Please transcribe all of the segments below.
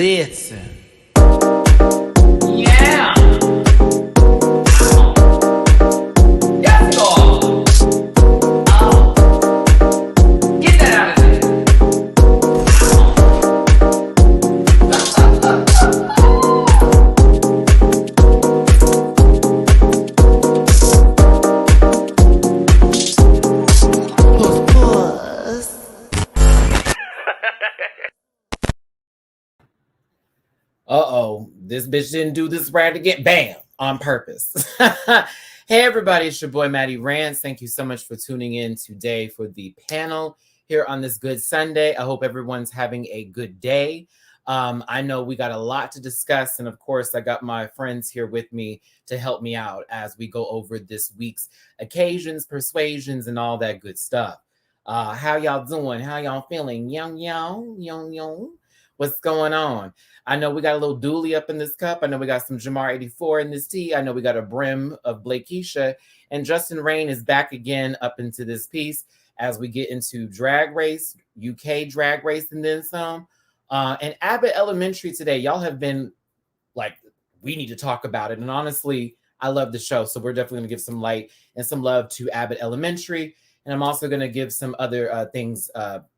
Listen. Yeah. Yes, Lord. Oh. Get that out of there. Uh-oh, this bitch didn't do this right again. Bam, on purpose. Hey, everybody, it's your boy, Matty Rants. Thank you so much for tuning in today for the panel here on this good Sunday. I hope everyone's having a good day. I know we got a lot to discuss, and of course, I got my friends here with me to help me out as we go over this week's occasions, persuasions, and all that good stuff. How y'all doing? How y'all feeling? Young. What's going on? I know we got a little Dooley up in this cup. I know we got some Jamar 84 in this tea. I know we got a brim of Blakeisha. And Justin-Rayne is back again up into this piece as we get into Drag Race, UK Drag Race, and then some. And Abbott Elementary today. Y'all have been like, we need to talk about it. And honestly, I love the show. So we're definitely going to give some light and some love to Abbott Elementary. And I'm also going to give some other things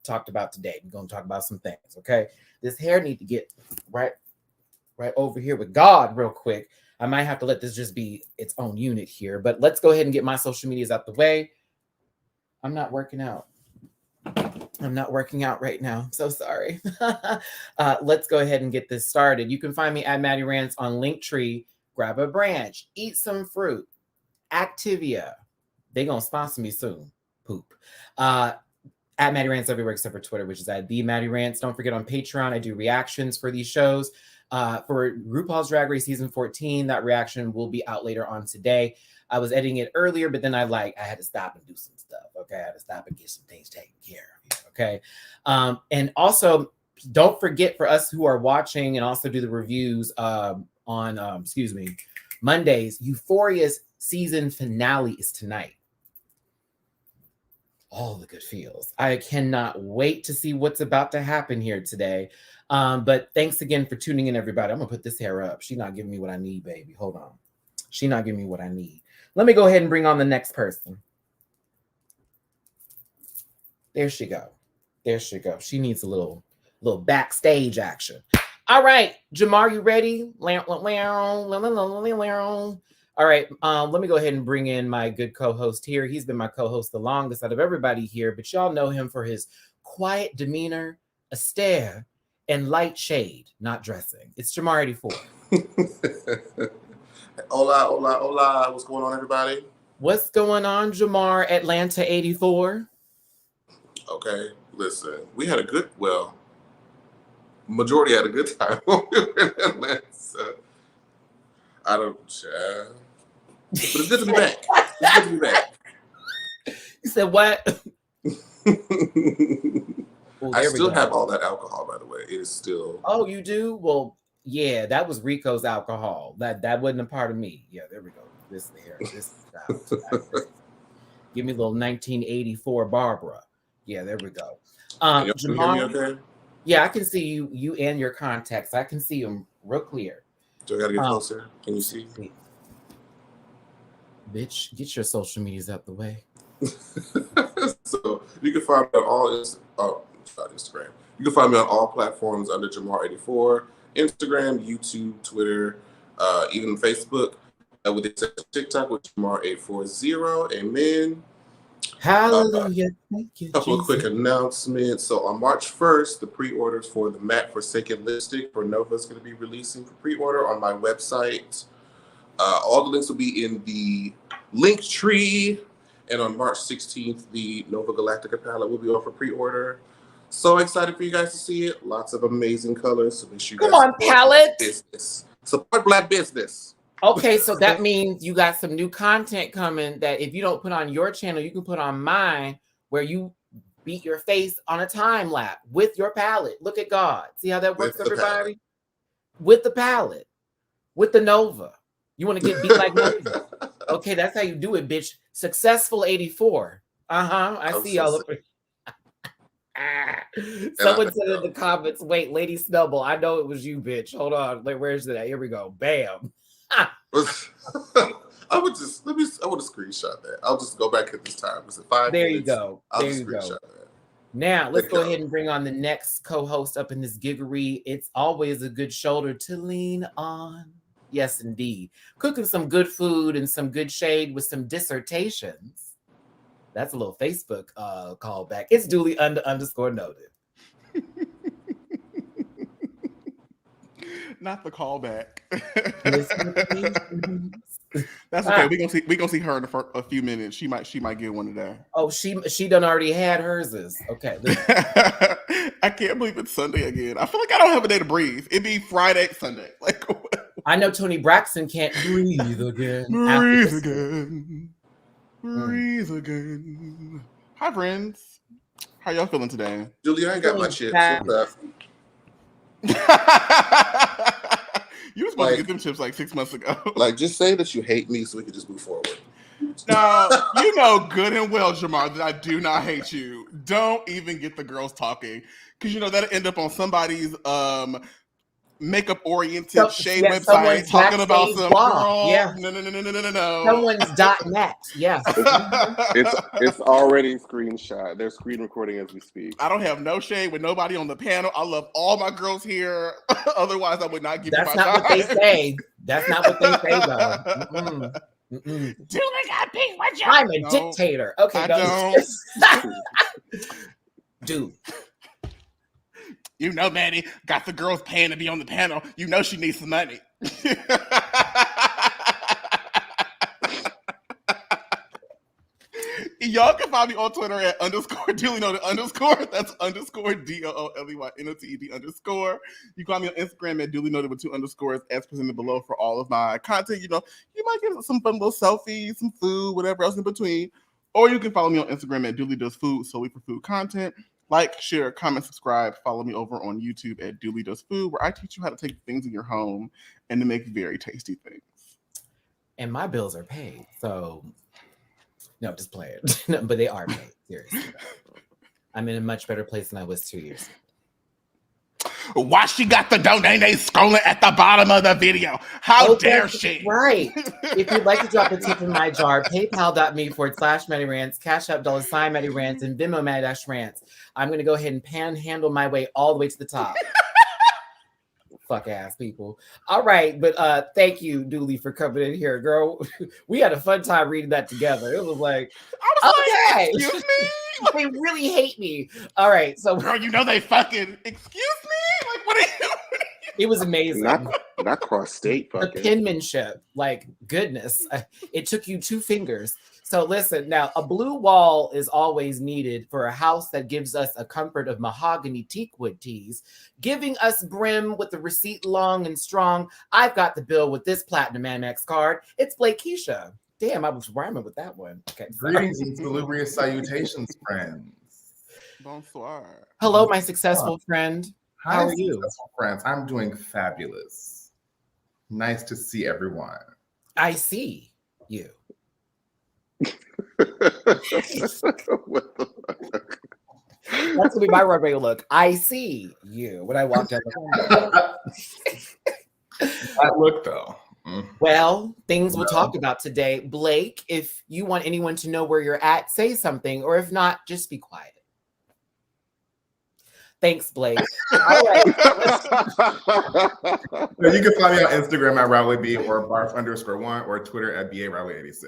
talked about today. We're going to talk about some things, okay? This hair need to get right over here with God real quick. I might have to let this just be its own unit here, but let's go ahead and get my social medias out the way. I'm not working out. I'm not working out right now. I'm so sorry. Let's go ahead and get this started. You can find me at MattyRants on Linktree. Grab a branch. Eat some fruit. Activia. They gonna sponsor me soon. Poop. At Matty Rants everywhere except for Twitter, which is at the Matty Rants. Don't forget on Patreon, I do reactions for these shows. For RuPaul's Drag Race Season 14, that reaction will be out later on today. I was editing it earlier, but then I had to stop and do some stuff. Okay, I had to stop and get some things taken care of. Okay, and also don't forget for us who are watching and also do the reviews on Mondays. Euphoria's season finale is tonight. All the good feels. I cannot wait to see what's about to happen here today. But thanks again for tuning in, everybody. I'm gonna put this hair up. She's not giving me what I need, baby. Hold on. She's not giving me what I need. Let me go ahead and bring on the next person. There she go. There she go. She needs a little backstage action. All right, Jamar, you ready? All right, let me go ahead and bring in my good co-host here. He's been my co-host the longest out of everybody here, but y'all know him for his quiet demeanor, a stare, and light shade, not dressing. It's Jamar 84. Hola. What's going on, everybody? What's going on, Jamar, Atlanta 84? Okay, listen, we had majority had a good time when we were in Atlanta. I don't, but it's good to be back. It's good to be back. You said what? I still have all that alcohol, by the way. It is still. Oh, you do? Well, yeah, that was Rico's alcohol. That wasn't a part of me. Yeah, there we go. This here. Give me a little 1984 Barbara. Yeah, there we go. Can you hear me okay? Yeah, I can see you and your contacts. I can see them real clear. Do I gotta get closer? Can you see? Bitch, get your social medias out the way. So you can find me on Instagram. You can find me on all platforms under Jamar84, Instagram, YouTube, Twitter, even Facebook. With the TikTok with Jamar840. Amen. Hallelujah. Thank you. A couple of quick announcements. So on March 1st, the pre-orders for the Matte Forsaken lipstick for Nova is going to be releasing for pre-order on my website. All the links will be in the link tree. And on March 16th, the Nova Galactica palette will be on for pre-order. So excited for you guys to see it. Lots of amazing colors. So make sure you guys support palette. Business. Support Black business. Okay, so that means you got some new content coming that if you don't put on your channel, you can put on mine, where you beat your face on a time lapse with your palette. Look at God. See how that works, everybody? With the palette. With the Nova. You want to get beat like Nova? Okay, that's how you do it, bitch. Successful 84. I see y'all. Someone said in the comments, wait, Lady Snubble, I know it was you, bitch. Hold on. Like, where's that? Here we go. Bam. I want to screenshot that. I'll just go back at this time. Was it 5 There minutes? you go. I'll there just you screenshot go. that. Now, let's go ahead and bring on the next co-host up in this giggery. It's always a good shoulder to lean on. Yes, indeed. Cooking some good food and some good shade with some dissertations. That's a little Facebook callback. It's duly underscore noted. Not the callback. That's okay. We gonna see her in a few minutes. She might get one today. Oh, she done already had hers. Okay. I can't believe it's Sunday again. I feel like I don't have a day to breathe. It'd be Friday, Sunday. Like I know Tony Braxton can't breathe again. Breathe again. Breathe again. Hi, friends. How y'all feeling today? Julie, I ain't got my chips. You were supposed to get them chips like 6 months ago. Like, just say that you hate me so we can just move forward. No, you know good and well, Jamar, that I do not hate you. Don't even get the girls talking. Because, you know, that'll end up on somebody's makeup-oriented shade website talking about some girl. Yeah. No. Someone's .net. Yes. It's already screenshot. They're screen recording as we speak. I don't have no shade with nobody on the panel. I love all my girls here. Otherwise, I would not give you my time. That's not what they say. That's not what they say, though. Do I got big my job? I'm a dictator. Okay, I don't. Dude. You know, Matty got the girls paying to be on the panel. You know she needs some money. Y'all can find me on Twitter at _DulyNoted_. That's _DOOLEYNOTED_. You can find me on Instagram at DulyNoted with 2 underscores as presented below for all of my content. You know, you might get some fun little selfies, some food, whatever else in between. Or you can follow me on Instagram at DooleyDoesFood, solely for food content. Like, share, comment, subscribe. Follow me over on YouTube at Dooley Does Food, where I teach you how to take things in your home and to make very tasty things. And my bills are paid, so no, just play it. No, but they are paid. Seriously, I'm in a much better place than I was 2 years ago. Why she got the donate scrolling at the bottom of the video? How dare she? Right. If you'd like to drop a tip in my jar, paypal.me/MattyRants, Cash App $MattyRants, and Venmo Matty-Rants. I'm going to go ahead and panhandle my way all the way to the top. Fuck ass people. All right. But thank you, Dooley, for coming in here, girl. We had a fun time reading that together. It was like, okay. Excuse me? They really hate me. All right. So, girl, you know they fucking, excuse me? Like, what are you? It was amazing. Not cross state. The penmanship, like, goodness. It took you 2 fingers. So listen, now a blue wall is always needed for a house that gives us a comfort of mahogany teakwood teas, giving us brim with the receipt long and strong. I've got the bill with this Platinum Amex card. It's Blakeisha. Damn, I was rhyming with that one. Okay. Greetings and salubrious salutations, friends. Bonsoir. Hello, my successful friend. Hi, how are you? Successful friends. I'm doing fabulous. Nice to see everyone. I see you. What the fuck? That's gonna be my runway look. I see you when I walk down the That look though. Well, things we'll talk about today. Blake, if you want anyone to know where you're at, say something, or if not, just be quiet. Thanks, Blake. All right. So you can find me on Instagram at RowleyB or barf_1 or Twitter at BARowley86.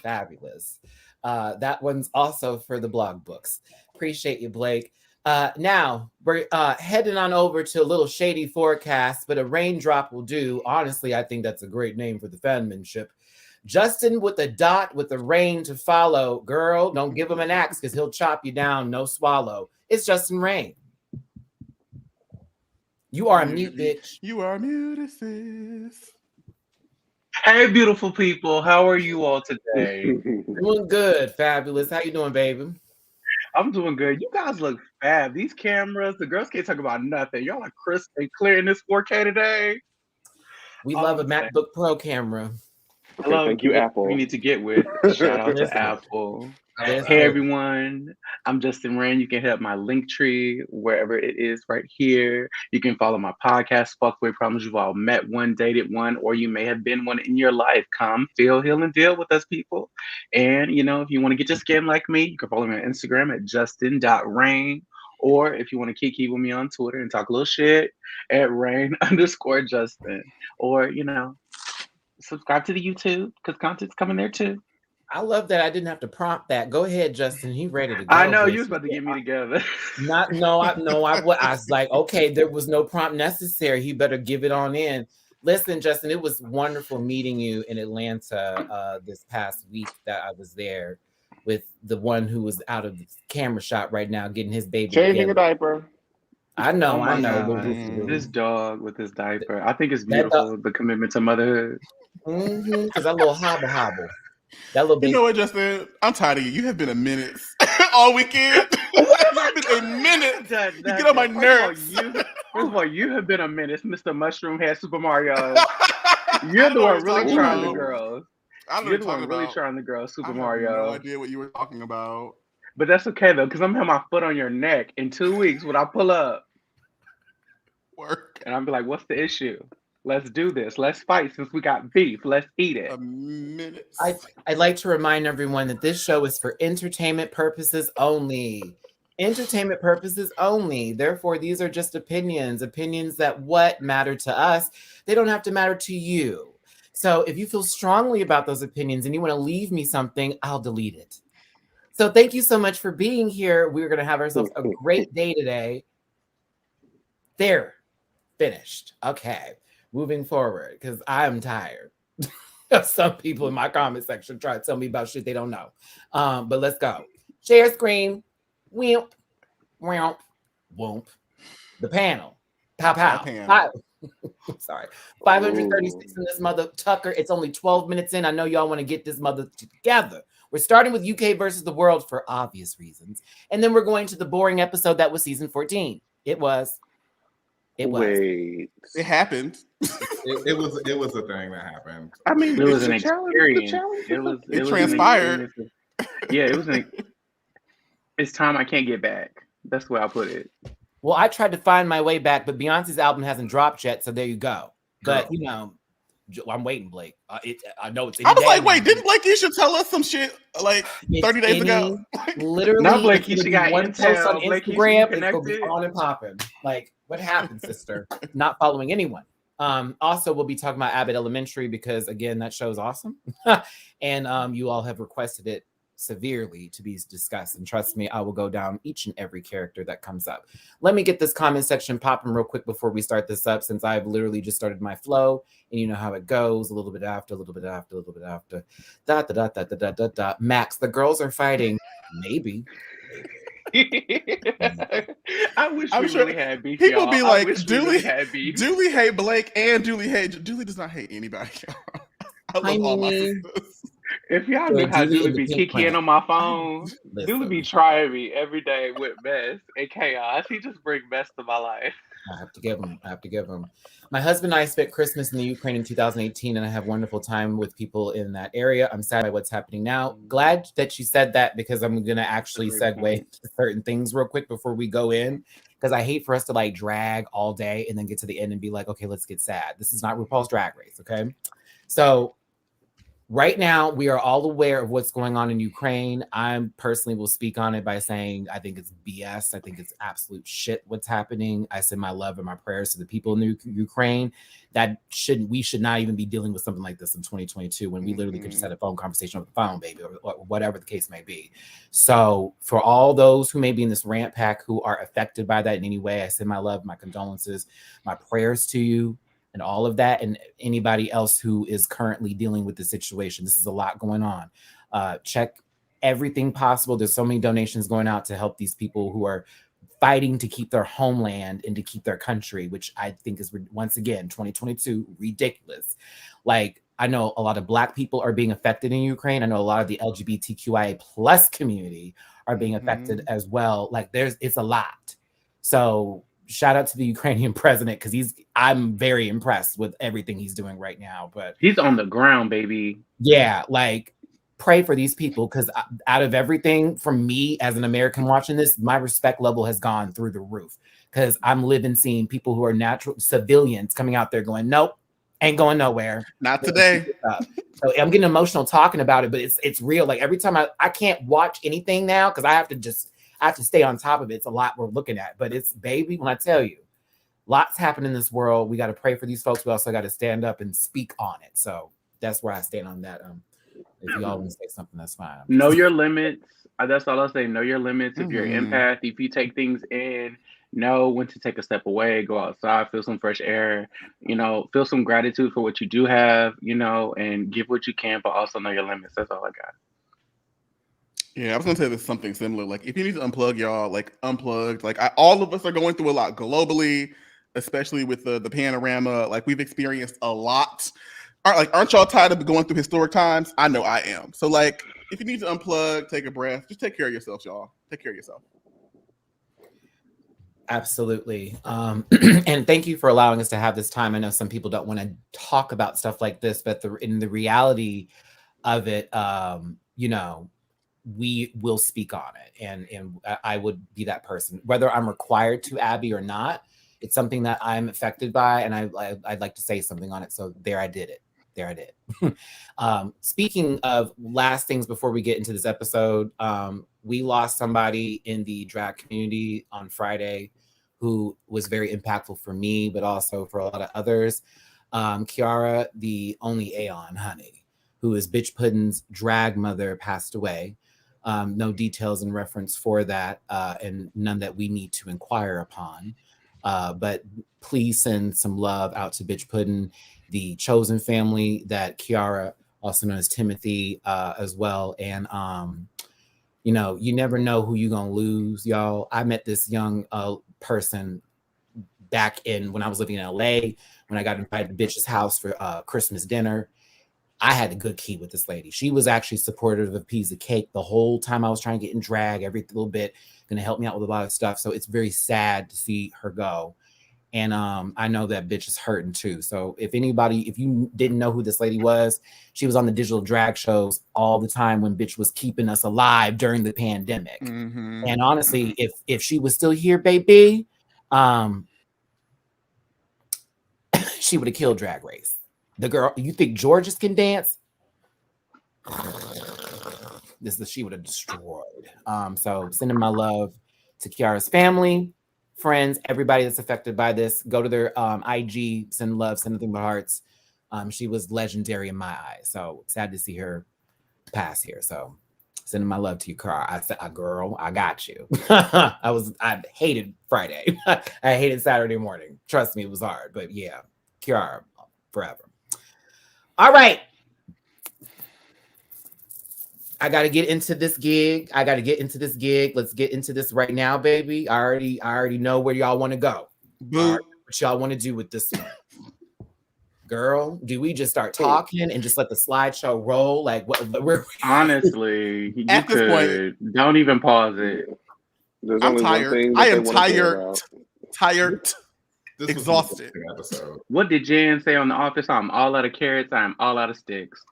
Fabulous. That one's also for the blog books. Appreciate you, Blake. Now we're heading on over to a little shady forecast, but a raindrop will do. Honestly, I think that's a great name for the fanmanship. Justin with a dot with the rain to follow. Girl, don't give him an axe because he'll chop you down. No swallow. It's Justin-Rayne. You are a mute, bitch. You are mute, sis. Hey, beautiful people. How are you all today? Doing good. Fabulous. How you doing, baby? I'm doing good. You guys look fab. These cameras, the girls can't talk about nothing. Y'all are crisp and clear in this 4K today. We love a MacBook Pro camera. Okay, thank you, Apple. We need to get with. Shout out to Apple. Hey everyone, I'm Justin-Rayne. You can hit up my link tree wherever it is right here. You can follow my podcast, Fuckboy Problems. You've all met one, dated one, or you may have been one in your life. Come, feel, heal, and deal with us, people. And, if you want to get your skin like me, you can follow me on Instagram at justin.rayne. Or if you want to kiki with me on Twitter and talk a little shit at rain_Justin. Or, subscribe to the YouTube because content's coming there too. I love that I didn't have to prompt that. Go ahead, Justin. He ready to go. I know you was about to get me together. I was like, okay, there was no prompt necessary. He better give it on in. Listen, Justin, it was wonderful meeting you in Atlanta this past week that I was there with the one who was out of the camera shot right now, getting his baby changing a diaper. I know. This dog with his diaper. I think it's beautiful, the commitment to motherhood. Because that little hobble. That little baby. You know what, Justin? I'm tired of you. You have been a menace all weekend. You've been a minute. You get on my nerves. First of all, you have been a menace, Mr. Mushroom Head Super Mario. You're the one really trying the girls. You're the one really trying the girls, Super Mario. I have no idea what you were talking about. But that's okay though, because I'm gonna have my foot on your neck in 2 weeks when I pull up. Work. And I'll be like, what's the issue? Let's do this. Let's fight since we got beef. Let's eat it. A minute. I'd like to remind everyone that this show is for entertainment purposes only. Entertainment purposes only. Therefore, these are just opinions that what matter to us, they don't have to matter to you. So if you feel strongly about those opinions and you want to leave me something, I'll delete it. So thank you so much for being here. We're going to have ourselves a great day today. There. Finished. Okay. Moving forward, because I'm tired of some people in my comment section try to tell me about shit they don't know. But let's go. Share screen. Wimp. Wimp. Whoomp. The panel. Pow, pow. Sorry. 536 in this mother Tucker. It's only 12 minutes in. I know y'all want to get this mother together. We're starting with UK versus the world for obvious reasons. And then we're going to the boring episode that was season 14. It was. Wait. It happened. It was a thing that happened. I mean, it was an experience. It transpired. It was it's time I can't get back. That's the way I put it. Well, I tried to find my way back, but Beyonce's album hasn't dropped yet, so there you go. But I'm waiting, Blake. I know it's. I was like, wait, didn't Blakeisha tell us some shit like 30 days ago? Literally, not Blakeisha got one intel post on Blakeisha Instagram. It's gonna be on and popping. Like, what happened, sister? Not following anyone. Also, we'll be talking about Abbott Elementary because again, that show is awesome, and you all have requested it severely to be discussed. And trust me, I will go down each and every character that comes up. Let me get this comment section popping real quick before we start this up, since I've literally just started my flow, and you know how it goes. A little bit after. Max, the girls are fighting. Maybe. I wish we really had beef. People y'all. be like, Dooley hate Blake and Dooley does not hate anybody. I love all my sisters. If y'all knew how Dooley be kikiing on my phone, Dooley be trying me every day with mess and chaos. He just bring mess to my life. I have to give him. My husband and I spent Christmas in the Ukraine in 2018, and I have wonderful time with people in that area. I'm sad by what's happening now. Glad that you said that, because I'm going to actually segue to certain things real quick before we go in, because I hate for us to like drag all day and then get to the end and be like, okay, let's get sad. This is not RuPaul's Drag Race, okay? So right now, we are all aware of what's going on in Ukraine. I personally will speak on it by saying I think it's BS. I think it's absolute shit what's happening. I send my love and my prayers to the people in the Ukraine. We should not even be dealing with something like this in 2022 when we literally could just have a phone conversation over the phone, baby, or whatever the case may be. So for all those who may be in this rant pack who are affected by that in any way, I send my love, my condolences, my prayers to you, and all of that, and anybody else who is currently dealing with the situation. This is a lot going on. Check everything possible. There's so many donations going out to help these people who are fighting to keep their homeland and to keep their country, which I think is, once again, 2022, ridiculous. Like, I know a lot of Black people are being affected in Ukraine. I know a lot of the LGBTQIA plus community are being affected as well. Like, it's a lot. So shout out to the Ukrainian president, because I'm very impressed with everything he's doing right now. But he's on the ground, baby. Yeah, like pray for these people, because out of everything from me as an American watching this, my respect level has gone through the roof, because I'm living seeing people who are natural civilians coming out there going, nope, ain't going nowhere. Not today. So I'm getting emotional talking about it, but it's real. Like every time I can't watch anything now because I have to stay on top of it. It's a lot we're looking at, but it's, baby, when I tell you, lots happen in this world. We got to pray for these folks. We also got to stand up and speak on it. So that's where I stand on that. If you all want to say something, that's fine. Know your limits. That's all I'll say. Know your limits. If you're an empath, if you take things in, know when to take a step away, go outside, feel some fresh air, feel some gratitude for what you do have, and give what you can, but also know your limits. That's all I got. Yeah, I was gonna say this something similar. Like, if you need to unplug, y'all, like unplugged. Like, all of us are going through a lot globally, especially with the panorama. Like, we've experienced a lot. Aren't y'all tired of going through historic times? I know I am. So, like, if you need to unplug, take a breath, just take care of yourself, y'all. Take care of yourself. Absolutely. And thank you for allowing us to have this time. I know some people don't want to talk about stuff like this, but in the reality of it, we will speak on it. And I would be that person, whether I'm required to, Abby, or not. It's something that I'm affected by, and I'd like to say something on it. So there I did it. There I did. Speaking of last things before we get into this episode, we lost somebody in the drag community on Friday who was very impactful for me, but also for a lot of others. Kiara, the only Aeon, honey, who is Bitch Puddin's drag mother, passed away. No details in reference for that, and none that we need to inquire upon. But please send some love out to Bitch Puddin, the chosen family, that Kiara, also known as Timothy, as well. And you never know who you're gonna lose, y'all. I met this young person back when I was living in LA, when I got invited to Bitch's house for Christmas dinner. I had a good key with this lady. She was actually supportive of a piece of cake the whole time I was trying to get in drag, every little bit, gonna help me out with a lot of stuff. So it's very sad to see her go. And I know that Bitch is hurting too. So if you didn't know who this lady was, she was on the digital drag shows all the time when Bitch was keeping us alive during the pandemic. Mm-hmm. And honestly, if she was still here, baby, she would have killed Drag Race. The girl, you think Georges can dance? She would have destroyed. So sending my love to Kiara's family, friends, everybody that's affected by this. Go to their IG, send love, send nothing but hearts. She was legendary in my eyes. So sad to see her pass here. So sending my love to you, Kiara. I said, girl, I got you. I hated Friday. I hated Saturday morning. Trust me, it was hard. But yeah, Kiara, forever. All right. I got to get into this gig. Let's get into this right now, baby. I already know where y'all want to go. What y'all want to do with this one? Girl, do we just start talking and just let the slideshow roll? Like, what honestly, you could. Don't even pause it. There's I'm only tired. one thing I am tired. Exhausted. What did Jen say on The Office? I'm all out of carrots. I'm all out of sticks.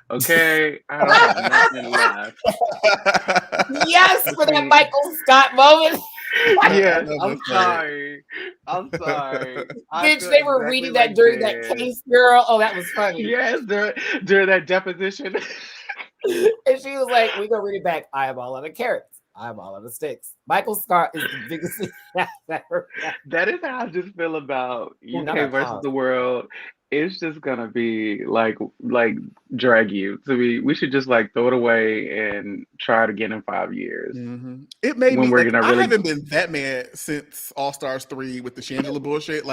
Okay, I don't have nothing left. Yes, for that Michael Scott moment. Yes, I'm sorry. Bitch, they were reading that during that case, girl. Oh, that was funny. Yes, during that deposition. And she was like, we gonna read it back. I am all out of carrots. I'm all out of sticks. Michael Scott is the biggest. That is how I just feel about UK versus the world. It's just gonna be like drag you to be. We should just throw it away and try it again in 5 years. Mm-hmm. It made me. I haven't been that mad since All Stars 3 with the Shangela bullshit.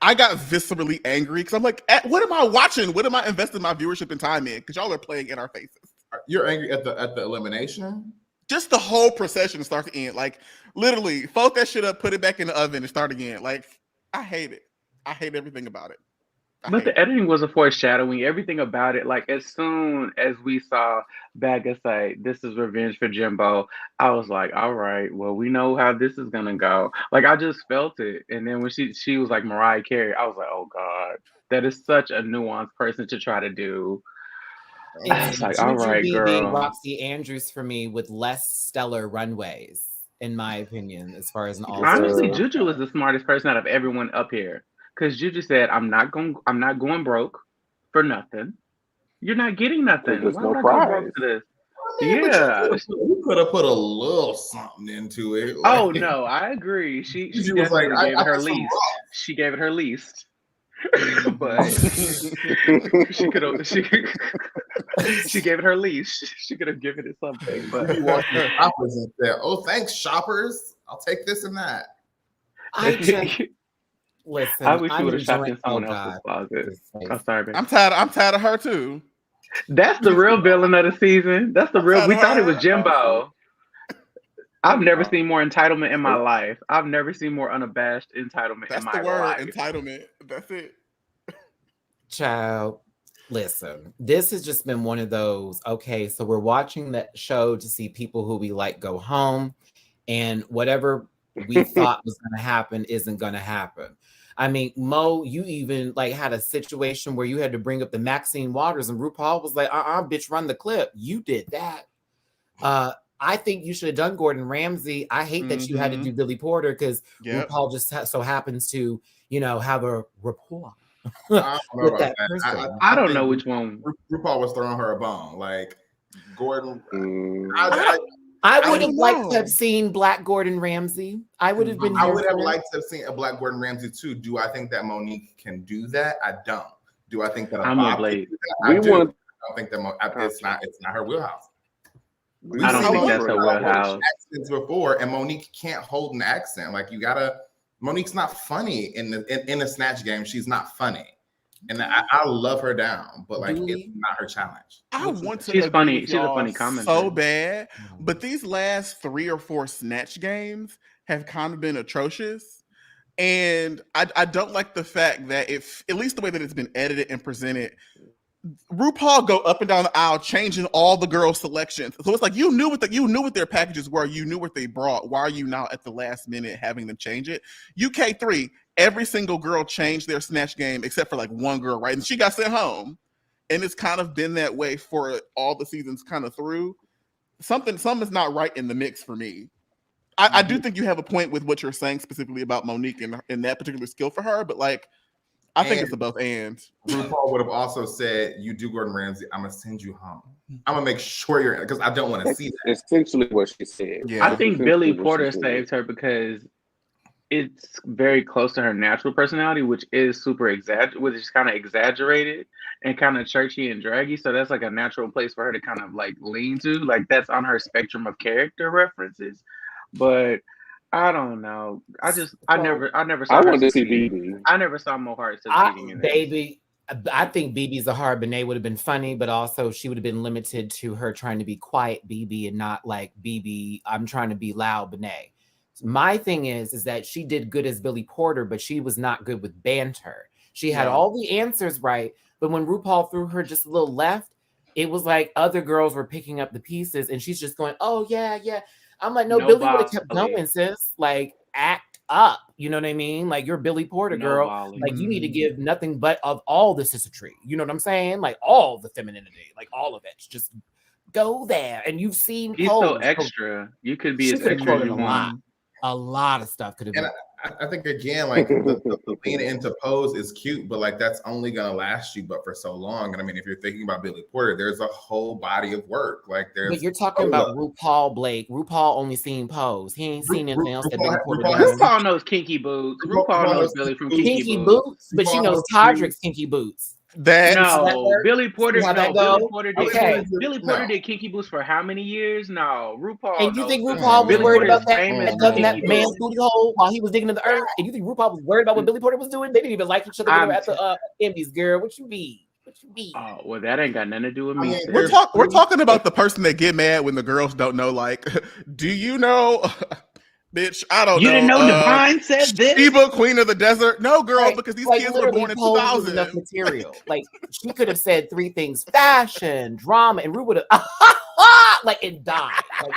I got viscerally angry because I'm like, what am I watching? What am I investing my viewership and time in? Because y'all are playing in our faces. You're angry at the elimination? Just the whole procession start to end. Literally, fold that shit up, put it back in the oven, and start again. I hate it. I hate everything about it. But the editing was a foreshadowing. Everything about it. As soon as we saw Bagga say, "This is revenge for Jimbo," I was like, "All right, well, we know how this is gonna go." I just felt it. And then when she was like Mariah Carey, I was like, "Oh God, that is such a nuanced person to try to do." It's like, Juju all right, BB, girl. Roxy Andrews for me with less stellar runways, in my opinion, as far as an all. Honestly, Juju was the smartest person out of everyone up here. Because Juju said, I'm not going broke for nothing. You're not getting nothing. There's Why no would I go prize. broke for this? I mean, but Yeah. you could have put a little something into it. Oh no, I agree. She was like, definitely gave it her put some least. raw. She gave it her least. But she could have she gave it her least. She could have given it something. But You walked the shoppers and said, "Oh, thanks, shoppers. I'll take this and that." I just listen. I wish you I'm would have shopped enjoying- in someone else's closet. This face. I'm sorry, babe. I'm tired of her too. That's the real villain of the season. That's the real. We thought it was Jimbo. I've never seen more entitlement in my life. I've never seen more unabashed entitlement That's in my the word, life. entitlement. That's it. Child, listen, this has just been one of those, okay, so we're watching that show to see people who we like go home, and whatever we thought was going to happen isn't going to happen. I mean, Mo, you even like had a situation where you had to bring up the Maxine Waters, and RuPaul was like, bitch, run the clip. You did that. I think you should have done Gordon Ramsay. I hate that you had to do Billy Porter because RuPaul just so happens to, have a rapport with that person. I don't know which one. RuPaul was throwing her a bone. Like, Gordon. I would have liked to have seen Black Gordon Ramsay. I would have been. I would have liked to have seen a Black Gordon Ramsay too. Do I think that Monique can do that? I don't. Do I think that I'm a Blake? I don't think that it's not her wheelhouse. I don't think that's her wheelhouse. Accents before, and Monique can't hold an accent. Like Monique's not funny in the Snatch Game. She's not funny, and I love her down, but like it's not her challenge. I want to. She's funny. She's a funny commenter. So bad, but these last 3 or 4 Snatch Games have kind of been atrocious, and I don't like the fact that if at least the way that it's been edited and presented. RuPaul go up and down the aisle changing all the girls' selections. So it's like you knew what their packages were, you knew what they brought. Why are you now at the last minute having them change it? UK3, every single girl changed their Snatch Game except for like one girl, right? And she got sent home. And it's kind of been that way for all the seasons kind of through. Something's not right in the mix for me. I do think you have a point with what you're saying specifically about Monique and that particular skill for her, but like I think it's a both and. RuPaul would have also said, "You do Gordon Ramsay, I'm gonna send you home. I'm gonna make sure you're because I don't want to see that." Essentially, what she said. Yeah. I think Billy Porter saved her because it's very close to her natural personality, which is which is kind of exaggerated and kind of churchy and draggy. So that's like a natural place for her to kind of like lean to. Like that's on her spectrum of character references, but. I don't know. I never saw. I wanted to see BB. I never saw Mo Hart succeeding in baby. I think BB Zahara Benet would have been funny, but also she would have been limited to her trying to be quiet BB and not like BB. I'm trying to be loud Benet. My thing is that she did good as Billy Porter, but she was not good with banter. She had all the answers right, but when RuPaul threw her just a little left, it was like other girls were picking up the pieces, and she's just going, "Oh yeah, yeah." I'm like, no, Billy would have kept going, sis. Like, act up. You know what I mean? Like, you're Billy Porter, girl. Like, you need to give nothing but of all the sistertry. You know what I'm saying? Like, all the femininity. Like, all of it. Just go there. And you've seen He's so extra. You could be as extra as you want. A lot of stuff could have been. I think again, like the lean into pose is cute, but like that's only gonna last you but for so long. And I mean, if you're thinking about Billy Porter, there's a whole body of work. Like but you're talking about RuPaul Blake. RuPaul only seen pose. He ain't seen anything else that Billy Porter does. RuPaul knows kinky boots. RuPaul knows Billy from kinky boots. But she knows Todrick's kinky boots. Billy Porter. Billy Porter did kinky boots for how many years? No, RuPaul. And you think RuPaul was worried about that man's booty hole while he was digging in the earth? And you think RuPaul was worried about what Billy Porter was doing? They didn't even like each other at the Emmys, girl. What you mean? Oh well, that ain't got nothing to do with me. We're talking about the person that get mad when the girls don't know. Like, do you know? Bitch, I don't know. You didn't know Divine said this? Sheba, Queen of the Desert. No, girl, because these kids were born in 2000. Enough material. Like, she could have said 3 things: fashion, drama, and Ru would have like and died. Like,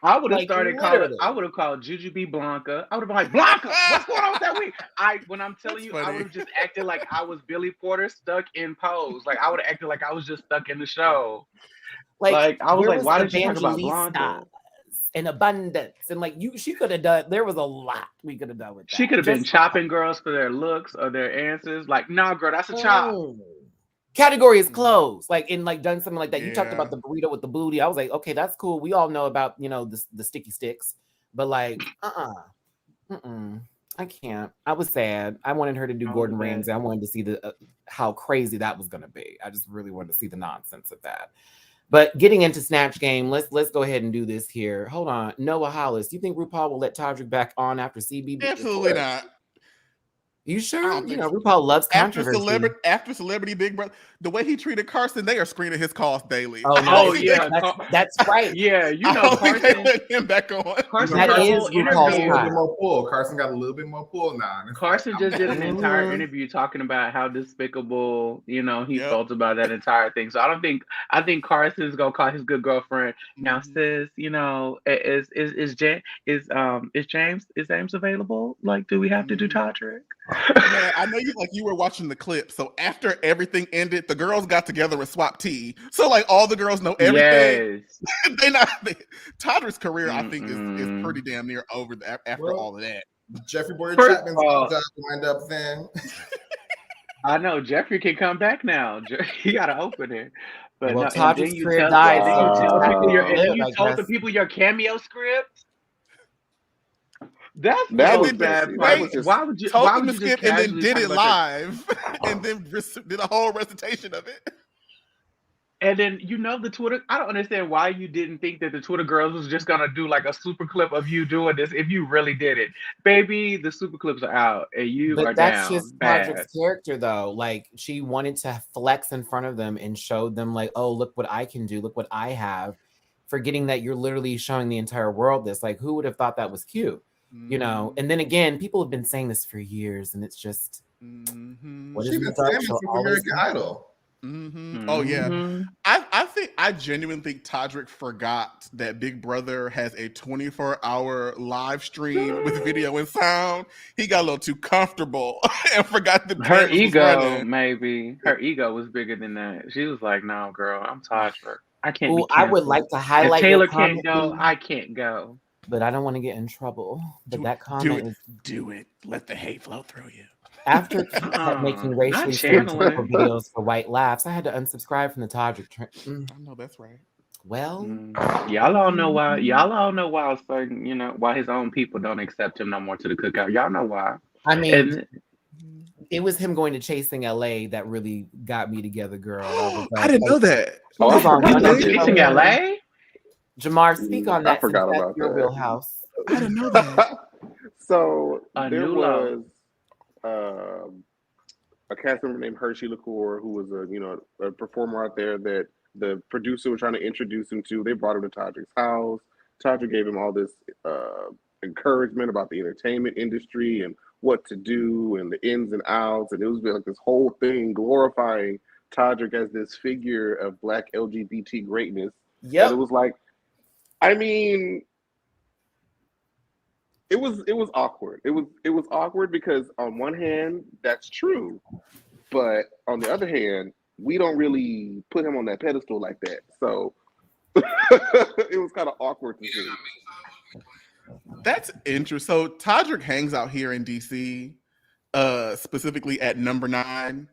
I would have Like, started calling. literally. I would have called Jujubee Blanca. I would have been like, Blanca, what's going on with that week? When I'm telling That's you, funny. I would have just acted like I was Billy Porter stuck in Pose. Like I would have acted like I was just stuck in the show. Like I was where like, why did you talk about Evangelista Blanca? and Abundance? And like she could have done, there was a lot we could have done with that. She could have been chopping girls for their looks or their answers. Like, nah, girl, that's a chop. Category is closed. Like, and like done something like that. You talked Yeah. about the burrito with the booty. I was like, okay, that's cool. We all know about, you know, the sticky sticks, but like, I can't. I was sad. I wanted her to do Gordon Ramsay. I wanted to see the how crazy that was going to be. I just really wanted to see the nonsense of that. But getting into Snatch Game, let's go ahead and do this here. Hold on, Noah Hollis. Do you think RuPaul will let Todrick back on after CBB? Absolutely not. You I sure? don't You think know, RuPaul loves After controversy. Celebrity Big Brother, the way he treated Carson, they are screening his calls daily. Oh, I no, don't think yeah. that's right. Yeah, you I know, don't think they Carson. let him back on. Carson That did a is whole RuPaul's A interview. little bit more pull. Carson got a little bit more pull now. Carson just did an entire Mhm. interview talking about how despicable, you know, he Yep. felt about that entire thing. So I think Carson's gonna call his good girlfriend now, sis. You know, is James available? Like, do we have to do Todrick? Yeah, I know you were watching the clip. So after everything ended, the girls got together and swapped tea. So like all the girls know everything. Yes. Todrick's career, I think, is pretty damn near over after all of that. Jeffrey Boyer First Chapman's of all- job wind up then. I know Jeffrey can come back now. He got to open it. But Well, no, and Todrick's then you career tell, died, and then you so tell he's people gonna live, I told the guess. people your Cameo script. That's the That most was bad messy. part. That was just Why would you? Told Why them would to you just skip and then casually did talk it about your- live, and then did a whole recitation of it. And then you know the Twitter. I don't understand why you didn't think that the Twitter girls was just gonna do like a super clip of you doing this if you really did it, baby. The super clips are out and you are But that's down just bad. Todrick's character, though. Like she wanted to flex in front of them and showed them, like, oh, look what I can do, look what I have. Forgetting that you're literally showing the entire world this. Like, who would have thought that was cute? You know. And then again, people have been saying this for years, and it's just what She's is been the dark saying show since always American Idol. Oh yeah, I genuinely think Todrick forgot that Big Brother has a 24-hour live stream with video and sound. He got a little too comfortable and forgot the Her cameras was ego, running. maybe her ego was bigger than that. She was like, "No, girl, I'm Todrick. I can't Ooh, be I would canceled. like to If highlight Taylor your can't comment, go, please, I can't go." but I don't want to get in trouble. But that comment is Do it. Let the hate flow through you. after kept making Not racially channeling. stereotypical videos for white laughs. I had to unsubscribe from the Todrick. I know that's right. Well, Y'all all know why. Y'all all know why. Certain, you know, why his own people don't accept him no more to the cookout. Y'all know why. I mean, And it was him going to Chasing LA that really got me together, girl. I was I like, didn't know that. Oh, Who's on I Runway? forgot. Chasing LA. Jamar, speak on I that. forgot Since that's about your that. wheelhouse. I didn't know that. So A there new was a cast member named Hershey LaCour, who was a performer out there that the producer was trying to introduce him to. They brought him to Todrick's house. Todrick gave him all this encouragement about the entertainment industry and what to do and the ins and outs. And it was like this whole thing glorifying Todrick as this figure of Black LGBT greatness. Yep. And it was like, I mean, it was awkward. It was awkward because on one hand, that's true, but on the other hand, we don't really put him on that pedestal like that. So it was kind of awkward to see. That's interesting. So Todrick hangs out here in DC, specifically at number 9.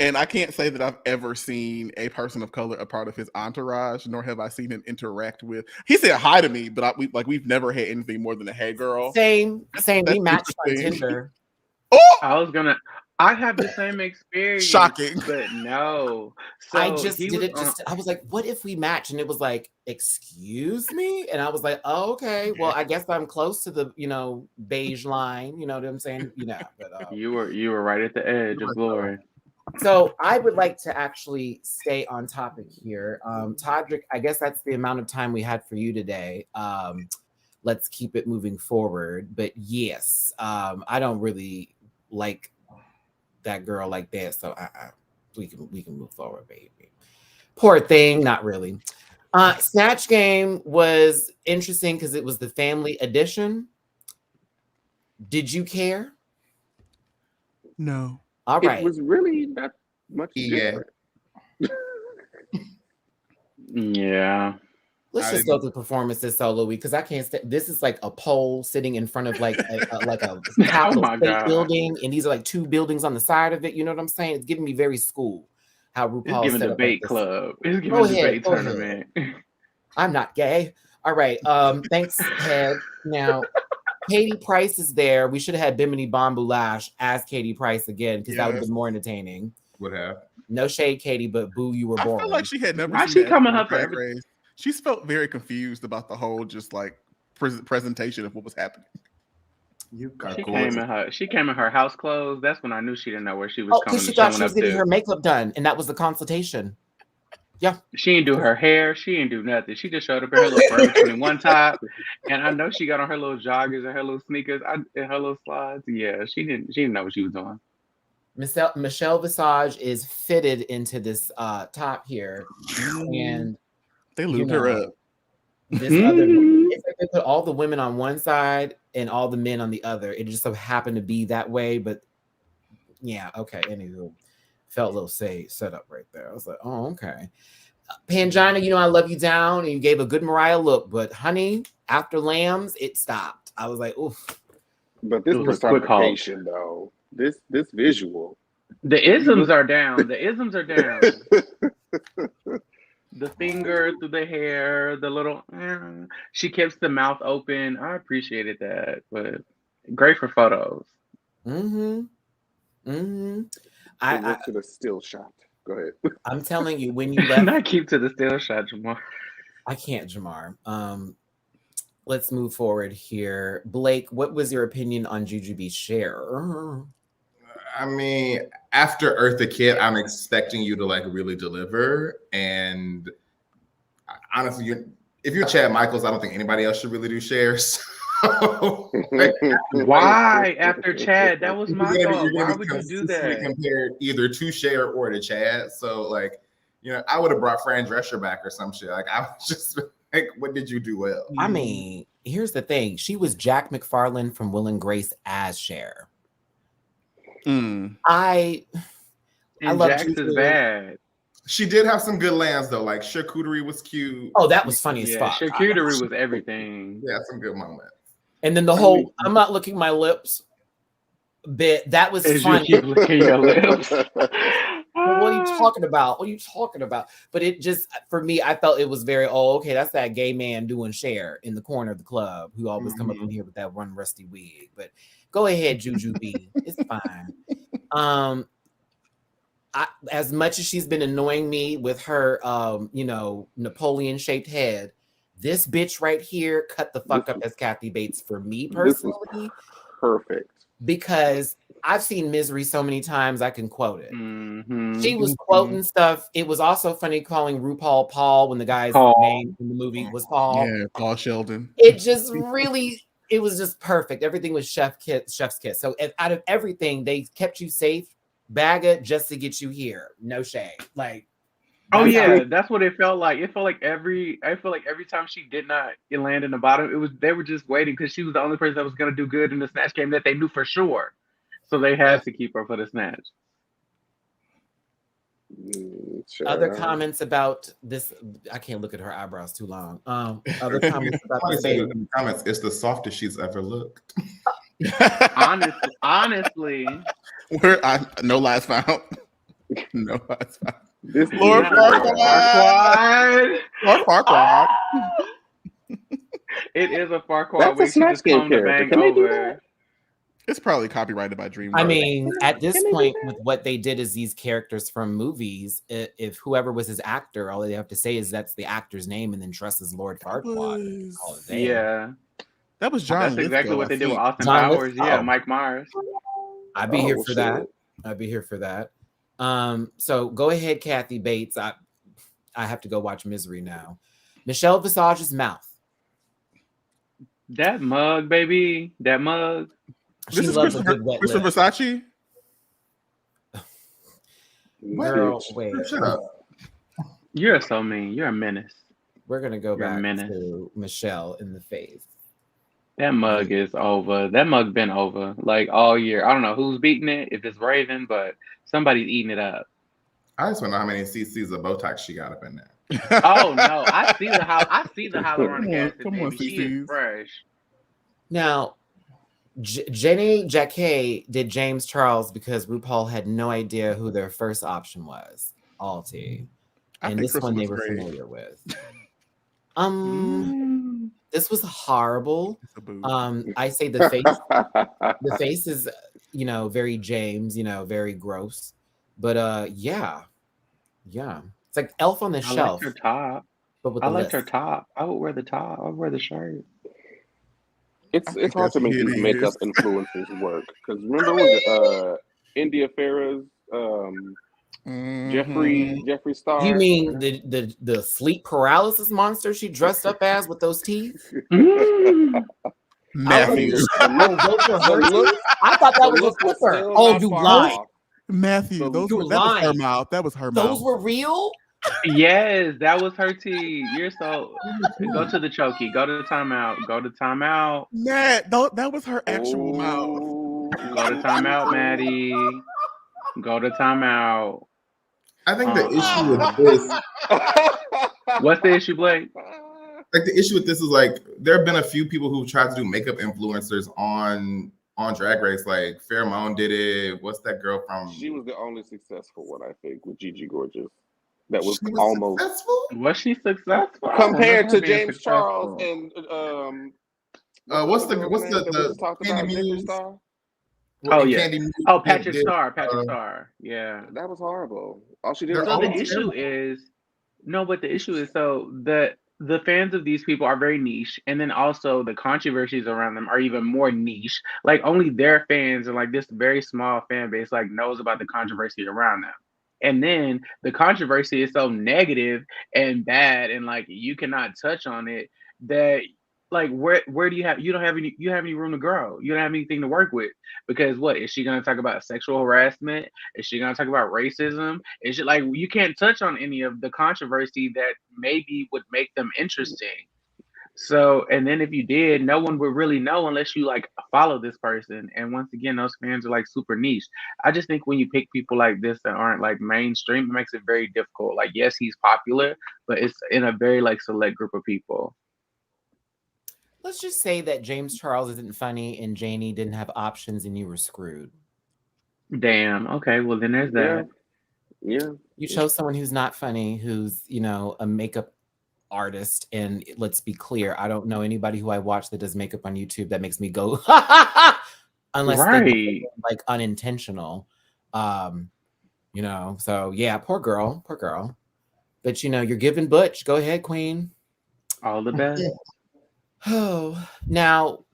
And I can't say that I've ever seen a person of color a part of his entourage, nor have I seen him interact with. He said hi to me, but we've never had anything more than a hey girl. Same. We That's matched on interesting. Tinder. Oh, I have the same experience. Shocking. But no. So I just he did was it. I was like, what if we match? And it was like, excuse me? And I was like, oh, okay. Well, I guess I'm close to the, beige line. You know what I'm saying? But you were right at the edge of glory. so I would like to actually stay on topic here. Todrick, I guess that's the amount of time we had for you today. Let's keep it moving forward. But yes, I don't really like that girl like that. So we can move forward, baby. Poor thing, not really. Snatch Game was interesting because it was the family edition. Did you care? No. All right. It was really not much different. Yeah. Let's just go through performances solo week because I can't. This is like a pole sitting in front of like a Capitol State building, and these are like two buildings on the side of it. You know what I'm saying? It's giving me very school. How RuPaul is giving debate club. It's giving debate tournament. I'm not gay. All right. Thanks, Head. Now, Katie Price is there. We should have had Bimini Bon Boulash as Katie Price again because that would have been more entertaining. Would have. No shade, Katie, but boo, you were born. I feel like she had never. Why she coming up for everything? She's felt very confused about the whole just like presentation of what was happening. She came in her house clothes. That's when I knew she didn't know where she was coming. She thought she was getting her makeup done, and that was the consultation. Yeah, she didn't do her hair. She didn't do nothing. She just showed up in her little Forever 21 top, and I know she got on her little joggers and her little sneakers and her little slides. Yeah, she didn't know what she was doing. Michelle Visage is fitted into this top here, and they lubed her up. This it's like they put all the women on one side and all the men on the other. It just so happened to be that way, but yeah, okay. Anywho, felt a little set up right there. I was like, oh, okay. Pangina, you know I love you down, and you gave a good Mariah look, but honey, after Lambs, it stopped. I was like, oof. But this personification, though, this visual, the isms are down. The isms are down. The finger through the hair, the little. She keeps the mouth open. I appreciated that, but great for photos. I went to the still shot. Go ahead. I'm telling you, when you left, not keep to the still shot, Jamar. I can't, Jamar. Let's move forward here. Blake, what was your opinion on Jujubee's share? I mean, after Eartha Kitt, I'm expecting you to like really deliver. And honestly, if you're Chad Michaels, I don't think anybody else should really do shares. Why after Chad? That was my thought. Why would you do that? Compared either to Cher or to Chad. So like, you know, I would have brought Fran Drescher back or some shit. Like I was just like, what did you do well? I mean, here's the thing. She was Jack McFarlane from Will and Grace as Cher. I love Jax is bad. She did have some good lands though. Like charcuterie was cute. Oh, that was funny as fuck. Charcuterie was everything. Yeah, some good moments. And then the whole "I'm not licking my lips" bit, that was funny. You keep licking your lips. What are you talking about? What are you talking about? But it just, for me, I felt it was very, okay, that's that gay man doing Cher in the corner of the club who always come up in here with that one rusty wig. But go ahead, Jujubee. It's fine. As much as she's been annoying me with her, Napoleon-shaped head, this bitch right here cut the fuck up as Kathy Bates for me personally. Perfect. Because I've seen Misery so many times, I can quote it. She was quoting stuff. It was also funny calling RuPaul Paul when the guy's name in the movie was Paul. Yeah, Paul Sheldon. It just really, it was just perfect. Everything was chef's kiss. So out of everything, they kept you safe, Baga, just to get you here. No shade. Like, that's what it felt like. It felt like every time she did not land in the bottom, they were just waiting because she was the only person that was gonna do good in the Snatch Game that they knew for sure. So they had to keep her for the Snatch. Sure. Other comments about this? I can't look at her eyebrows too long. Other comments about this? Comments. It's the softest she's ever looked. Honestly, no lies found. No lies found. This Lord Farquaad. Lord Farquaad. It is a Farquaad. That's a Snatch Game character. Can they do that? It's probably copyrighted by DreamWorks. I mean, at this point, with what they did as these characters from movies, if whoever was his actor, all they have to say is that's the actor's name and then trust is Lord Farquaad. Yeah. That was John. That's Lithgow, exactly what they did with Austin John Powers. Lithgow. Yeah, Mike Myers. I'd be here for that. I'd be here for that. So go ahead, Kathy Bates. I have to go watch Misery now. Michelle Visage's mouth. That mug, baby. That mug. She loves a good wet Mr. lip. Versace? Girl, wait. Shut up. You're so mean. You're a menace. We're gonna go You're a back menace. to Michelle in the face. That mug is over. That mug been over like all year. I don't know who's beating it, if it's Raven, but somebody's eating it up. I just want to know how many cc's of Botox she got up in there. Oh no, I see the hyaluronic acid, Come on, baby. She is CCs. fresh. Now, Jenny Jacquet did James Charles because RuPaul had no idea who their first option was, Alti. I And think this Crystal one they was were great. familiar with. Mm. This was horrible. It's a boo. I say the face is, very James, very gross. But yeah. It's like Elf on the I Shelf. liked her top. But with I the liked her list. top. I would wear the top. I would wear the shirt. It's think hard to that's make these hideous. makeup influencers work because remember was it India Farah's Jeffree Star? You mean the sleep paralysis monster she dressed up as with those teeth? Mm. Matthew. Those were her teeth? I thought that was a slipper. Oh, you lied. Matthew, So that you was her lied. mouth. That was her Those mouth. were real? Yes, that was her tea. You're so. Go to the chokey. Go to timeout. Go to timeout. Matt, that was her actual mouth. Go to timeout, Maddie. Go to timeout. I think the issue with this, What's the issue, Blake? like the issue with this is like there have been a few people who tried to do makeup influencers on Drag Race. Like Pheromone did it. What's that girl from? She was the only successful one, I think, with Gigi Gorgeous. That was She was almost successful? Was she successful? compared to I don't remember her being James Charles successful. and What's the that we just talked Candy about, Jeffree Muse? Star? Oh, yeah. Candy Muse Oh, Patrick did, Star. Patrick Star. Yeah. That was horrible. All she did They're was So the all talk. issue is but the issue is the fans of these people are very niche, and then also the controversies around them are even more niche. Like only their fans and like this very small fan base like knows about the controversy around them. And then the controversy is so negative and bad and like you cannot touch on it that like where do you don't have any room to grow. You don't have anything to work with because what is she going to talk about sexual harassment? Is she going to talk about racism? Is she like you can't touch on any of the controversy that maybe would make them interesting. So, and then if you did, no one would really know unless you like follow this person. And once again, those fans are like super niche. I just think when you pick people like this that aren't like mainstream, it makes it very difficult. Like, yes, he's popular, but it's in a very like select group of people. Let's just say that James Charles isn't funny and Janie didn't have options and you were screwed. Damn. Okay. Well, then there's that. Yeah. You chose someone who's not funny, who's, a makeup artist. And let's be clear, I don't know anybody who I watch that does makeup on YouTube that makes me go, unless they like unintentional. So yeah, poor girl. But you're giving Butch. Go ahead, Queen. All the best. Oh, now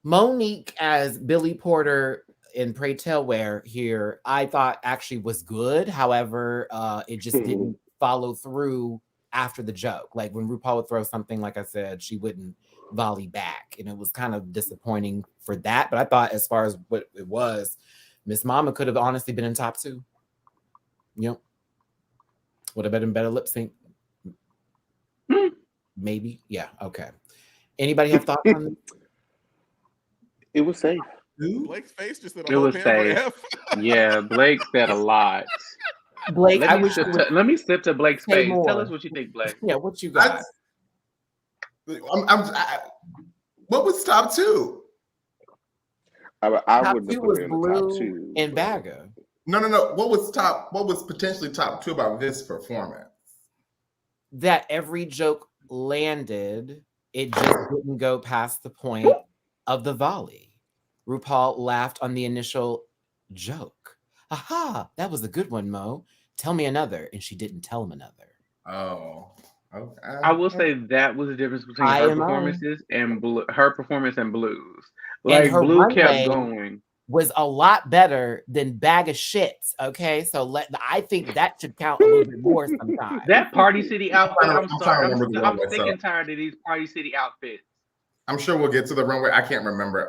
Monique as Billy Porter in Pray Tell Where here, I thought actually was good. However, it just didn't follow through after the joke. Like when RuPaul would throw something, like I said, she wouldn't volley back. And it was kind of disappointing for that. But I thought as far as what it was, Miss Mama could have honestly been in top 2. Would have been better lip sync. Maybe. Yeah. Okay. Anybody have thoughts on this? It was safe. Blake's face just said a It whole was paragraph. Yeah, Blake said a lot. Blake, let me sip to Blake's face. More. Tell us what you think, Blake. Yeah, what you got? What was top 2? I top wouldn't 2 have put was it in the Blue top 2. and Bagger. No. What was potentially top 2 about this performance? That every joke landed, it just didn't go past the point of the volley. RuPaul laughed on the initial joke. Aha, that was a good one, Mo. Tell me another. And she didn't tell him another. Oh, okay. I will say that was the difference between her performances and her performance and Blue's. Like Blue kept going. Was a lot better than Bag of Shits. Okay, so I think that should count a little bit more sometimes. That Party City outfit. I'm sorry. I'm sick so. and tired of these Party City outfits. I'm sure we'll get to the runway. I can't remember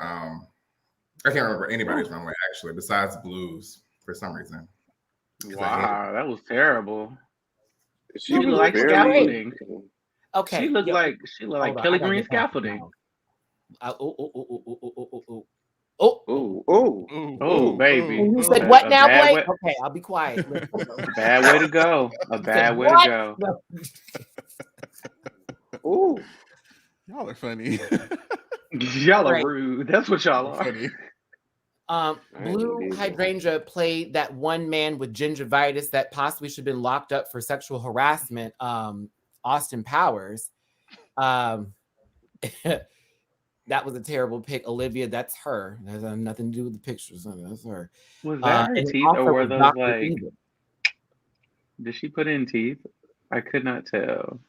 anybody's runway actually, besides Blue's for some reason. Wow, that was terrible. She was like scaffolding. Okay. She looked like Hold on, Kelly I gotta Green get past scaffolding. Oh, baby. And you A- said what a now, bad Blake? way- Okay, I'll be quiet. Bad way to go. A You said bad way what? to go. No. Ooh. Y'all are funny. Y'all are Right. rude. That's what y'all are. Funny. Blue Hydrangea played that one man with gingivitis that possibly should have been locked up for sexual harassment. Austin Powers. That was a terrible pick. Olivia, that's her. That has nothing to do with the pictures. That's her. Was that her And teeth also or were with those Dr. like? Evil. Did she put in teeth? I could not tell.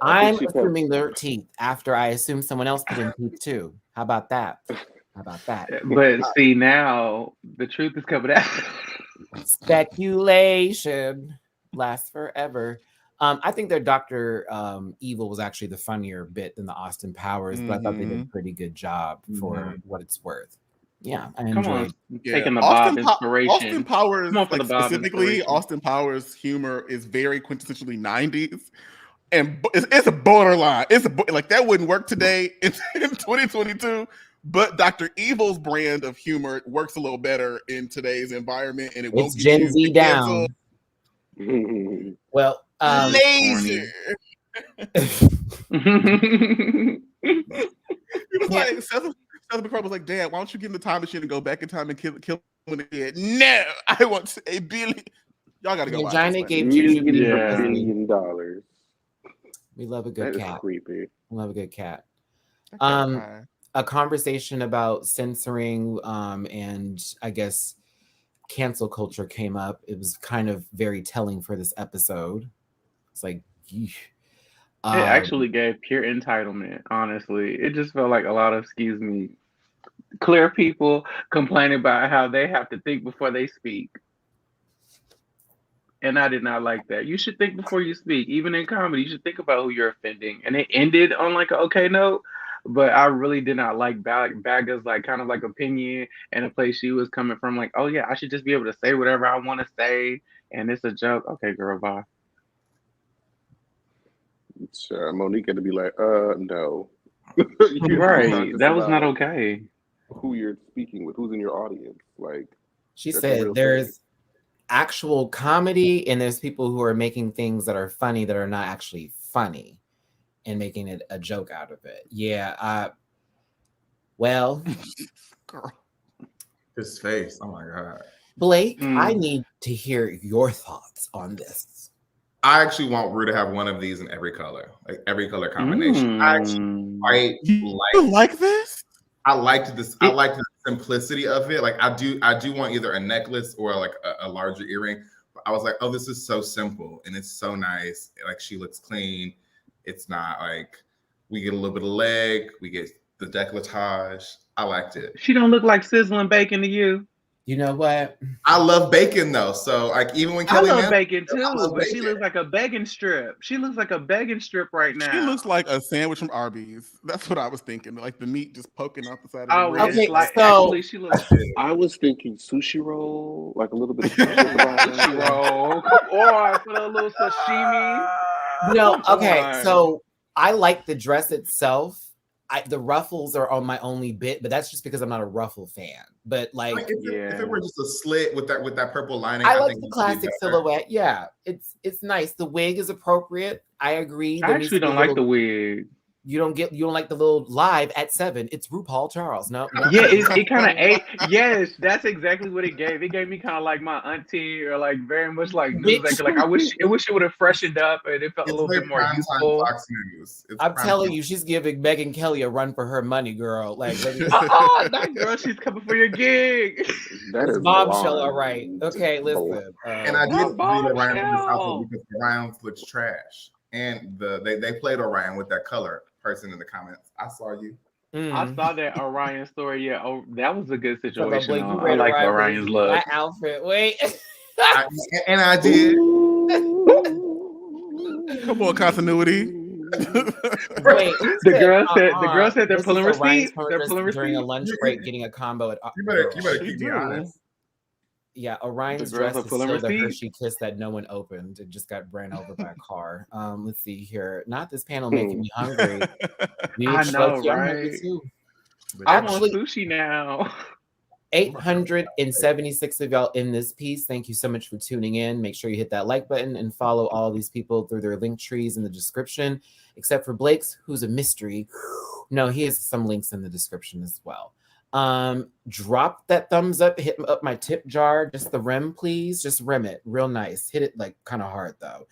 I'm assuming their teeth after I assume someone else put in teeth too. How about that? How about that? But see, now the truth is coming out. Speculation lasts forever. I think their Dr. Evil was actually the funnier bit than the Austin Powers, but I thought they did a pretty good job for what it's worth. Yeah, I Come enjoyed. on, taking the Bob inspiration. Austin Powers, Come on for like the Bob specifically, inspiration. Austin Powers' humor is very quintessentially 90s. And it's a borderline. Like that wouldn't work today in 2022. But Dr. Evil's brand of humor works a little better in today's environment, and it won't It's get Gen you Z down. Well, lazy. He was like, Seth MacFarlane was like, Dad, why don't you give him the time machine and go back in time and kill him in the head? No, I want to say Billy. Y'all gotta go watch Vagina this. gave $1 $2 million. We love a good That is cat. creepy. We love a good cat. Okay. A conversation about censoring and I guess cancel culture came up. It was kind of very telling for this episode. It's like, yeesh. It actually gave pure entitlement, honestly. It just felt like a lot of, clear people complaining about how they have to think before they speak. And I did not like that. You should think before you speak. Even in comedy, you should think about who you're offending. And it ended on like an okay note, but I really did not like Bagga's like kind of like opinion and the place she was coming from. Like, oh yeah, I should just be able to say whatever I want to say. And it's a joke. Okay, girl, bye. Sure, Monique had to be like, no. Right. That was not okay. Who you're speaking with, who's in your audience. Like, she that's a said real there's thing. actual comedy and there's people who are making things that are funny that are not actually funny and making it a joke out of it. Yeah. Well, Girl. His face. Oh my God. Blake, I need to hear your thoughts on this. I actually want Rue to have one of these in every color, like every color combination. I actually quite like this. I liked this. I liked the simplicity of it. Like I do want either a necklace or like a larger earring. But I was like, oh, this is so simple and it's so nice. Like she looks clean. It's not like we get a little bit of leg. We get the décolletage. I liked it. She don't look like sizzling bacon to you. You know what? I love bacon though. So like even when Kelly I love Mann, bacon too, but bacon. she looks like a begging strip. She looks like a begging strip right now. She looks like a sandwich from Arby's. That's what I was thinking. Like the meat just poking out the side of Oh, the bread. okay, like, so actually, she looks. I was thinking sushi roll, like a little bit of sushi roll, or put a little sashimi. No, okay. on. So I like the dress itself. The ruffles are on my only bit, but that's just because I'm not a ruffle fan. But like, if it were just a slit with that purple lining, I like think the classic silhouette. Yeah, it's nice. The wig is appropriate. I agree. I actually don't like the wig. You don't like the little live at 7. It's RuPaul Charles. No. Yeah, it kind of ate. Yes, that's exactly what it gave. It gave me kind of like my auntie, or like very much like news anchor. Like I wish it would have freshened up and it felt a little bit more youthful. I'm telling you, she's giving Megyn Kelly a run for her money, girl. Like, that girl, she's coming for your gig. That is bombshell. All right. Okay, listen. And I did read Orion from this outfit because Orion looks trash, and they played Orion with that color. Person in the comments, I saw you. I saw that Orion story. Yeah, that was a good situation. Blake, I like Orion's look. That outfit. Wait. I did. Come on, continuity. Wait, the girl said they're pulling receipts. They're pulling during a receipts lunch break, getting a combo at. You better keep the honest. Yeah, Orion's The girls dress are is pulling still the receipts. Hershey Kiss that no one opened. It just got ran over by a car. Let's see here. Not this panel making me hungry. I Bitch, know, low-key, I'm hungry right? too. I want Actually, sushi now. 876 of y'all in this piece. Thank you so much for tuning in. Make sure you hit that like button and follow all these people through their link trees in the description, except for Blake's, who's a mystery. No, he has some links in the description as well. Drop that thumbs up, hit up my tip jar, just the rim, please. Just rim it real nice. Hit it like kind of hard though.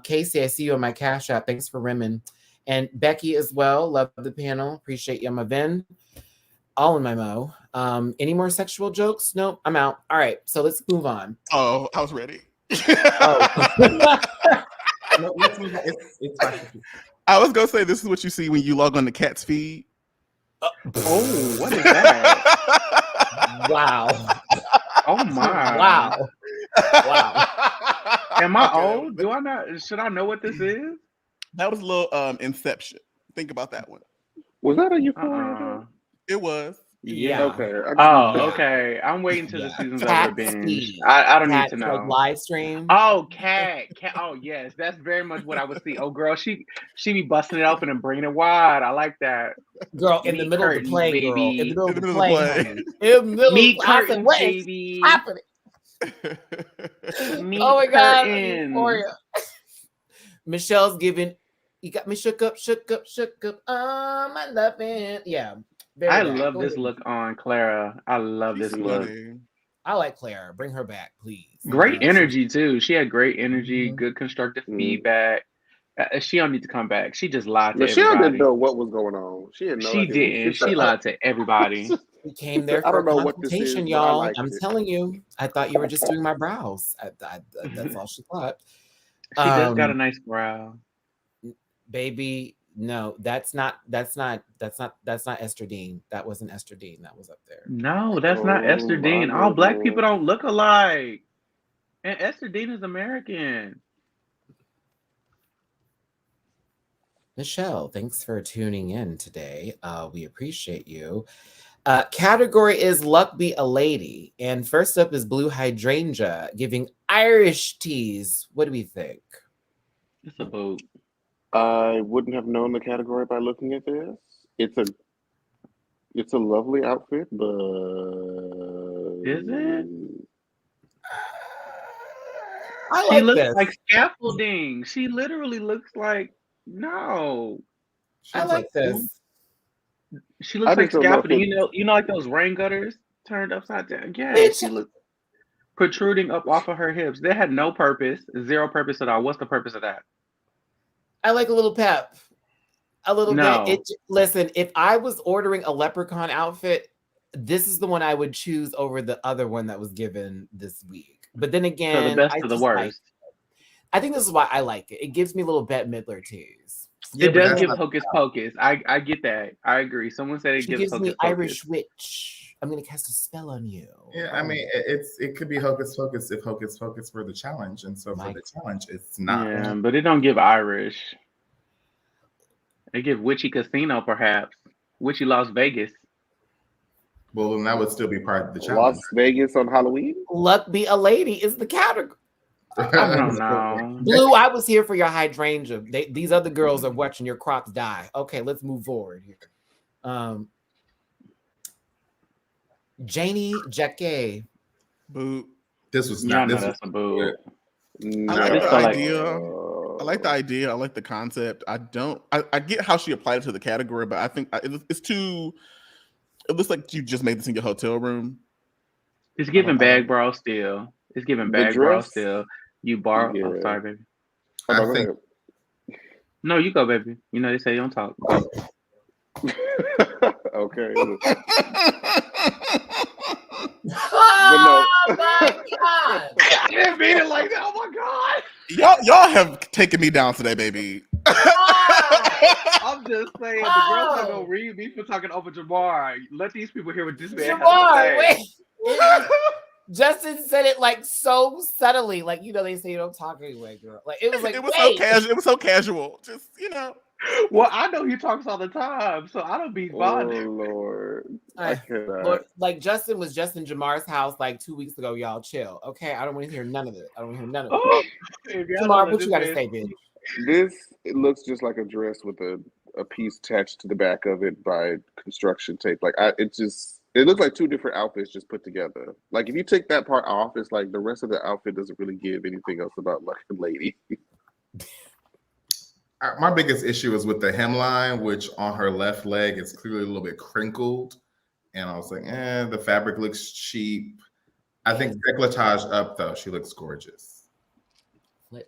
Casey, I see you on my Cash App. Thanks for rimming. And Becky as well. Love the panel. Appreciate you on my Ven. All in my mo. Any more sexual jokes? Nope, I'm out. All right, so let's move on. Oh, I was ready. No, let's move on. It's fine. I was gonna say this is what you see when you log on the cat's feed. Oh, what is that? Wow. Oh my. Wow. Wow. Am I Okay, old? Do I not? Should I know what this is? That was a little Inception. Think about that one. Was that a Euphoria? It was. Yeah. Okay. Okay. I'm waiting till the season's over Cat binge. feed. I don't need Cat, to know. like live stream. Oh, cat. Oh, yes. That's very much what I would see. Oh, girl, she be busting it open and bringing it wide. I like that. Girl, in the Meat middle of curtains, the play, baby. girl. In the middle of the middle play. of the honey. In the middle Meat of I said, curtains, what is baby. happening? Meat Oh my God. curtains. Euphoria. Michelle's giving, you got me shook up, shook up, shook up. I love it. Yeah. I love this look on Clara. I love She's this look. funny. I like Clara. Bring her back, please. Great energy too. She had great energy, Mhm. good constructive feedback. She don't need to come back. She just lied to Michelle everybody. didn't know what was going on. She had no She idea. didn't. She lied to everybody. We came there I for don't a know what this is, consultation, but I y'all. liked I'm it. telling you. I thought you were just doing my brows. That's all she thought. She does got a nice brow. Baby, no, that's not Esther Dean. That wasn't Esther Dean. That was up there. No, that's not Oh, Esther my Dean. All black goodness. people don't look alike. And Esther Dean is American. Michelle, thanks for tuning in today. We appreciate you. Category is Luck Be a Lady. And first up is Blue Hydrangea giving Irish teas. What do we think? It's a boot. I wouldn't have known the category by looking at this. It's a lovely outfit, but Is it? I She like looks this. like scaffolding. She literally looks like no. I like this. She looks I like just don't know if scaffolding. You know, like those rain gutters turned upside down. Yeah, Bitch. she looked protruding up off of her hips. They had no purpose, zero purpose at all. What's the purpose of that? I like a little pep. A little No. bit. Listen, if I was ordering a leprechaun outfit, this is the one I would choose over the other one that was given this week. But then again, So the best I of the just worst. I think this is why I like it. It gives me little Bette Midler teas. Yeah, It but does that's give not- hocus pocus. I get that. I agree. Someone said it She gives gives hocus me pocus. Irish witch. I'm gonna cast a spell on you. Yeah, I mean, it could be hocus pocus if hocus pocus were the challenge, and so for the challenge, it's not. Yeah, but it don't give Irish. It give witchy casino, perhaps. Witchy Las Vegas. Well, then that would still be part of the challenge. Las Vegas on Halloween. Luck Be a Lady is the category. I don't know. Blue, I was here for your hydrangea. These other girls are watching your crops die. Okay, let's move forward here. Janie Jacquet. Boot. This was Y'all not. know This that's was a boo. I like It's the so like- idea. I like the idea. I like the concept. I get how she applied it to the category, but I think it's too. It looks like you just made this in your hotel room. It's giving bag bra still. It's giving The bag bra dress? still. You borrow. Yeah. Oh, sorry, baby. I Go think- ahead. No, you go, baby. You know they say you don't talk. Go. Okay. Oh my God! I didn't mean it like that. Oh my god. Y'all have taken me down today, baby. I'm just saying the girls not gonna read me for talking over Jamar. Let these people hear what this man Jamar, has to say. wait. Justin said it like so subtly, like they say you don't talk anyway, girl. Like it was like it was wait. so casual. It was so casual. Just Well, I know he talks all the time, so I don't be Oh bothered. Lord, I cannot. Lord, like Justin was just in Jamar's house like 2 weeks ago. Y'all chill, okay? I don't want to hear none of it. I don't want to hear none of it. Oh, if y'all don't Jamar, know what you this got to man- say, bitch? This it looks just like a dress with a piece attached to the back of it by construction tape. Like it looks like two different outfits just put together. Like if you take that part off, it's like the rest of the outfit doesn't really give anything else about like a lady. My biggest issue is with the hemline, which on her left leg is clearly a little bit crinkled. And I was like, the fabric looks cheap. I think décolletage up, though. She looks gorgeous.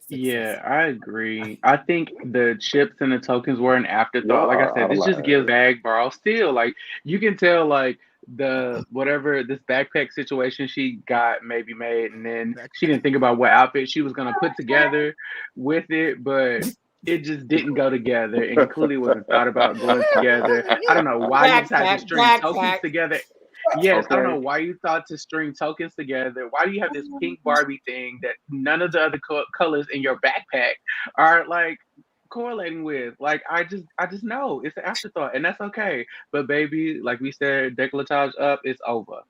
Yeah, I agree. I think the chips and the tokens were an afterthought. Like I said, this just gives bag borrow. Still, like you can tell, like the whatever this backpack situation she got maybe made, and then she didn't think about what outfit she was gonna put together with it, but it just didn't go together, and clearly wasn't thought about going together. I don't know why you decided to string tokens together. Yes, I don't know why you thought to string tokens together. Why do you have this pink Barbie thing that none of the other colors in your backpack are like correlating with? Like I just know it's an afterthought, and that's okay. But baby, like we said, décolletage up, it's over.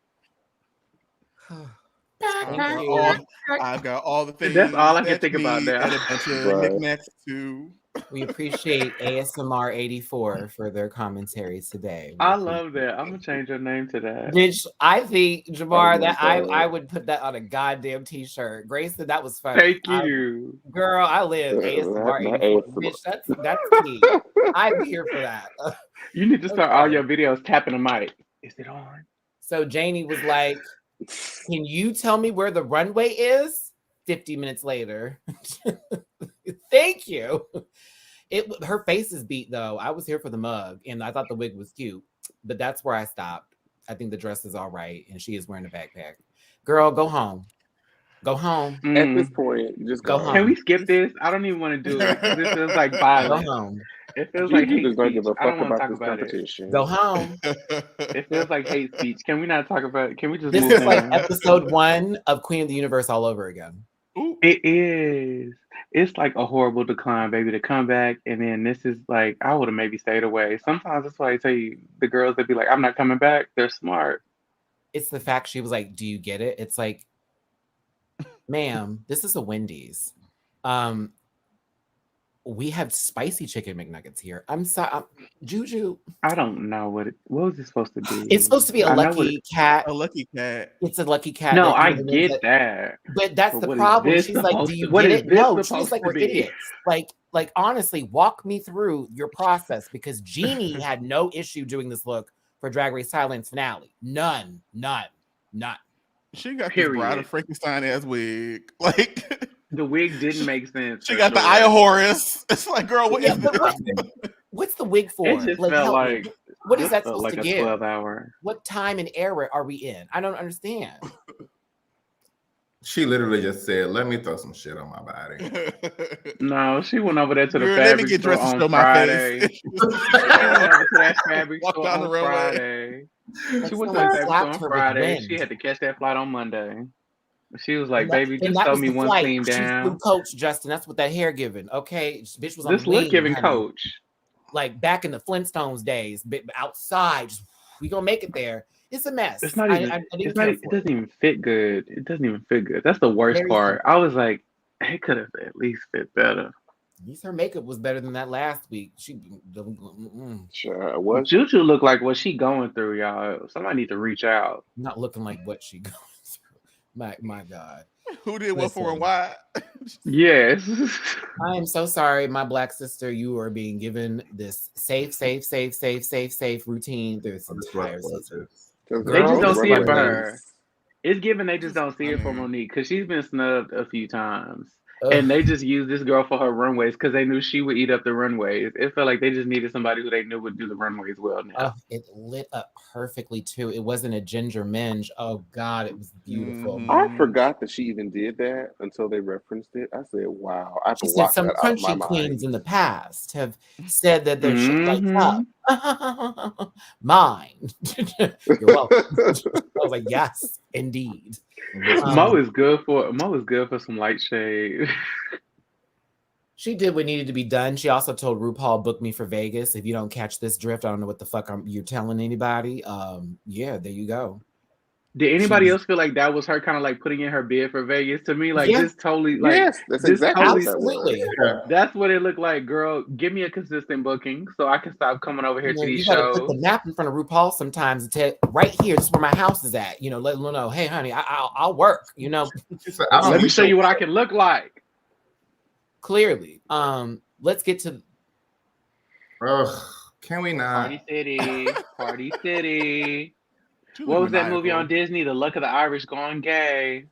I've got all the things. That's all I can think about now. And a bunch of knickknacks too. We appreciate ASMR 84 for their commentary today. I love that. I'm gonna change your name to that. Which I think, Jamar, that I would put that on a goddamn t-shirt. Grace said that was funny. Thank you. Girl, I live ASMR 84. Bitch, that's key. I'm here for that. You need to start all your videos tapping the mic. Is it on? So Janie was like, can you tell me where the runway is? 50 minutes later. Thank you. Her face is beat though. I was here for the mug and I thought the wig was cute, but that's where I stopped. I think the dress is all right and she is wearing a backpack. Girl, go home. Go home. At this point, just go home. Can we skip this? I don't even want to do it. This feels like violence. Go home. It feels like hate just don't give a speech. I don't fuck want to about talk this about competition. it. Go home. It feels like hate speech. Can we not talk about it? Can we just This move is like on? episode 1 of Queen of the Universe all over again. It is. It's like a horrible decline, baby, to come back. And then this is like, I would have maybe stayed away. Sometimes that's why I tell you, the girls that be like, I'm not coming back, they're smart. It's the fact she was like, do you get it? It's like, ma'am, this is a Wendy's. We have spicy chicken McNuggets here. I'm sorry, Juju. I don't know what was it supposed to be? It's supposed to be a lucky cat. A lucky cat. It's a lucky cat. No, I get that. But that's the problem. She's like, do you get it? No, she's like, we're idiots. Like, honestly, walk me through your process because Jeannie had no issue doing this look for Drag Race Thailand's finale. None. She got this Bride of Frankenstein ass wig. Like the wig didn't make sense. She got the Eye of Horus. It's like, girl, what is this? What's the wig for? It just felt like what is that supposed like to a give? 12-hour. What time and era are we in? I don't understand. She literally just said, "Let me throw some shit on my body." No, she went over there to the Girl, fabric let me get store dressed to on show my Friday. face. She went over to that fabric Walk store down the on runway. Friday. She went to that fabric store on Friday. She had to catch that flight on Monday. She was like, "Baby, just throw me one clean down." She flew Coach, Justin. That's what that hair giving. Okay, bitch was on this look giving Coach. Like back in the Flintstones days, but outside, we gonna make it there. It's a mess. It's not even. It doesn't even fit good. It doesn't even fit good. That's the worst part. I was like, it could have at least fit better. At least her makeup was better than that last week. Sure was. Juju looked like what she going through, y'all. Somebody need to reach out. Not looking like what she going through. My God. Who did what for and why? Yes. I am so sorry, my Black sister. You are being given this safe routine through this entire season. They just don't see it for her. It's given they just don't see it for Monique because she's been snubbed a few times. And they just used this girl for her runways because they knew she would eat up the runways. It felt like they just needed somebody who they knew would do the runways well now. It lit up perfectly too. It wasn't a ginger minge. Oh God, it was beautiful. I forgot that she even did that until they referenced it. I said, "Wow!" I she said some crunchy queens in the past have said that their shit lights up. Mine. You're welcome. I was like, yes, indeed. Mo is good for some light shade. She did what needed to be done. She also told RuPaul, book me for Vegas. If you don't catch this drift, I don't know what the fuck you're telling anybody. Yeah, there you go. Did anybody She's- else feel like that was her kind of like putting in her bid for Vegas? To me, like Yeah. this totally like Yes, that's this exactly totally what that was. Absolutely. that's what it looked like, girl. Give me a consistent booking so I can stop coming over here to these You gotta shows. put the map in front of RuPaul sometimes and tell right here, this is where my house is at. You know, let them know, hey honey, I'll work, you know. She said, I don't Let me need show your- you what I can look like. Clearly. Let's get to Ugh, can we not? Party City. Party City. Too What was that movie maniacal. on Disney? The Luck of the Irish Gone Gay.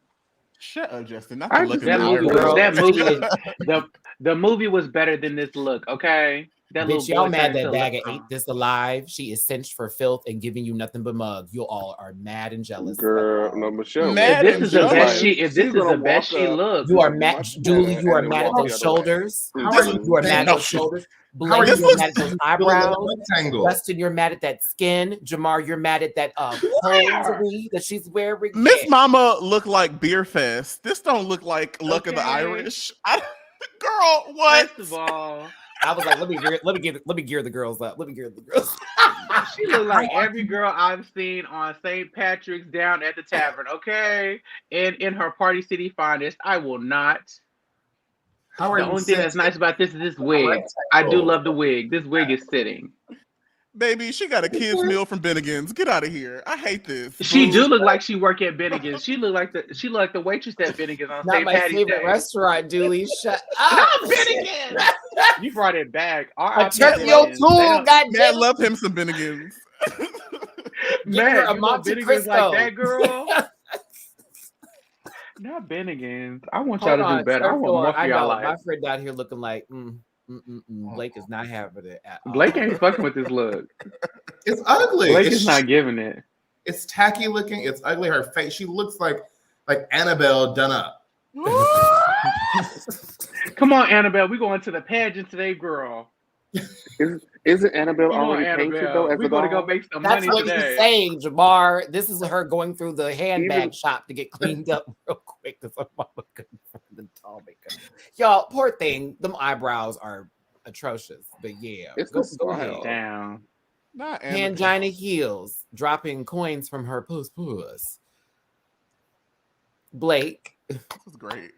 Shut up, Justin. Not I to look just- at that the movie Irish. was that Girl, movie she was the movie was better than this look, okay? That bitch, little y'all boy mad turned that into a bag of leprechaun. ate this alive. She is cinched for filth and giving you nothing but mug. You all are mad and jealous. Girl, no, Michelle. Mad If this and is the best jealous. if this is the best she looks, You are much mad, Julie. better You are and then mad at walk those the other way. shoulders. How are you You are saying mad at no, those shoulders. How are Blake, you you're mad at those eyebrows. rectangle? Justin, you're mad at that skin. Jamar, you're mad at that hosiery that she's wearing. Miss Yeah. Mama look like Beer Fest. This don't look like Luck of the Okay. Irish. Girl, what? first of all, I was like, let me gear the girls up. Let me gear the girls. she looked like every girl I've seen on St. Patrick's down at the tavern, okay? And in her Party City finest, I will not. How are The you only thing that's saying- nice about this is this wig. I do love the wig. This wig is sitting. Baby, she got a kid's meal from Bennigan's. Get out of here. I hate this. She do look like she work at Bennigan's. She look like the waitress at Bennigan's on Not St. my Patty's favorite Day. restaurant, Julie. Shut Not up. Bennigan's. You brought it back. I R.I.P. checked your Bennigan's. tool, They don't- goddamn. Man, love him some Bennigan's. Give her Man, a you know Monte Bennigan's like Cristo. that, girl. Not Bennigan's. I want Hold y'all to on, do better. I first want of all, more for I y'all know life. my friend down here looking like Blake is not having it at all. Blake ain't fucking with this look. It's ugly. Blake it's is not giving it. It's tacky looking. It's ugly. Her face. She looks like Annabelle done up. Come on, Annabelle. We going to the pageant today, girl. Isn't Annabelle Come on, already painted though Annabelle. as We're a going to go doll? make some That's money what today. he's saying, Jamar. This is her going through the handbag Even- shop to get cleaned up real quick because I'm looking for the doll maker. Y'all, poor thing. Them eyebrows are atrocious. But yeah, It's go the ahead. style. Down. Not Annabelle. Pangina heels, dropping coins from her puss. Blake, This is great.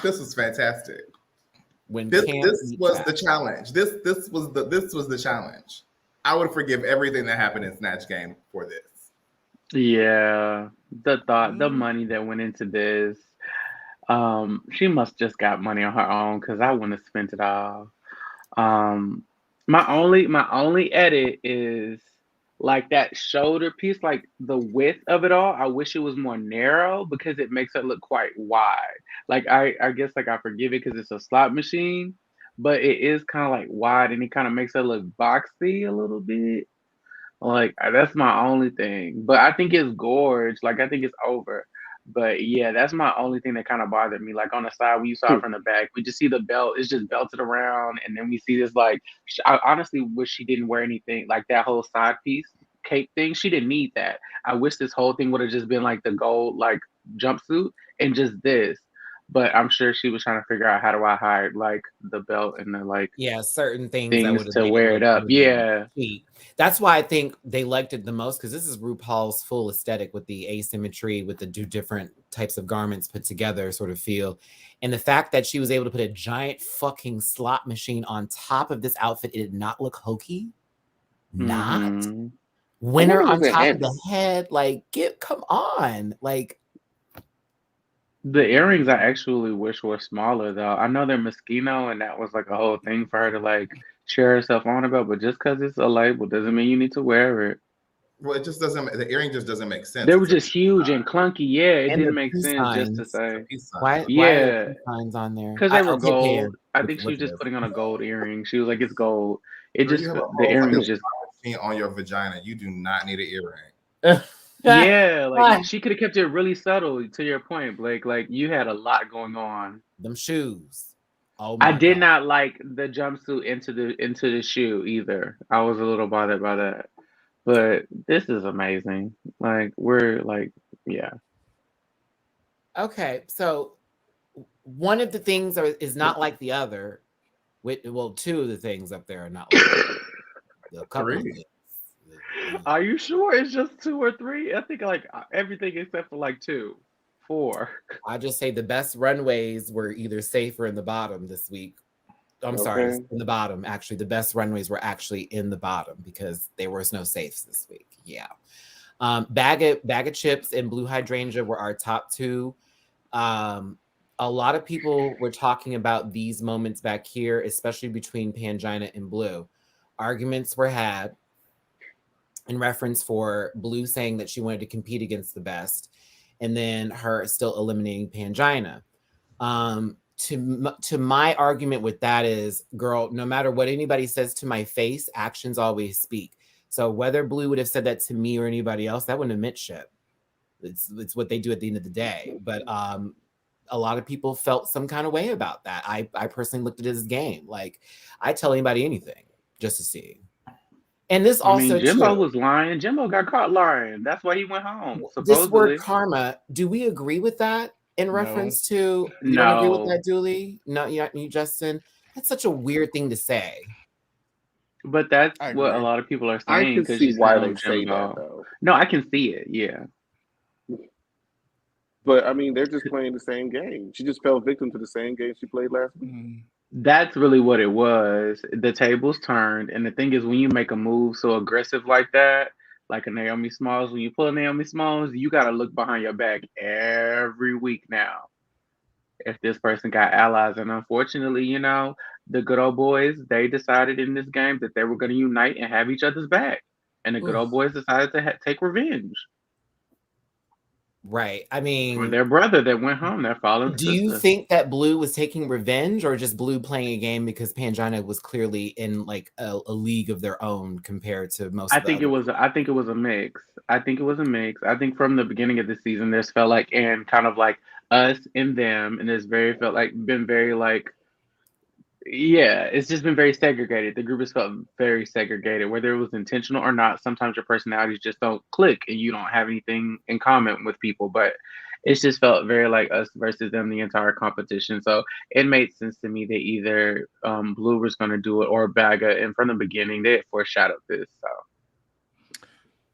This is fantastic. when This Cam was eats the out. challenge. This was the challenge. I would forgive everything that happened in Snatch Game for this. Yeah. The thought, the Mhm. money that went into this. She must just got money on her own because I wouldn't have spent it all. My only edit is like that shoulder piece, like the width of it all. I wish it was more narrow because it makes it look quite wide. Like I guess like I forgive it because it's a slot machine, but it is kind of like wide and it kind of makes it look boxy a little bit. Like that's my only thing. But I think it's gorge. Like I think it's over. But yeah, that's my only thing that kind of bothered me. Like on the side, when you saw it from the back, we just see the belt. It's just belted around, and then we see this like. I honestly wish she didn't wear anything like that whole side piece cape thing. She didn't need that. I wish this whole thing would have just been like the gold like jumpsuit and just this. But I'm sure she was trying to figure out how do I hide like the belt and the like Yeah, certain things that things would to wear it up. Yeah. That's why I think they liked it the most because this is RuPaul's full aesthetic with the asymmetry, with the different types of garments put together sort of feel. And the fact that she was able to put a giant fucking slot machine on top of this outfit, it did not look hokey. Not. Mhm. Winner wonder on was it top of heavy? the head. Like, come on. Like, The earrings I actually wish were smaller though. I know they're Moschino and that was like a whole thing for her to like cheer herself on about, but just because it's a label doesn't mean you need to wear it. Well, it just doesn't. The earring just doesn't make sense. They were It's just huge and clunky. Yeah, it And the didn't make peace sense just to signs. say. peace sign. why are Yeah. there signs on there? Because they were Okay, gold. Pam, I look- think she look was at just this. putting on a gold earring. She was like, it's gold. It Girl, just you have a the whole earrings fucking just machine on your vagina. You do not need an earring. yeah, like she could have kept it really subtle to your point, Blake. Like you had a lot going on. Them shoes. Oh I my did God. not like the jumpsuit into the shoe either. I was a little bothered by that. But this is amazing. Like we're like, yeah. Okay, so one of the things is not like the other Well, two of the things up there are not like a couple of Three. things. Are you sure it's just 2 or 3? I think like everything except for like 2, 4. I just say the best runways were either safe or in the bottom this week. I'm sorry, Okay. in the bottom. Actually, the best runways were actually in the bottom because there was no safes this week. Yeah. Bag of chips and blue hydrangea were our top 2. A lot of people were talking about these moments back here, especially between Pangina and Blue. Arguments were had in reference for Blue saying that she wanted to compete against the best, and then her still eliminating Pangina. To my argument with that is, girl, no matter what anybody says to my face, actions always speak. So whether Blue would have said that to me or anybody else, that wouldn't have meant shit. It's what they do at the end of the day. But a lot of people felt some kind of way about that. I personally looked at it as a game. Like, I tell anybody anything just to see. And this I mean, also Jimbo too, was lying. Jimbo got caught lying. That's why he went home, this word supposedly. karma, do we agree with that in No. reference to, you don't agree with No. that, Dooley? No, you, Justin? That's such a weird thing to say. But that's I what a agree. lot of people are I saying can because see she's why saying they say that Jimbo. though. No, I can see it. Yeah. But I mean, they're just playing the same game. She just fell victim to the same game she played last week. Mm. That's really what it was. The tables turned, and the thing is, when you make a move so aggressive like that, like a Naomi Smalls, when you pull a Naomi Smalls, you got to look behind your back every week now. If this person got allies, and unfortunately, the good old boys, they decided in this game that they were going to unite and have each other's back, and the good old boys decided to take revenge Right. I for mean, their brother that went home, their fallen do you sister. think that Blue was taking revenge or just Blue playing a game because Pangina was clearly in like a league of their own compared to most I of the think it other was. I think it was a mix. I think it was a mix. I think from the beginning of the season, there's felt like and kind of like us and them, and there's very felt like been very like yeah. It's just been very segregated. The group has felt very segregated, whether it was intentional or not. Sometimes your personalities just don't click, and you don't have anything in common with people. But it's just felt very like us versus them the entire competition. So it made sense to me that either Blue was going to do it or Baga, and from the beginning they had foreshadowed this. So.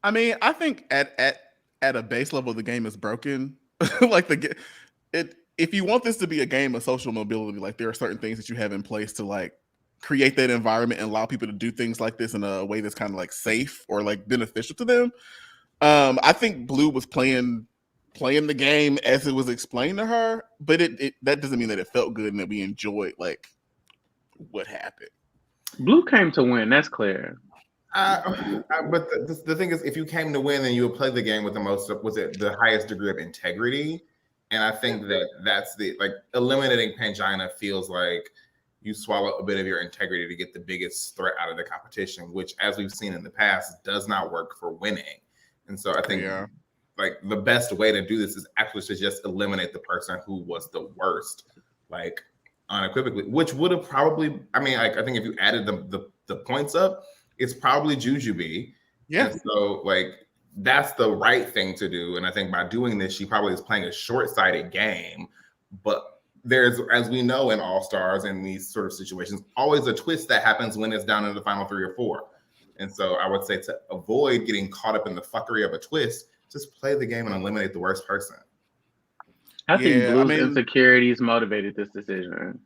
I mean, I think at a base level, the game is broken. Like if you want this to be a game of social mobility, like there are certain things that you have in place to like create that environment and allow people to do things like this in a way that's kind of like safe or like beneficial to them. I think Blue was playing the game as it was explained to her, but it that doesn't mean that it felt good and that we enjoyed like what happened. Blue came to win. That's clear. But the thing is, if you came to win, then you would play the game with the highest degree of integrity. And I think that's the like eliminating Pangina feels like you swallow a bit of your integrity to get the biggest threat out of the competition, which, as we've seen in the past, does not work for winning. And so I think like the best way to do this is actually to just eliminate the person who was the worst, like unequivocally, which would have probably, I mean, like I think if you added the points up, it's probably Jujubee. Yeah. And so like that's the right thing to do. And I think by doing this, she probably is playing a short-sighted game. But there's, as we know in All-Stars and these sort of situations, always a twist that happens when it's down in the final 3 or 4. And so I would say to avoid getting caught up in the fuckery of a twist, just play the game and eliminate the worst person. I think Blue's insecurities motivated this decision.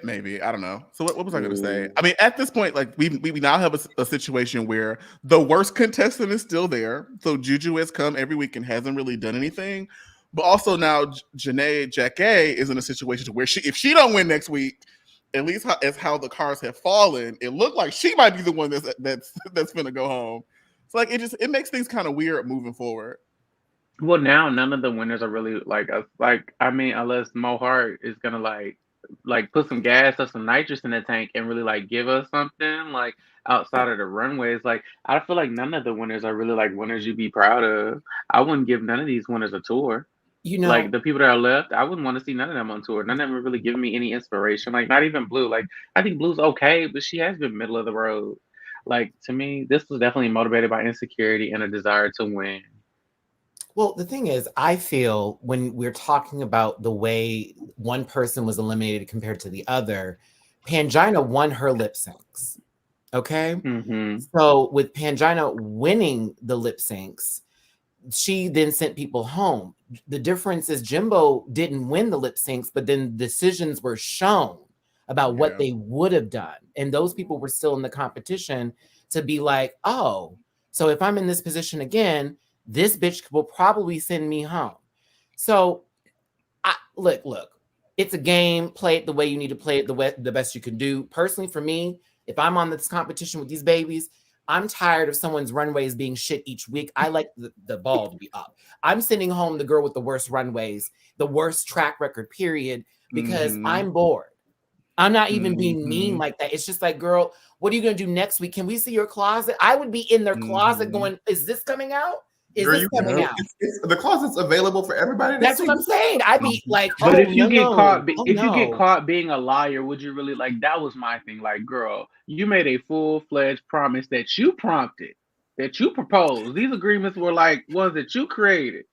Maybe, I don't know. So what was I going to say? I mean, at this point, like we now have a situation where the worst contestant is still there. So Juju has come every week and hasn't really done anything. But also now Janae Jacquet is in a situation where if she don't win next week, at least as how the cards have fallen, it looked like she might be the one that's gonna go home. So like it makes things kind of weird moving forward. Well, now none of the winners are really like I mean, unless Mo Hart is gonna like put some gas or some nitrous in the tank and really like give us something like outside of the runways. Like I feel like none of the winners are really like winners you'd be proud of. I wouldn't give none of these winners a tour. Like the people that are left, I wouldn't want to see none of them on tour. None of them are really giving me any inspiration. Like not even Blue. Like I think Blue's okay, but she has been middle of the road. Like to me, this was definitely motivated by insecurity and a desire to win. Well, the thing is, I feel when we're talking about the way one person was eliminated compared to the other, Pangina won her lip syncs. Okay. Mm-hmm. So with Pangina winning the lip syncs, she then sent people home. The difference is Jimbo didn't win the lip syncs, but then decisions were shown about what they would have done. And those people were still in the competition to be like, oh, so if I'm in this position again, this bitch will probably send me home. So look, it's a game. Play it the way you need to play it, the best you can do. Personally, for me, if I'm on this competition with these babies, I'm tired of someone's runways being shit each week. I like the ball to be up. I'm sending home the girl with the worst runways, the worst track record, period, because I'm bored. I'm not even being mean like that. It's just like, girl, what are you going to do next week? Can we see your closet? I would be in their closet going, is this coming out? Is this coming out? The closet's available for everybody. That's what I'm saying. I'd be like, but if you get caught being a liar, would you really like? That was my thing. Like, girl, you made a full-fledged promise that you prompted, that you proposed. These agreements were like ones that you created.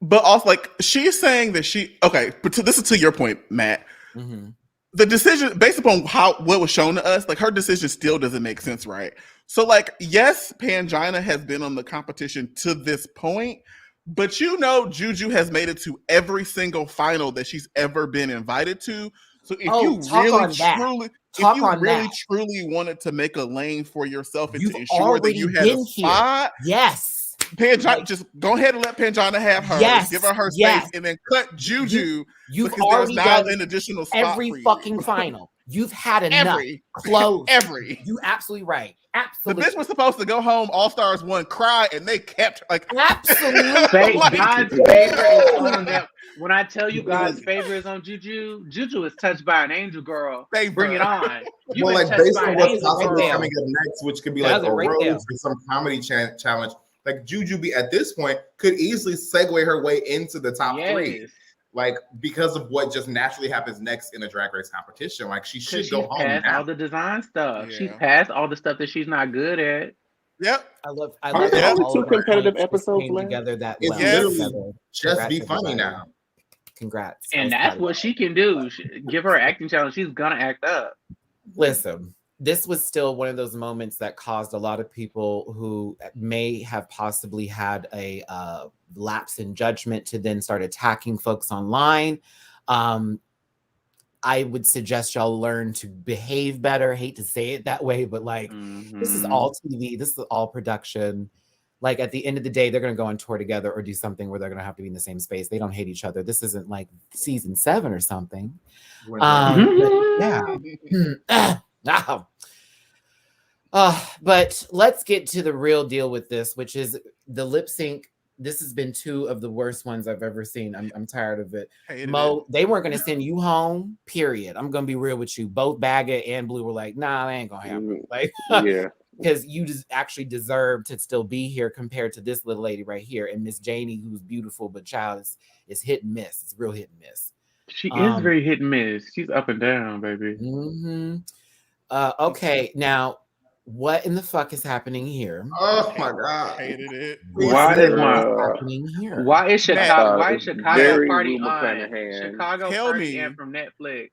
But also, like, she's saying that but this is to your point, Matt. The decision, based upon what was shown to us, like, her decision still doesn't make sense, right? So, like, yes, Pangina has been on the competition to this point, but Juju has made it to every single final that she's ever been invited to. So if you really truly wanted to make a lane for yourself and to ensure that you had a spot, Pangina, just go ahead and let Pangina have hers. Give her her space, and then cut Juju. You've because already there's now done an additional spot every for you. fucking final. You've had enough. Close. You absolutely right. Absolutely. The bitch was supposed to go home. All Stars 1, cry, and they kept like absolutely. God's favor is on them. When I tell you God's favor is on Juju, Juju is touched by an angel, girl. Bring it on. Well, like based on what's possibly coming up next, which could be like a road for some comedy challenge. Like Juju, at this point, could easily segue her way into the top 3. Like, because of what just naturally happens next in a Drag Race competition. Like, she should go home now. All the design stuff. She's passed all the stuff that she's not good at. Yep. I love all 2 competitive episodes together that it's literally just be funny now. Congrats. And that's what she can do. Give her an acting challenge. She's gonna act up. Listen, this was still one of those moments that caused a lot of people who may have possibly had a lapse in judgment to then start attacking folks online. I would suggest y'all learn to behave better. I hate to say it that way, but like, this is all TV. This is all production. Like, at the end of the day, they're going to go on tour together or do something where they're going to have to be in the same space. They don't hate each other. This isn't like season 7 or something. But let's get to the real deal with this, which is the lip sync. This has been 2 of the worst ones I've ever seen. I'm tired of it. Mo, they weren't going to send you home, period. I'm going to be real with you. Both Baga and Blue were like, nah, that ain't going to happen. Like, because you just actually deserve to still be here compared to this little lady right here. And Miss Janie, who's beautiful, but child is hit and miss. It's real hit and miss. She is very hit and miss. She's up and down, baby. Okay, now what in the fuck is happening here? Oh my god! Hated it. Why is happening here? Why is Chicago? Why is Chicago party on? Chicago party and from Netflix.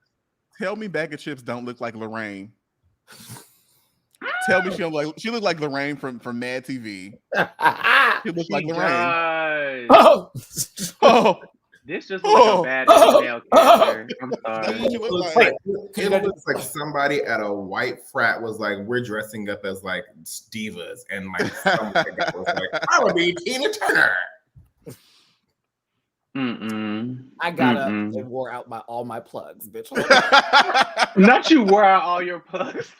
Tell me, Bag of Chips don't look like Lorraine. Tell me she looked like Lorraine from Mad TV. She looked like Lorraine. Oh. This just looks like a bad female character. I'm sorry. It looks like somebody at a white frat was like, we're dressing up as like divas, and like somebody was like, I would be Tina Turner. I got up and wore out all my plugs, bitch. Not you wore out all your plugs.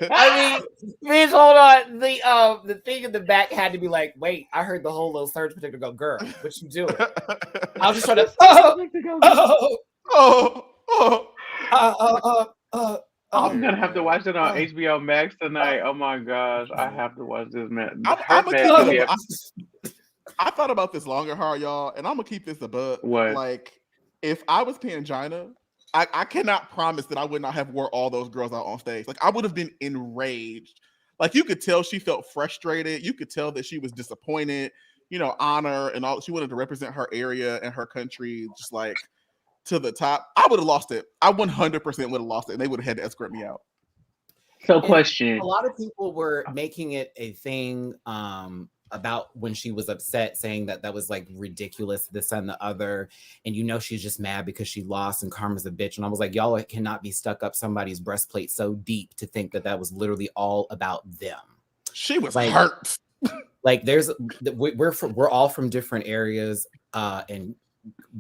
I mean, bitch, hold on. The thing in the back had to be like, wait, I heard the whole little surge protector go, girl, what you doing? I was just trying to I'm gonna have to watch it on HBO Max tonight. Oh my gosh, I have to watch this, man. I thought about this longer, y'all, and I'm gonna keep this a bug. What? Like, if I was Pangina, I cannot promise that I would not have wore all those girls out on stage. Like, I would have been enraged. Like, you could tell she felt frustrated. You could tell that she was disappointed. Honor and all. She wanted to represent her area and her country, just like to the top, I would have lost it. I 100% would have lost it, and they would have had to escort me out. So, question. A lot of people were making it a thing about when she was upset, saying that was like ridiculous, this and the other. And she's just mad because she lost and karma's a bitch. And I was like, y'all cannot be stuck up somebody's breastplate so deep to think that was literally all about them. She was like, hurt. Like we're all from different areas and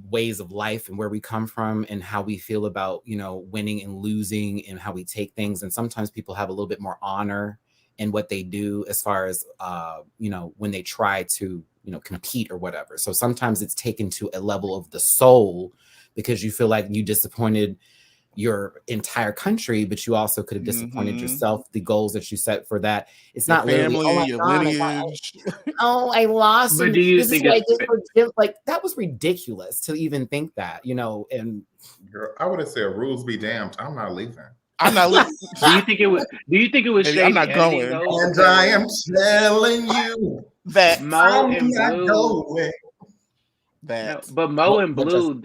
ways of life and where we come from and how we feel about winning and losing and how we take things. And sometimes people have a little bit more honor in what they do as far as when they try to compete or whatever. So sometimes it's taken to a level of the soul because you feel like you disappointed your entire country, but you also could have disappointed yourself, the goals that you set for that. It's not family, literally, your lineage. I lost. But do you think like that was ridiculous to even think that, and girl, I would have said rules be damned. I'm not leaving. I'm not leaving. Do you think it was shady? I'm not going. And I am telling you that Mo and Blue. That. But Mo and Blue,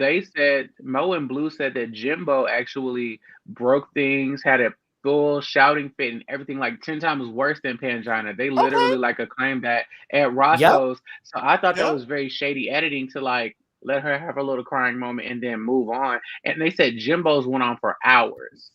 Mo and Blue said that Jimbo actually broke things, had a full shouting fit and everything like 10 times worse than Pangina. They literally like acclaimed that at Roscoe's. So I thought that was very shady editing to like let her have a little crying moment and then move on. And they said Jimbo's went on for hours.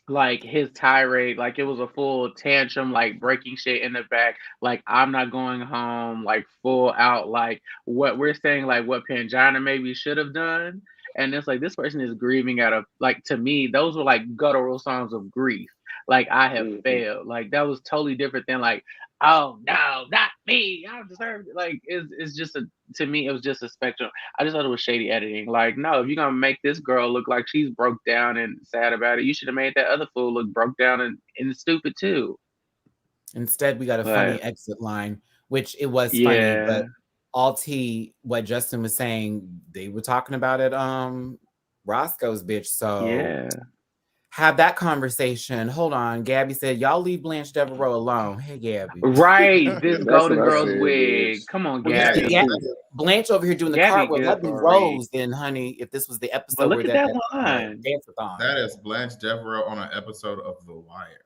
Like his tirade, like it was a full tantrum, like breaking shit in the back, like I'm not going home, like full out, like what we're saying, like what Pangina maybe should have done. And it's like this person is grieving out of, like, to me, those were like guttural songs of grief. Like I have failed. Like that was totally different than like, oh no, not me, I deserved it. Like it's just to me, it was just a spectrum. I just thought it was shady editing. Like, no, if you're gonna make this girl look like she's broke down and sad about it, you should have made that other fool look broke down and stupid too. Instead, we got a funny exit line, which it was funny, but all tea, what Justin was saying, they were talking about it Roscoe's bitch. So have that conversation. Hold on. Gabby said, y'all leave Blanche Devereaux alone. Hey, Gabby. Right. This Golden Girls wig. Come on, Gabby. Blanche over here doing the cartwheel. That'd be Rose then, honey, if this was the episode where that line. dance-a-thon. That is Blanche Devereaux on an episode of The Wire.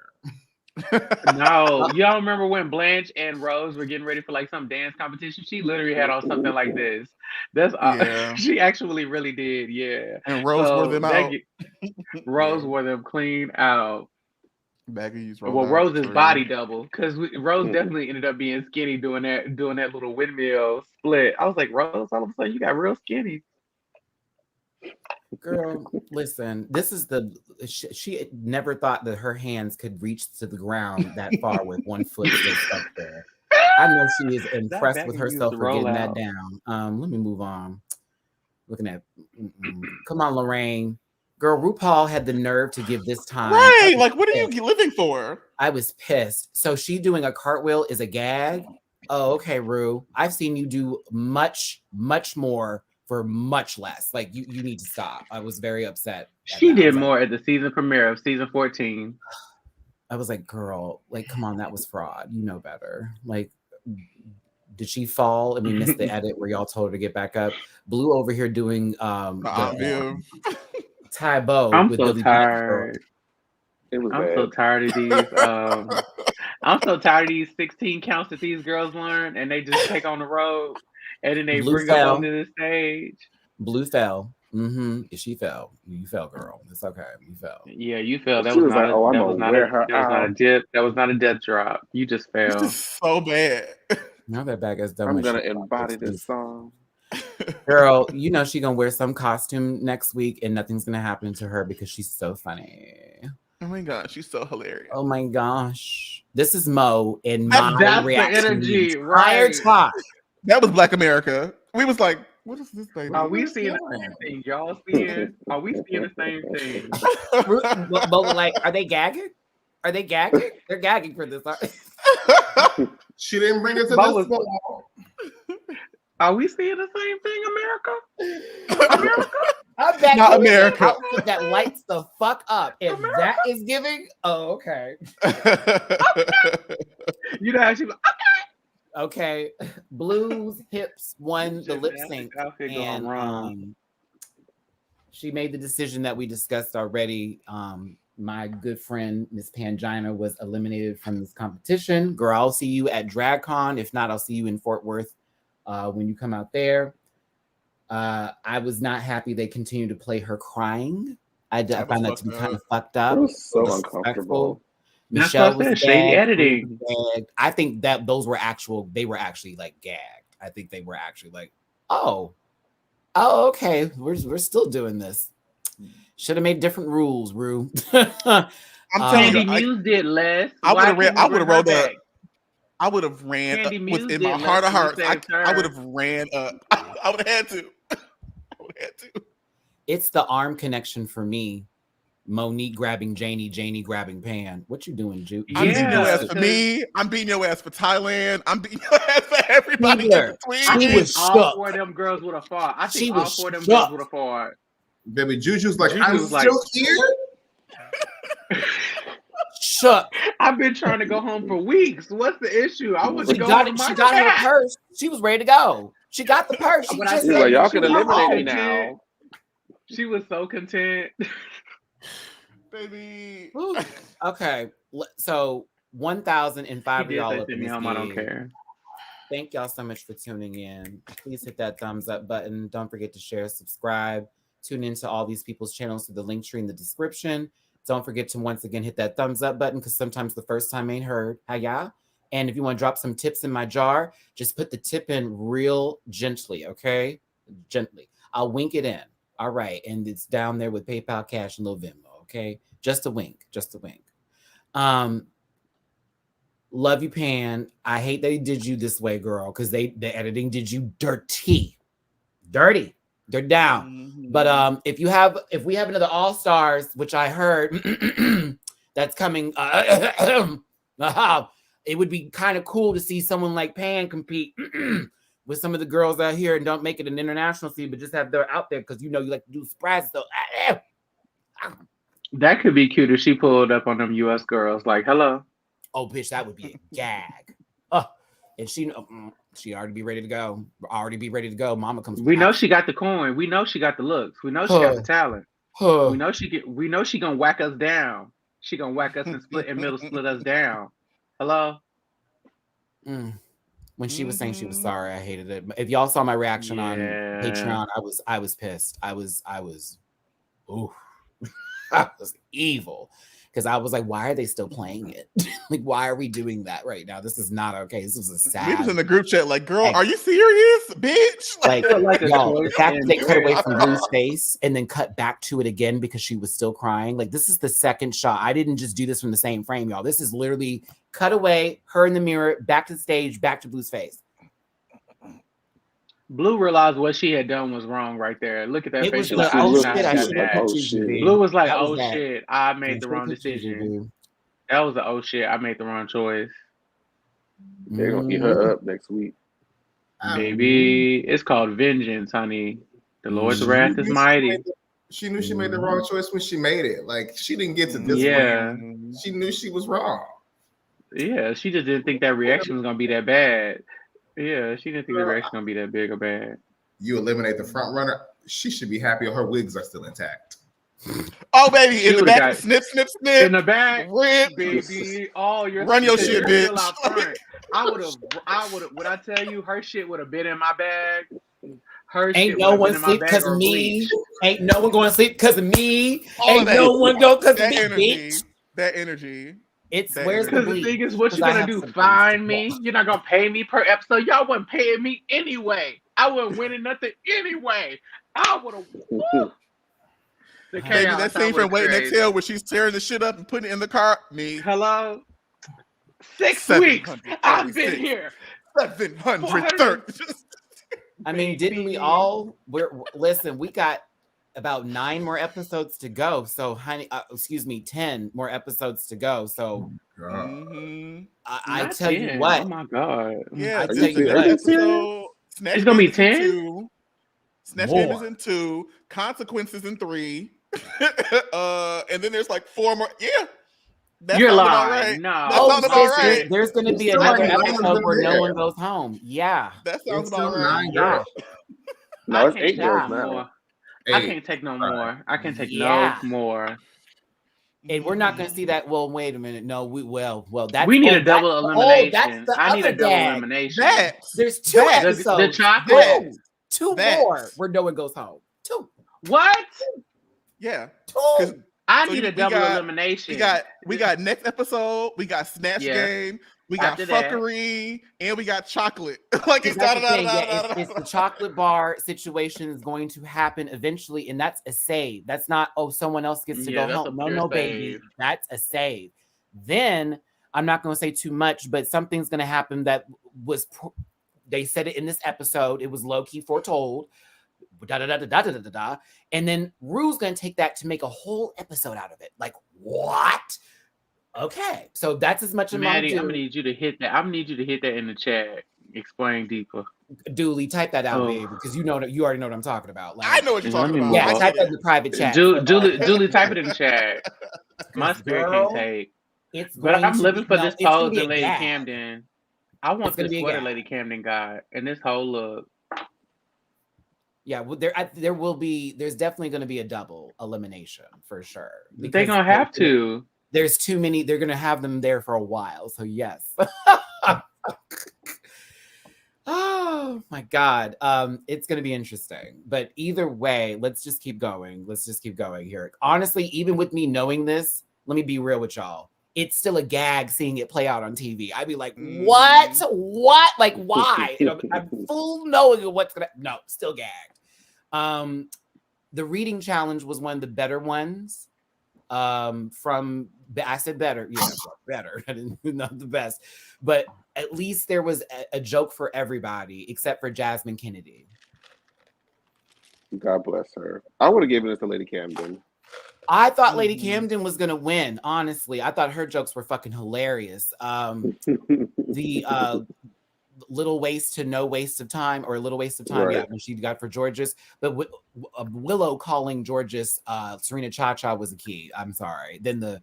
No, y'all remember when Blanche and Rose were getting ready for like some dance competition? She literally had on something like this. That's she actually really did, And Rose wore them out. Rose wore them clean out. Baggies. Well, Rose's body double, because Rose definitely ended up being skinny doing that little windmill split. I was like, Rose, all of a sudden you got real skinny. Girl, listen, this is she never thought that her hands could reach to the ground that far with one foot just up there. I know she is impressed with herself for getting that down. Let me move on. Looking at, come on, Lorraine. Girl, RuPaul had the nerve to give this time. Right, like what are you living for? I was pissed. So she doing a cartwheel is a gag? Oh, okay, Ru. I've seen you do much, much more for much less. Like you need to stop. I was very upset. She did more at the season premiere of season 14. I was like, girl, like, come on, that was fraud. You know better. Like, did she fall and we missed the edit where y'all told her to get back up? Blue over here doing Tybo. I'm so tired. I'm so tired of these. I'm so tired of these 16 counts that these girls learn and they just take on the road. And then they bring up onto the stage. Blue fell. She fell. You fell, girl. It's okay. You fell. Yeah, you fell. That was not a death drop. You just fell. This is so bad. Now that bag is done. I'm gonna embody this song. Girl, you know she gonna wear some costume next week and nothing's gonna happen to her because she's so funny. Oh my gosh, she's so hilarious. Oh my gosh. This is Mo and my that's reaction. The energy, right? Talk. That was Black America. We was like, what is this thing? Are we seeing the same thing? Y'all seeing? Are we seeing the same thing? But like, are they gagging? Are they gagging? They're gagging for this. She didn't bring it to this wall. Are we seeing the same thing, America? America? I'm back. Not America. That lights the fuck up. And America? That is giving. Oh, okay. You know how she was. Okay. Okay, Blue's Hips won the lip sync, Outfit going and wrong. she made the decision that we discussed already. My good friend Miss Pangina was eliminated from this competition. Girl, I'll see you at DragCon. If not, I'll see you in Fort Worth when you come out there. I was not happy they continued to play her crying. I found that to be kind of fucked up. It was so disrespectful. uncomfortable. Michelle That's what I was said, shady gagged, editing. Blue was gagged. I think that those were actual. They were actually like gagged. I think they were actually like, oh, okay, we're still doing this. Should have made different rules, Rue. I'm telling Candy you, Muse did less. I would have Why ran. can't I we would have bring her rolled up. back? I would have ran Candy Muse within did my less heart of than hearts. saved I would her. have ran up. I would have had to. I would have had to. It's the arm connection for me. Monique grabbing Janie, Janie grabbing Pan. What you doing, Juke? I'm beating your Yeah, ass for me. I'm beating your ass for Thailand. I'm beating your ass for everybody in Taylor, between. I She think was all shook. four of them girls would have fought. I She think all was four of them shook. girls would have fought. Baby, Juju's like, Juju I'm was like- still here. Shook. I've been trying to go home for weeks. What's the issue? I want to She go got home. it. She got her purse. She was ready to go. She got the purse. She When I just said He's like, y'all she can was eliminate me content. now. She was so content. Baby. Okay. So 1,005 He of y'all did up that to in me. this I don't game. care. Thank y'all so much for tuning in. Please hit that thumbs up button. Don't forget to share, subscribe, tune into all these people's channels through the link tree in the description. Don't forget to once again hit that thumbs up button because sometimes the first time ain't heard. Hiya. And if you want to drop some tips in my jar, just put the tip in real gently, okay? Gently. I'll wink it in. All right. And it's down there with PayPal, Cash, and little Venmo, okay? Just a wink. Just a wink. Love you, Pan. I hate they did you this way, girl, because the editing did you dirty. They're down. Mm-hmm. But if we have another All-Stars, which I heard that's coming, it would be kind of cool to see someone like Pan compete with some of the girls out here and don't make it an international scene, but just have them out there because you like to do surprises. So That could be cute if she pulled up on them US girls like, hello. oh, bitch, that would be a gag. And she already be ready to go. Mama comes. We know she got the coin. We know she got the looks. We know she got the talent. We know she gonna whack us down. She gonna whack us and split us down. Hello? When she was saying she was sorry, I hated it. If y'all saw my reaction on Patreon, I was pissed. I was ooh. I was evil. Because I was like, why are they still playing it? Like, why are we doing that right now? This is not okay. This is a sad. We was in the group chat like, girl, are you serious, bitch? Like y'all, the fact that they cut away from God. Blue's face and then cut back to it again because she was still crying. Like, this is the second shot. I didn't just do this from the same frame, y'all. This is literally cut away, her in the mirror, back to the stage, back to Blue's face. Blue realized what she had done was wrong right there. Look at that It was facial like, expression. oh She shit, I looked should like, have oh, put shit. you. Blue was like, That was oh that. shit, I I made the wrong decision. Juju. That was the oh shit, I made the wrong choice. They're gonna eat her up next week. Baby, it's called vengeance, honey. The Lord's wrath is mighty. She knew she made the wrong choice when she made it. Like, she didn't get to this Yeah. point. She knew she was wrong. Yeah, she just didn't think that reaction was gonna be that bad. Yeah, she didn't think the reaction was gonna be that big or bad. You eliminate the front runner. She should be happy her wigs are still intact. Oh, baby, She in the would've back, got- snip, snip, snip. In the back, Rip. baby, all your Run your shit shit, is still bitch. out front. I would have. When I tell you, her shit would have been in my bag. Her Ain't shit no would've one been in my sleep bag because or of me. bleach. Ain't no one going to sleep because of me. All Ain't of that. no one go because of That me, energy. bitch. That energy. It's That where's the Because the bleach? thing is, what you 'Cause I gonna have do? some things to Fine do. me? You're not gonna pay me per episode. Y'all wasn't paying me anyway. I wasn't winning nothing anyway. I would have. Baby, that scene from Waiting to Exhale where she's tearing the shit up and putting it in the car. Me. Hello. 6 weeks. 736. I've been here. 730. I mean, didn't we all? Listen, we got about 9 more episodes to go. So, honey, 10 more episodes to go. So, I tell you what. Oh my god. Yeah, I this tell is the you next what. episode. Snatch It's gonna Game be is in 10? 2. Snatch Game is in 2. Consequences in 3. And then there's like 4 more. Yeah. That You're sounds about lying. right. No. That Oh, sounds about sis, right. there's going to be Still another like nine of episode them where no there. one goes home. Yeah. That sounds It's still about right. 9 Yeah. girls. No, I it's can't 8 take girls no now. more. I 8. can't take no Right. more. I can't take Yeah. no more. And we're not going to see that. Well, wait a minute. No, that's We need a that's double that's elimination. the I need other a double gag. elimination. There's 2 That- The episodes. chocolate. Two That- more where no one goes home. 2. What? Yeah. 2. I So need we a double got- elimination. We got next episode. We got Snatch Yeah. Game. We got After that. fuckery, and we got chocolate. Like it's That's the thing. Yeah, it's the chocolate bar situation is going to happen eventually, and that's a save. That's not someone else gets to Yeah, go that's home. a pure No, baby, save. that's a save. Then I'm not going to say too much, but something's going to happen that was. They said it in this episode. It was low key foretold. And then Rue's going to take that to make a whole episode out of it. Like what? Okay, so that's as much as Maddie, I'm I'm gonna need you to hit that. I'm gonna need you to hit that in the chat. Explain deeper. Dooley, type that out, Oh. baby, because you already know what I'm talking about. Like, I know what you're talking about. yeah, I type get that it. in the private chat. Julie, type it in the chat. My spirit Girl, can't take. It's But going I'm to living be- for no, this it's gonna pose be a that Lady gag. Camden. I want It's gonna this be a sweater gag. Lady Camden got and this whole look. Yeah, well, there's definitely going to be a double elimination for sure. They're because gonna have to. There's too many. They're going to have them there for a while. So yes. Oh my God. It's going to be interesting. But either way, let's just keep going. Here. Honestly, even with me knowing this, let me be real with y'all. It's still a gag seeing it play out on TV. I'd be like, what? Like, why? I'm full knowing of what's gonna. No, still gagged. The reading challenge was one of the better ones. I said better, yeah, better. I didn't not the best, but at least there was a joke for everybody except for Jasmine Kennedy. God bless her. I would have given this to Lady Camden. I thought Lady Camden was gonna win. Honestly, I thought her jokes were fucking hilarious. The little waste to no waste of time, or a little waste of time, Right. yeah, when she got for Georges. But Willow calling Georges Serena Cha-Cha was a key. I'm sorry. Then the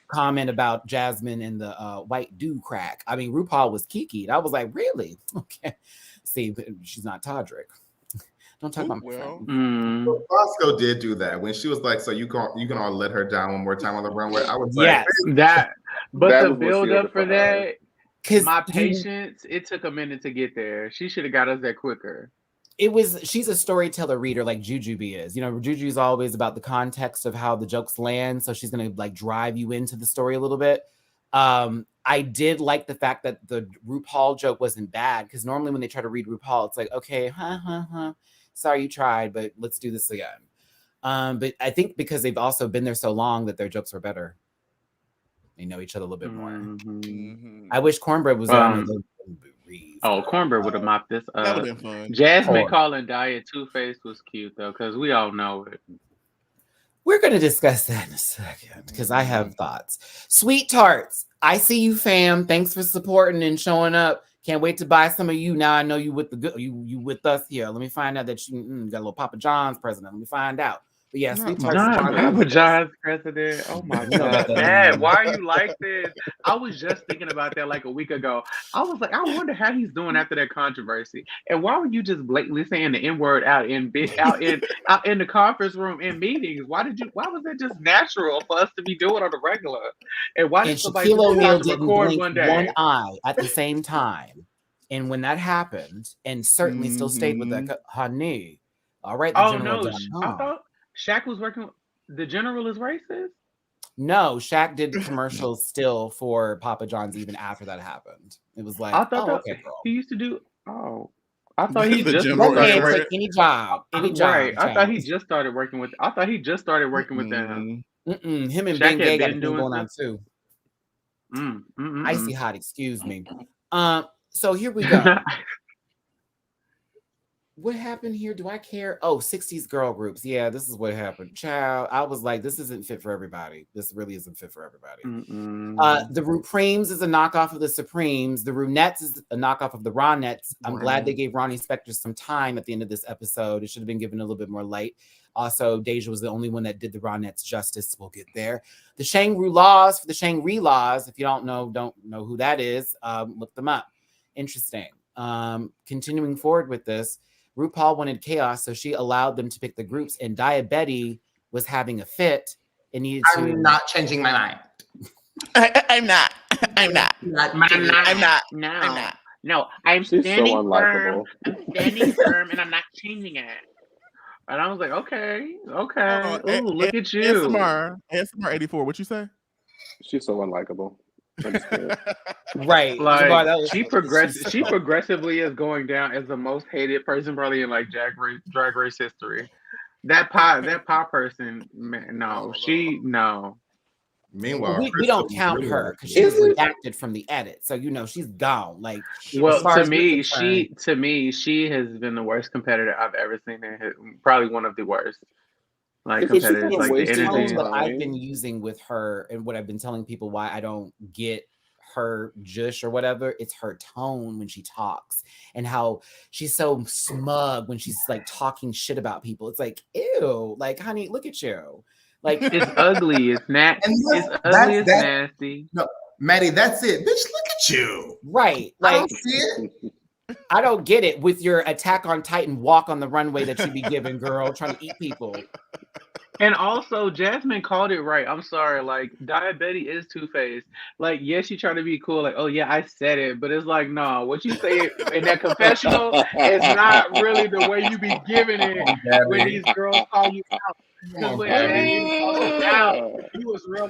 comment about Jasmine and the white do crack. I mean, RuPaul was Kiki. I was like, really? Okay. See, she's not Todrick. Don't talk about my friend. So Bosco did do that when she was like, "So you can all let her down one more time on the runway." I was like, Yes. But That the was what build sealed up it for for her. that, Because my patience, it took a minute to get there. She should have got us there quicker. she's a storyteller reader like Jujubee is. You know, Jujubee's always about the context of how the jokes land. So she's gonna like drive you into the story a little bit. I did like the fact that the RuPaul joke wasn't bad, because normally when they try to read RuPaul, it's like, okay, sorry you tried, but let's do this again. But I think because they've also been there so long that their jokes were better. They know each other a little bit more. I wish Cornbread was on. Cornbread would have mopped this up. That would have been fun. Jasmine calling Diet Two-Faced was cute though, because we all know it. We're going to discuss that in a second because I have thoughts. Sweet Tarts, I see you, fam. Thanks for supporting and showing up. Can't wait to buy some of you. Now I know you with the good. You with us here. Let me find out that you got a little Papa John's president. Let me find out. But yeah, Sweet Tarts. Papa John's president. Oh my God, Dad, why are you like this? I was just thinking about that like a week ago. I was like, I wonder how he's doing after that controversy. And why were you just blatantly saying the N-word out in the conference room in meetings? Why was that just natural for us to be doing on the regular? And why did somebody Shaquille O'Neal decide to didn't record blink one day? one eye at the same time? And when that happened, and certainly still stayed with that, honey. All right. Oh no, I thought Shaq was working. The general is racist. No, Shaq did commercials still for Papa John's even after that happened. It was like, I thought okay, girl. he used to do. Oh, I thought he The just general Okay, right. take any job, Right. child. I thought he just started working with. I thought he just started working with them. Him and Shaq Ben had Gay got a been thing doing going on too. Icy hot, excuse me. So here we go. What happened here? Do I care? Oh, 60s girl groups. Yeah, this is what happened. Child, I was like, this isn't fit for everybody. This really isn't fit for everybody. The Rupremes is a knockoff of the Supremes. The Runettes is a knockoff of the Ronettes. I'm glad they gave Ronnie Spector some time at the end of this episode. It should have been given a little bit more light. Also, Deja was the only one that did the Ronettes justice. We'll get there. The Shangri Laws for the Shangri Laws. If you don't know who that is, look them up. Interesting. Continuing forward with this, RuPaul wanted chaos, so she allowed them to pick the groups, and Diabetes was having a fit and needed to... I'm not changing my mind. I'm not. No, I'm She's standing so firm. unlikable. I'm standing firm, and I'm not changing it. And I was like, okay. Ooh, look at you. ASMR 84. What you say? She's so unlikable. Right. Like Jamar, she progressively is going down as the most hated person probably in like drag race history. That pop person, man, no. Meanwhile, we don't count her because she's redacted from the edit, so she's gone. Like, well, to me, she has been the worst competitor I've ever seen. Probably one of the worst. Like competitors, like the energy that I've been using with her, and what I've been telling people why I don't get her jush or whatever, it's her tone when she talks and how she's so smug when she's like talking shit about people. It's like, ew, like, honey, look at you. Like, it's ugly, it's nasty. It's ugly, it's nasty. No, Matty, that's it. Bitch, look at you. Right. I Like, don't see it. I don't get it with your Attack on Titan walk on the runway that you be giving, girl, trying to eat people. And also, Jasmine called it right. I'm sorry. Like, Diabetes is two-faced. Like, yes, you try to be cool. Like, oh, yeah, I said it. But it's like, no, what you say in that confessional is not really the way you be giving it when these girls call you out. Because when Jasmine called you out, he was real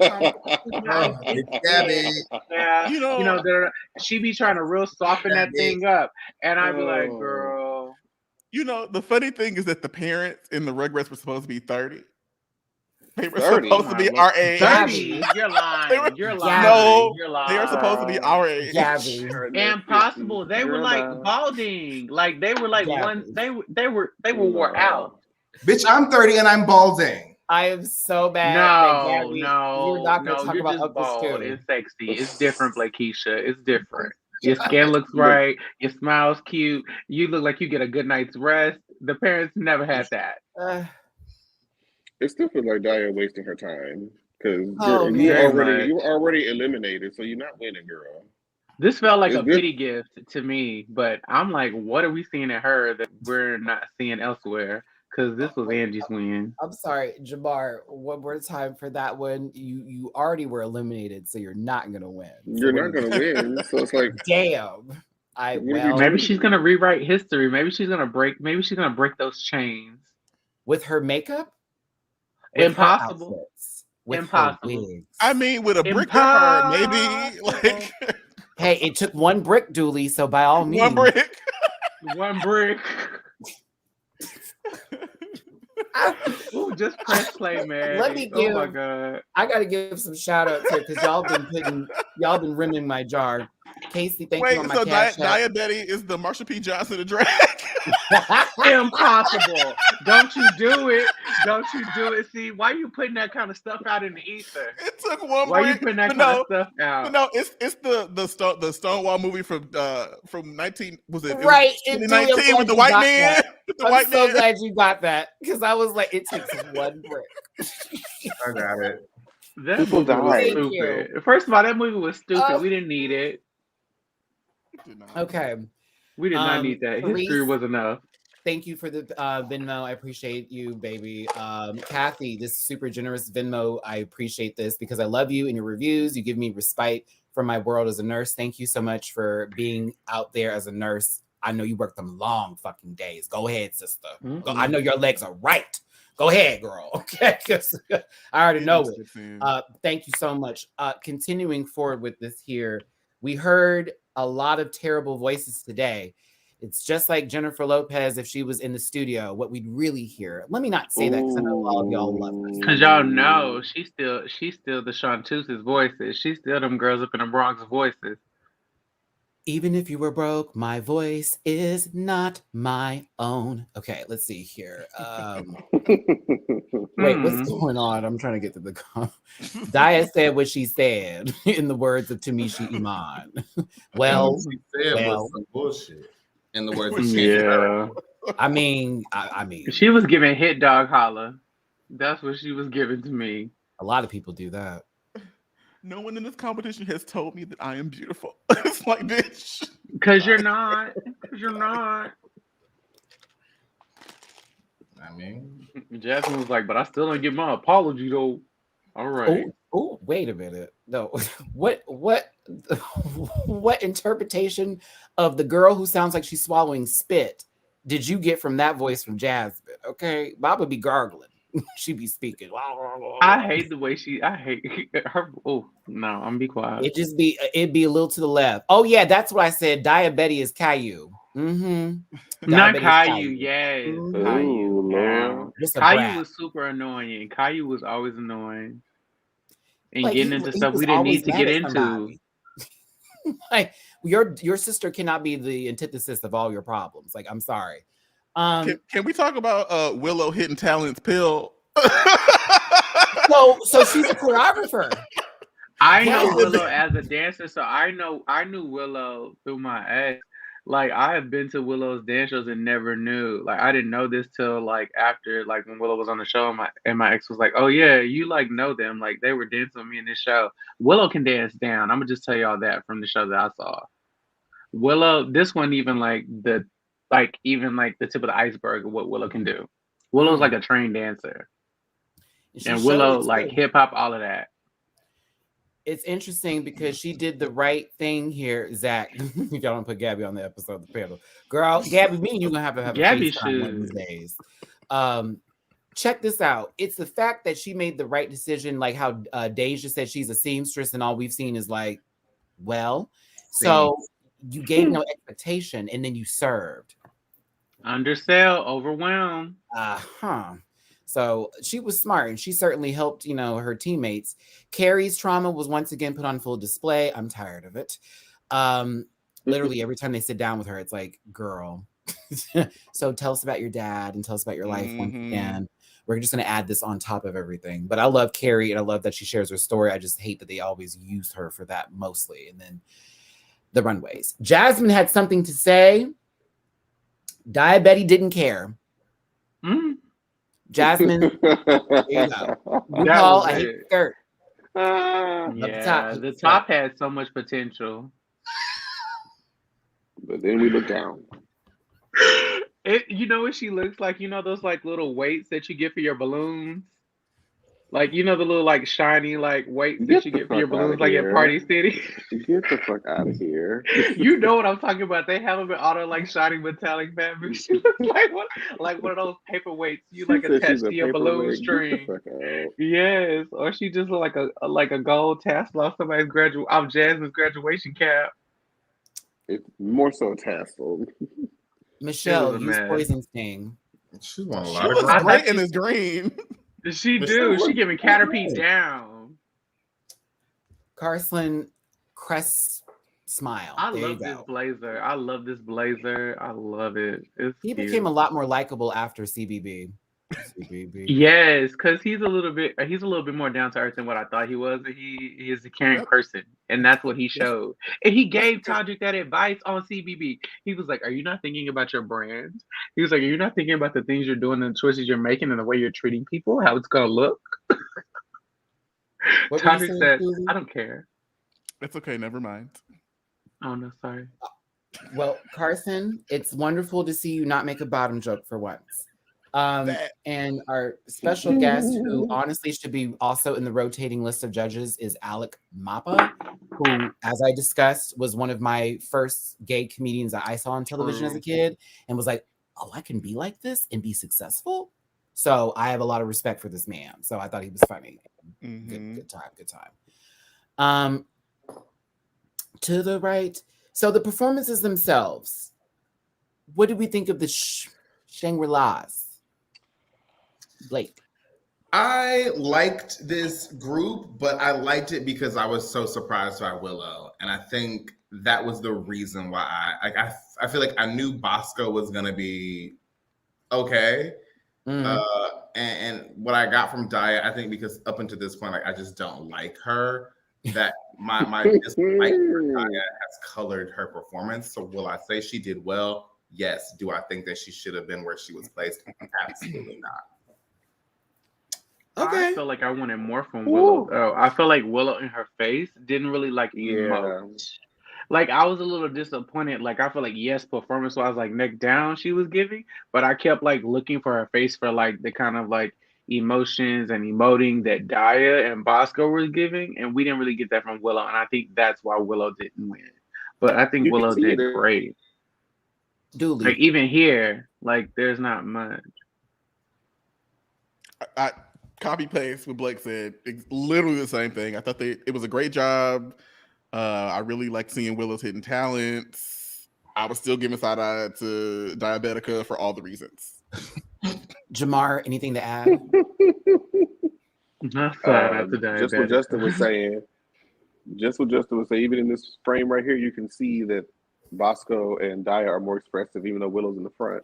yeah, she be trying to real soften that thing up. And I'd be like, girl. The funny thing is that the parents in the Rugrats were supposed to be 30. They were 30? supposed to be our age. 30? You're lying. You're lying. No, you're lying. they are supposed to be our age. Gabby. Impossible. They were like balding. Like they were like one. They were wore out. Bitch, I'm 30 and I'm balding. I am so bad. No, you're not going to talk you're about just Uncle bald. Stu. It's sexy. It's different, Blakeisha. It's different. Your skin looks right. Your smile's cute. You look like you get a good night's rest. The parents never had that. It still feels like Dia wasting her time because you were already eliminated, so you're not winning, girl. This felt like a pity gift to me, but I'm like, what are we seeing in her that we're not seeing elsewhere? Because this was Angie's win. I'm sorry, Jamar. One more time for that one. You already were eliminated, so you're not gonna win. You're not gonna win. So it's like, damn. Maybe she's gonna rewrite history. Maybe she's gonna break those chains with her makeup. Impossible. Impossible. I mean, with a brick to her, maybe. Like, hey, it took one brick, Dooley. So by all means, one brick. Ooh, just press play, man. Let me give. Oh my god! I gotta give some shout outs here because y'all been rimming my jar. Casey, thank you on my cash app. Diabetes is the Marsha P. Johnson of drag. Impossible! Don't you do it! Don't you do it! See, why are you putting that kind of stuff out in the ether? It took one. Why are you putting that kind of stuff out? No, it's the Stonewall movie from 19 was it? Right, 2019 with the white man. I'm so glad you got that because I was like, it takes one brick. I got it. That movie was stupid. First of all, that movie was stupid. We didn't need it. Okay. We did not need that. History was enough. Thank you for the Venmo. I appreciate you, baby. Kathy, this super generous Venmo. I appreciate this because I love you and your reviews. You give me respite from my world as a nurse. Thank you so much for being out there as a nurse. I know you work them long fucking days. Go ahead, sister. Mm-hmm. I know your legs are right. Go ahead, girl. Okay, because I already know it. Thank you so much. Continuing forward with this here, we heard a lot of terrible voices today. It's just like Jennifer Lopez if she was in the studio, what we'd really hear. Let me not say that because I know all of y'all love her. Because y'all know she's still the Chanteus's voices. She's still them girls up in the Bronx voices. Even if you were broke, my voice is not my own. Okay, let's see here. Wait, what's going on? I'm trying to get to the Daya said what she said in the words of Tamisha Iman. Well, Well, she said was some bullshit. In the words of Yeah. I mean, She was giving hit dog holla. That's what she was giving to me. a lot of people do that. No one in this competition has told me that I am beautiful. It's like, bitch. Cause you're not. Cause you're not. I mean, Jasmine was like, but I still don't get my apology though. All right. Oh, wait a minute. No, what interpretation of the girl who sounds like she's swallowing spit did you get from that voice from Jasmine? Okay, Baba be gargling. She be speaking. I hate the way I hate her. Oh no, I'm gonna be quiet. It'd be a little to the left. Oh yeah, that's what I said. Diabetes is Caillou. Mm-hmm. Not Caillou, yes. Mhm. Caillou. Yeah. Just a Caillou brat. was super annoying. Caillou was always annoying. And Like, getting into stuff we didn't need to get into. Like, your sister cannot be the antithesis of all your problems. Like, I'm sorry. Can we talk about Willow hitting Talent's pill? So she's a choreographer. I know Willow as a dancer, so I knew Willow through my ex. Like, I have been to Willow's dance shows and never knew. Like, I didn't know this till like after, like when Willow was on the show, and my ex was like, "Oh yeah, you like know them? Like they were dancing with me in this show." Willow can dance down. I'm gonna just tell y'all that from the show that I saw. Willow, this one even the tip of the iceberg of what Willow can do. Willow's like a trained dancer, and Willow like hip hop, all of that. It's interesting because she did the right thing here, Zach. Y'all don't put Gabby on the episode of the panel. Girl, Gabby, me and you gonna have a FaceTime one of these days. Check this out. It's the fact that she made the right decision, like how Deja said she's a seamstress, and all we've seen is like, well, so you gave no expectation and then you served. Undersell, overwhelmed. So she was smart and she certainly helped, her teammates. Carrie's trauma was once again put on full display. I'm tired of it. Literally every time they sit down with her, it's like, girl, so tell us about your dad and tell us about your life once again. We're just going to add this on top of everything. But I love Carrie and I love that she shares her story. I just hate that they always use her for that mostly. And then the runways. Jasmine had something to say. Diabetes didn't care. Jasmine, there you go. RuPaul, I hate the skirt. Yeah, the top had so much potential. But then we look down. You know what she looks like? You know those like little weights that you get for your balloons? Like, the little like shiny like weights that you get for your balloons like at Party City? Get the fuck out of here. You know what I'm talking about. They have them in all the like shiny metallic fabric. She looks like one of those paper weights you like attach to your balloon string. Yes. Or she just look like a gold tassel off somebody's Jasmine's graduation cap. It's more so tassel. Michelle, use Poison Sting. She won a lot of green. Great in this green. She do. She giving Caterpie down. Carson Crest smile. I love this blazer. I love this blazer. I love it. He became a lot more likable after CBB. Yes, because he's a little bit more down to earth than what I thought he was. He is a caring person, and that's what he showed. And he gave Todrick that advice on CBB. He was like, "Are you not thinking about your brand?" He was like, "Are you not thinking about the things you're doing, and the choices you're making, and the way you're treating people, how it's gonna look?" Todrick said, "I don't care." It's okay. Never mind. Oh no, sorry. Well, Carson, it's wonderful to see you not make a bottom joke for once. And our special guest, who honestly should be also in the rotating list of judges, is Alec Mapa, who, as I discussed, was one of my first gay comedians that I saw on television as a kid, and was like, "Oh, I can be like this and be successful." So I have a lot of respect for this man. So I thought he was funny. Good time. To the right. So the performances themselves. What did we think of the Shangri-Las? Blake. I liked this group, but I liked it because I was so surprised by Willow. And I think that was the reason why I feel like I knew Bosco was gonna be okay. And what I got from Daya, I think because up until this point, like I just don't like her. That my dislike for Daya has colored her performance. So will I say she did well? Yes. Do I think that she should have been where she was placed? Absolutely not. Okay. I feel like I wanted more from Willow. Oh, I feel like Willow in her face didn't really like emote. Like I was a little disappointed. Like I feel like yes, performance wise, like neck down she was giving, but I kept like looking for her face for like the kind of like emotions and emoting that Daya and Bosco were giving, and we didn't really get that from Willow, and I think that's why Willow didn't win. But I think Willow did great. Duly. Like even here, like there's not much. I copy paste what Blake said. It's literally the same thing. I thought it was a great job. I really liked seeing Willow's hidden talents. I was still giving side eye to Diabetica for all the reasons. Jamar, anything to add? Just what Justin was saying. Even in this frame right here, you can see that Bosco and Daya are more expressive, even though Willow's in the front.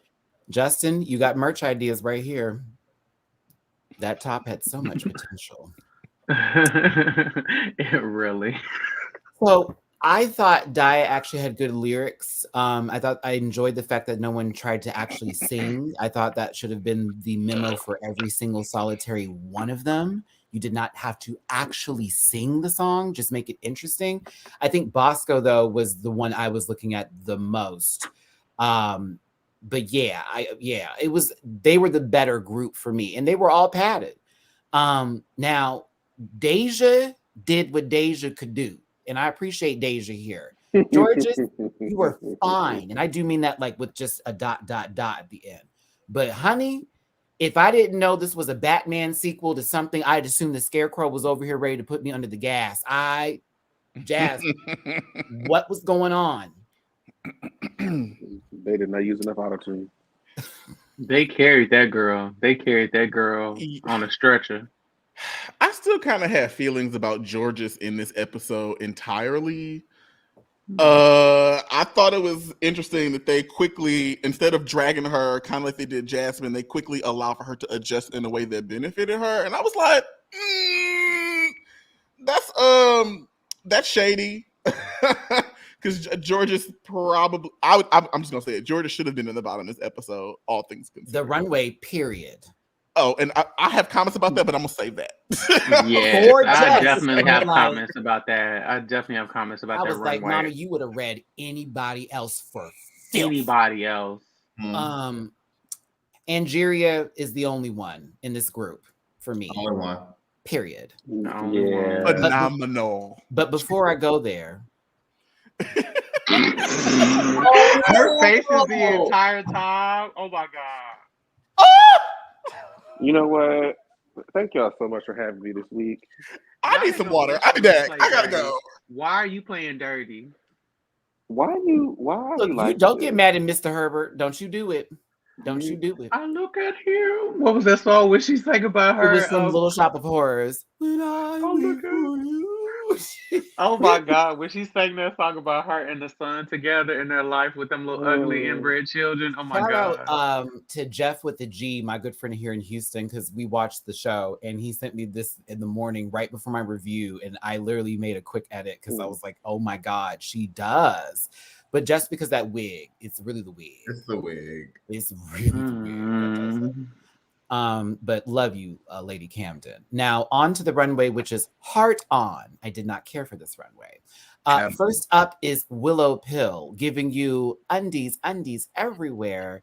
Justin, you got merch ideas right here. That top had so much potential. It really. So I thought Daya actually had good lyrics. I thought I enjoyed the fact that no one tried to actually sing. I thought that should have been the memo for every single solitary one of them. You did not have to actually sing the song, just make it interesting. I think Bosco, though, was the one I was looking at the most. But yeah, it was, they were the better group for me, and they were all padded. Now, Deja did what Deja could do, and I appreciate Deja here. Georges, you were fine, and I do mean that like with just a ... at the end. But honey, if I didn't know this was a Batman sequel to something, I'd assume the Scarecrow was over here ready to put me under the gas. Jazz, what was going on? They did not use enough auto-tune. They carried that girl. On a stretcher. I still kind of have feelings about Georges in this episode entirely. I thought it was interesting that they quickly, instead of dragging her kind of like they did Jasmine, they quickly allow for her to adjust in a way that benefited her. And I was like, that's shady. Because Georges probably, I'm just gonna say it. Georges should have been in the bottom of this episode, all things considered. The runway, period. Oh, and I have comments about that, but I'm gonna save that. Yeah, I definitely have comments about that. I was like, Mama, you would have read anybody else for filth. Anybody else. Angeria is the only one in this group for me. Only one. Period. Yeah. Phenomenal. But before I go there, her face is the entire time. Oh my god. You know what? Thank y'all so much for having me this week. I need some water. I'll be back. I gotta go. Why are you playing dirty? Why look, like don't get mad at Mr. Herbert. Don't you do it. Don't you do it. I look at him. What was that song when she sang about her? It was some Little Shop of Horrors. When I look at you. Oh my god, when she sang that song about her and the son together in their life with them little ugly inbred children. Oh my god. Out, to Jeff with the G, my good friend here in Houston, because we watched the show, and he sent me this in the morning right before my review, and I literally made a quick edit because I was like, oh my god, she does. But just because that wig, it's really the wig. It's the wig. It's really the wig. But love you, Lady Camden. Now on to the runway, which is Heart On. I did not care for this runway. First up is Willow Pill, giving you undies everywhere.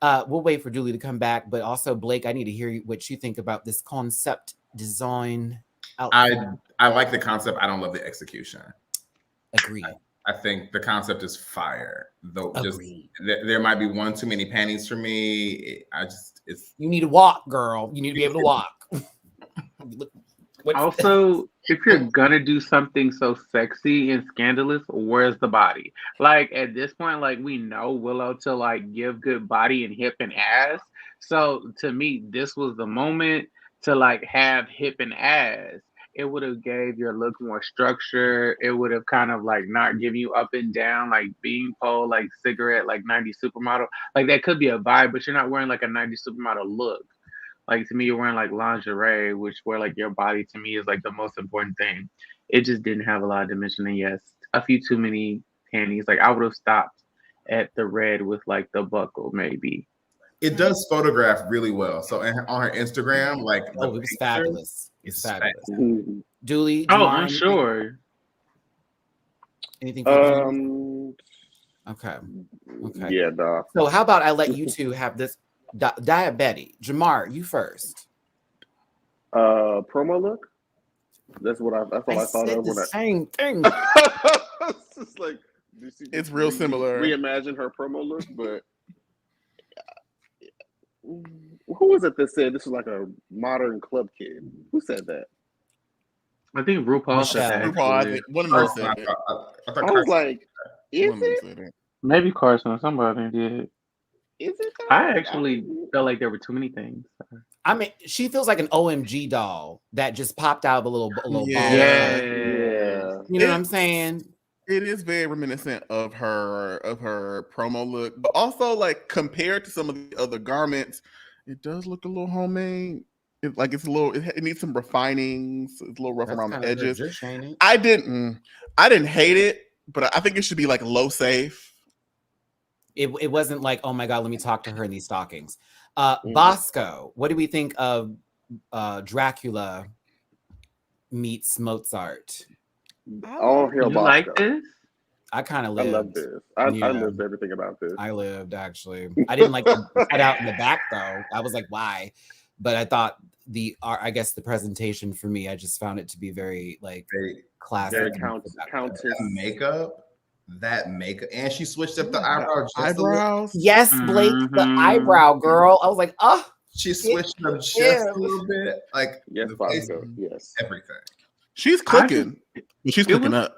We'll wait for Julie to come back, but also Blake, I need to hear what you think about this concept design outfit. I like the concept. I don't love the execution. Agree. I think the concept is fire, though. Just there might be one too many panties for me. You need to walk, girl. You need to be able to walk. Also, if you're gonna do something so sexy and scandalous, where's the body? Like at this point, like we know Willow to like give good body and hip and ass. So to me, this was the moment to like have hip and ass. it would have gave your look more structure. It would have kind of like not given you up and down like beanpole, like cigarette, like 90s supermodel. Like that could be a vibe, but you're not wearing like a 90s supermodel look. Like to me, you're wearing like lingerie, which where like your body to me is like the most important thing. It just didn't have a lot of dimension, and yes, a few too many panties. Like I would have stopped at the red with like the buckle, maybe. It does photograph really well. So on her Instagram, like it was fabulous. It's fabulous. Mhm. Dooley, Oh, Jamar, I'm sure. Anything for you? Okay. Yeah, dog. So how about I let you two have this diabetes? Jamar, you first. Promo look. That's all I thought said of the when same thing. It's just like It's real similar. Reimagine her promo look, but who was it that said this was like a modern club kid? Who said that? I think RuPaul said that. RuPaul, I actually. think one of them said it. I was like, is One of them it? said it. Maybe Carson. Somebody did. Is it? Though? I actually felt like there were too many things. I mean, she feels like an OMG doll that just popped out of a little ball. Yeah. Yeah. You know what I'm saying? It is very reminiscent of her promo look, but also like compared to some of the other garments, it does look a little homemade. It needs some refining. It's a little rough That's around the kinda her edges. dish, ain't it? I didn't hate it, but I think it should be like low safe. It wasn't like, oh my God, let me talk to her in these stockings. Bosco, what do we think of Dracula meets Mozart? All hail You Bosco. like this? I kind of I lived. love this. I lived everything about this. I lived, actually. I didn't like the cut out in the back, though. I was like, why? But I thought I guess the presentation for me, I just found it to be very like classic. Very countess. That makeup, and she switched up the eyebrows. Yes, Blake, the eyebrow girl. I was like, oh, she switched up just a little bit. Like yes, Bosco. Yes, everything. She's cooking. She's cooking up.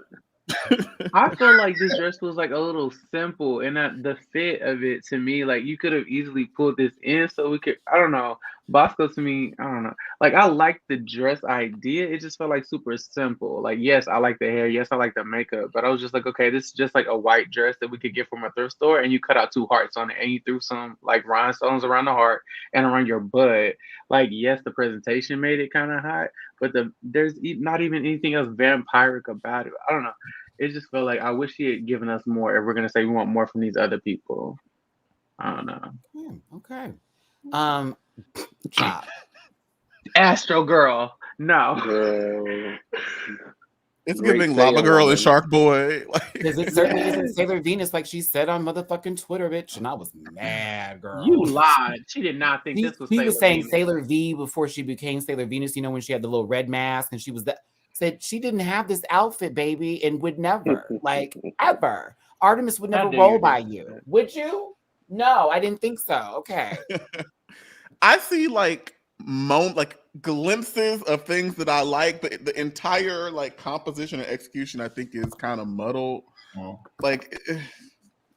I feel like this dress was like a little simple, and the fit of it to me, like you could have easily pulled this in so we could. I don't know. Bosco to me, I don't know. Like I like the dress idea. It just felt like super simple. Like yes, I like the hair. Yes, I like the makeup. But I was just like, okay, this is just like a white dress that we could get from a thrift store, and you cut out 2 hearts on it, and you threw some like rhinestones around the heart and around your butt. Like yes, the presentation made it kind of hot, but there's not even anything else vampiric about it. I don't know. It just felt like I wish he had given us more if we're gonna say we want more from these other people. I don't know. Okay. Chop. Astro Girl. No. It's giving Lava Girl and Shark Boy. Because it certainly isn't Sailor Venus like she said on motherfucking Twitter, bitch. And I was mad, girl. You lied. She did not think this was He Sailor was saying Venus. Sailor V before she became Sailor Venus, you know, when she had the little red mask and she was that. Said she didn't have this outfit, baby, and would never, like, ever. Artemis would never roll by you. Would you? No, I didn't think so. Okay. I see like glimpses of things that I like, but the entire like composition and execution I think is kind of muddled. Like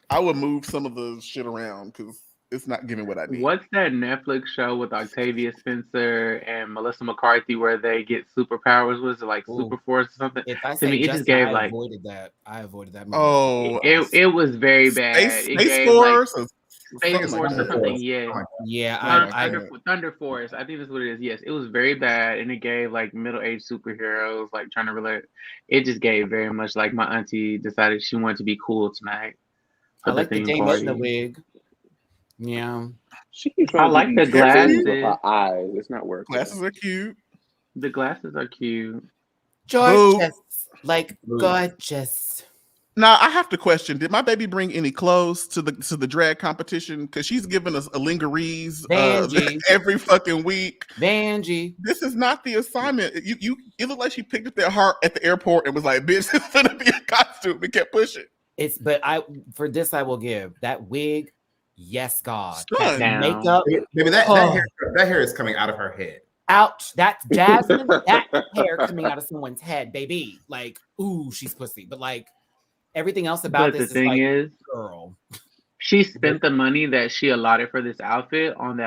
I would move some of the shit around because it's not giving what I need. What's that Netflix show with Octavia Spencer and Melissa McCarthy where they get superpowers? Was it like Super Force or something? If I to say me, it just gave I like avoided that. I avoided that movie. Oh, it was very bad. Space Force. Space Force or something, yeah. Thunder Force. I think that's what it is. Yes, it was very bad, and it gave like middle-aged superheroes like trying to relate. It just gave very much like my auntie decided she wanted to be cool tonight. I like the dame in the wig. Yeah, I like the glasses. Her eyes, it's not working. Glasses are cute. The glasses are cute. Gorgeous, like gorgeous. Now I have to question: did my baby bring any clothes to the drag competition? Because she's giving us a lingeries every fucking week. Vanjie, this is not the assignment. You look like she picked up their heart at the airport and was like, "Bitch, it's gonna be a costume." We kept pushing. For this I will give that wig. Yes, God. Makeup. Maybe that hair is coming out of her head. Ouch. That's Jasmine. That hair coming out of someone's head, baby. Like, ooh, she's pussy. But like everything else about this is girl. She spent the money that she allotted for this outfit on the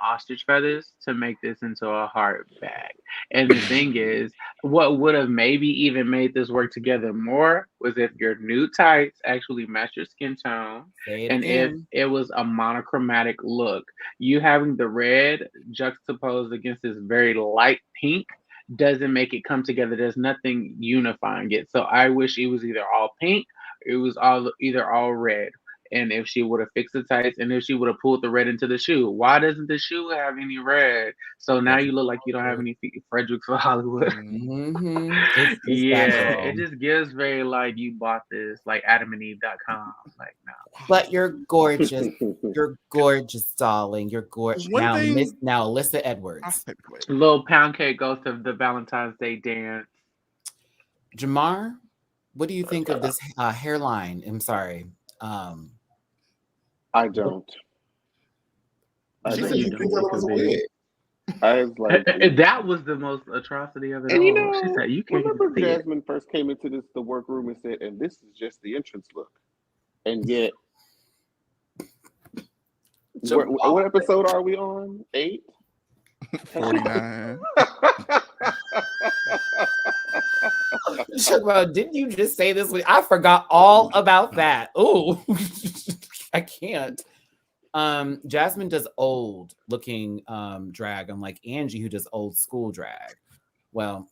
ostrich feathers to make this into a heart bag. And the thing is, What would have maybe even made this work together more was if your new tights actually match your skin tone, Say it and if again. it was a monochromatic look. You having the red juxtaposed against this very light pink doesn't make it come together. There's nothing unifying it. So I wish it was either all pink, it was all red. And if she would have fixed the tights, and if she would have pulled the red into the shoe, why doesn't the shoe have any red? So now you look like you don't have any feet. Fredericks for Hollywood. Mm-hmm. It's Yeah, that it girl. just gives very like you bought this like AdamandEve.com. Like no. But you're gorgeous. You're gorgeous, darling. You're gorgeous. One Now, thing- Now, Alyssa I'll Edwards. take the way. Little pound cake goes to the Valentine's Day dance. Jamar, what do you think of this hairline? I'm sorry. I don't. I She know said you she don't thinks that was a because wig. I was like, That was the most atrocity of it and all. you know, She said you can't remember even see it. Jasmine first came into the workroom and said, "And this is just the entrance look," and yet, what episode are we on? 8? 49. Didn't you just say this? I forgot all about that. Oh, I can't. Jasmine does old looking drag, unlike Angie, who does old school drag. Well,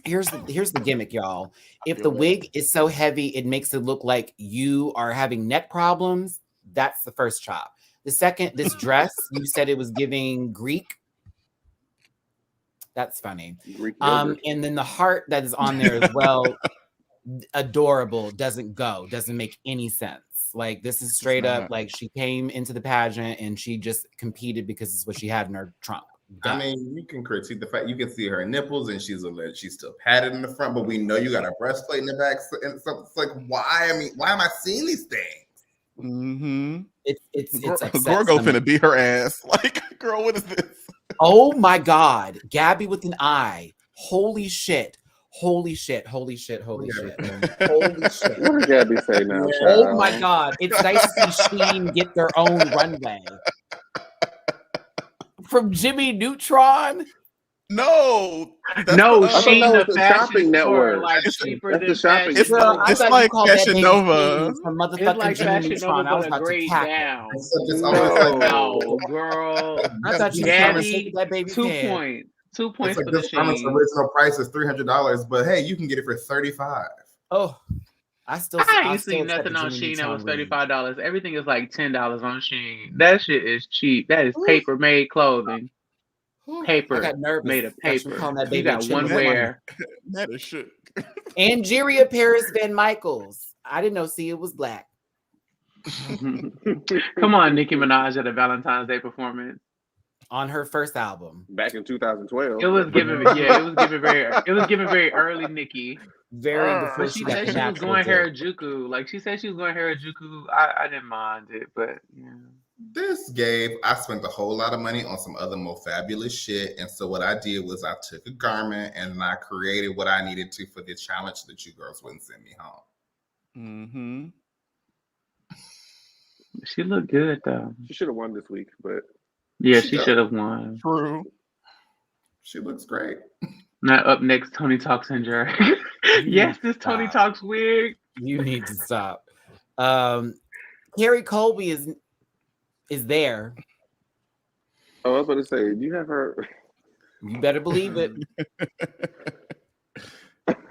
here's the gimmick, y'all. If the wig is so heavy, it makes it look like you are having neck problems. That's the first chop. The second, this dress, you said it was giving Greek. That's funny. And then the heart that is on there as well, adorable, doesn't make any sense. Like this is straight up like she came into the pageant and she just competed because it's what she had in her trunk. I mean, you can critique the fact you can see her nipples and she's still padded in the front, but we know you got a breastplate in the back. And so it's like, why? I mean, why am I seeing these things? Mm-hmm. It's Gorgo finna beat her ass. Like, girl, what is this? Oh my God, Gabby with an eye. Holy shit. Holy shit. Holy shit. Holy shit. Holy shit. What did Gabby say now? Oh my God. It's nice to see Sheen get their own runway. From Jimmy Neutron? No. No, Sheen that the was the fashion shopping store, network. like That's cheaper the than shopping Fashion store. Nova. It's like Fashion Nova. From It's motherfucking like Jimmy Fashion Neutron. Nova, I was but a about to grade cackle. down. It's always like No, girl. I thought you were trying to Gabby, shake that baby's 2 head. points. 2 It's points like for the this garment's Sheen. original price is $300, but hey, you can get it for $35. Oh, I ain't seen nothing on Sheen that was $35. Everything is like $10 on Sheen. That shit is cheap. That is paper made clothing. Paper. I got nervous. Made of paper. That You baby got one wear. That is shook. Angeria Paris Van Michaels. I didn't know Sia was black. Come on, Nicki Minaj at a Valentine's Day performance. On her first album. Back in 2012. It was given very early Nicki. Before But she said she was going Harajuku. Like she said she was going Harajuku. I didn't mind it, but yeah. I spent a whole lot of money on some other more fabulous shit. And so what I did was I took a garment and I created what I needed to for the challenge that you girls wouldn't send me home. Mm-hmm. She looked good though. She should have won this week, but yeah, she should have won. True. She looks great. Now up next, Tony Talks and Jerry. Yes, this Tony Talks wig. You need to stop. Carrie Colby is there. I was about to say, do you have her? You better believe it.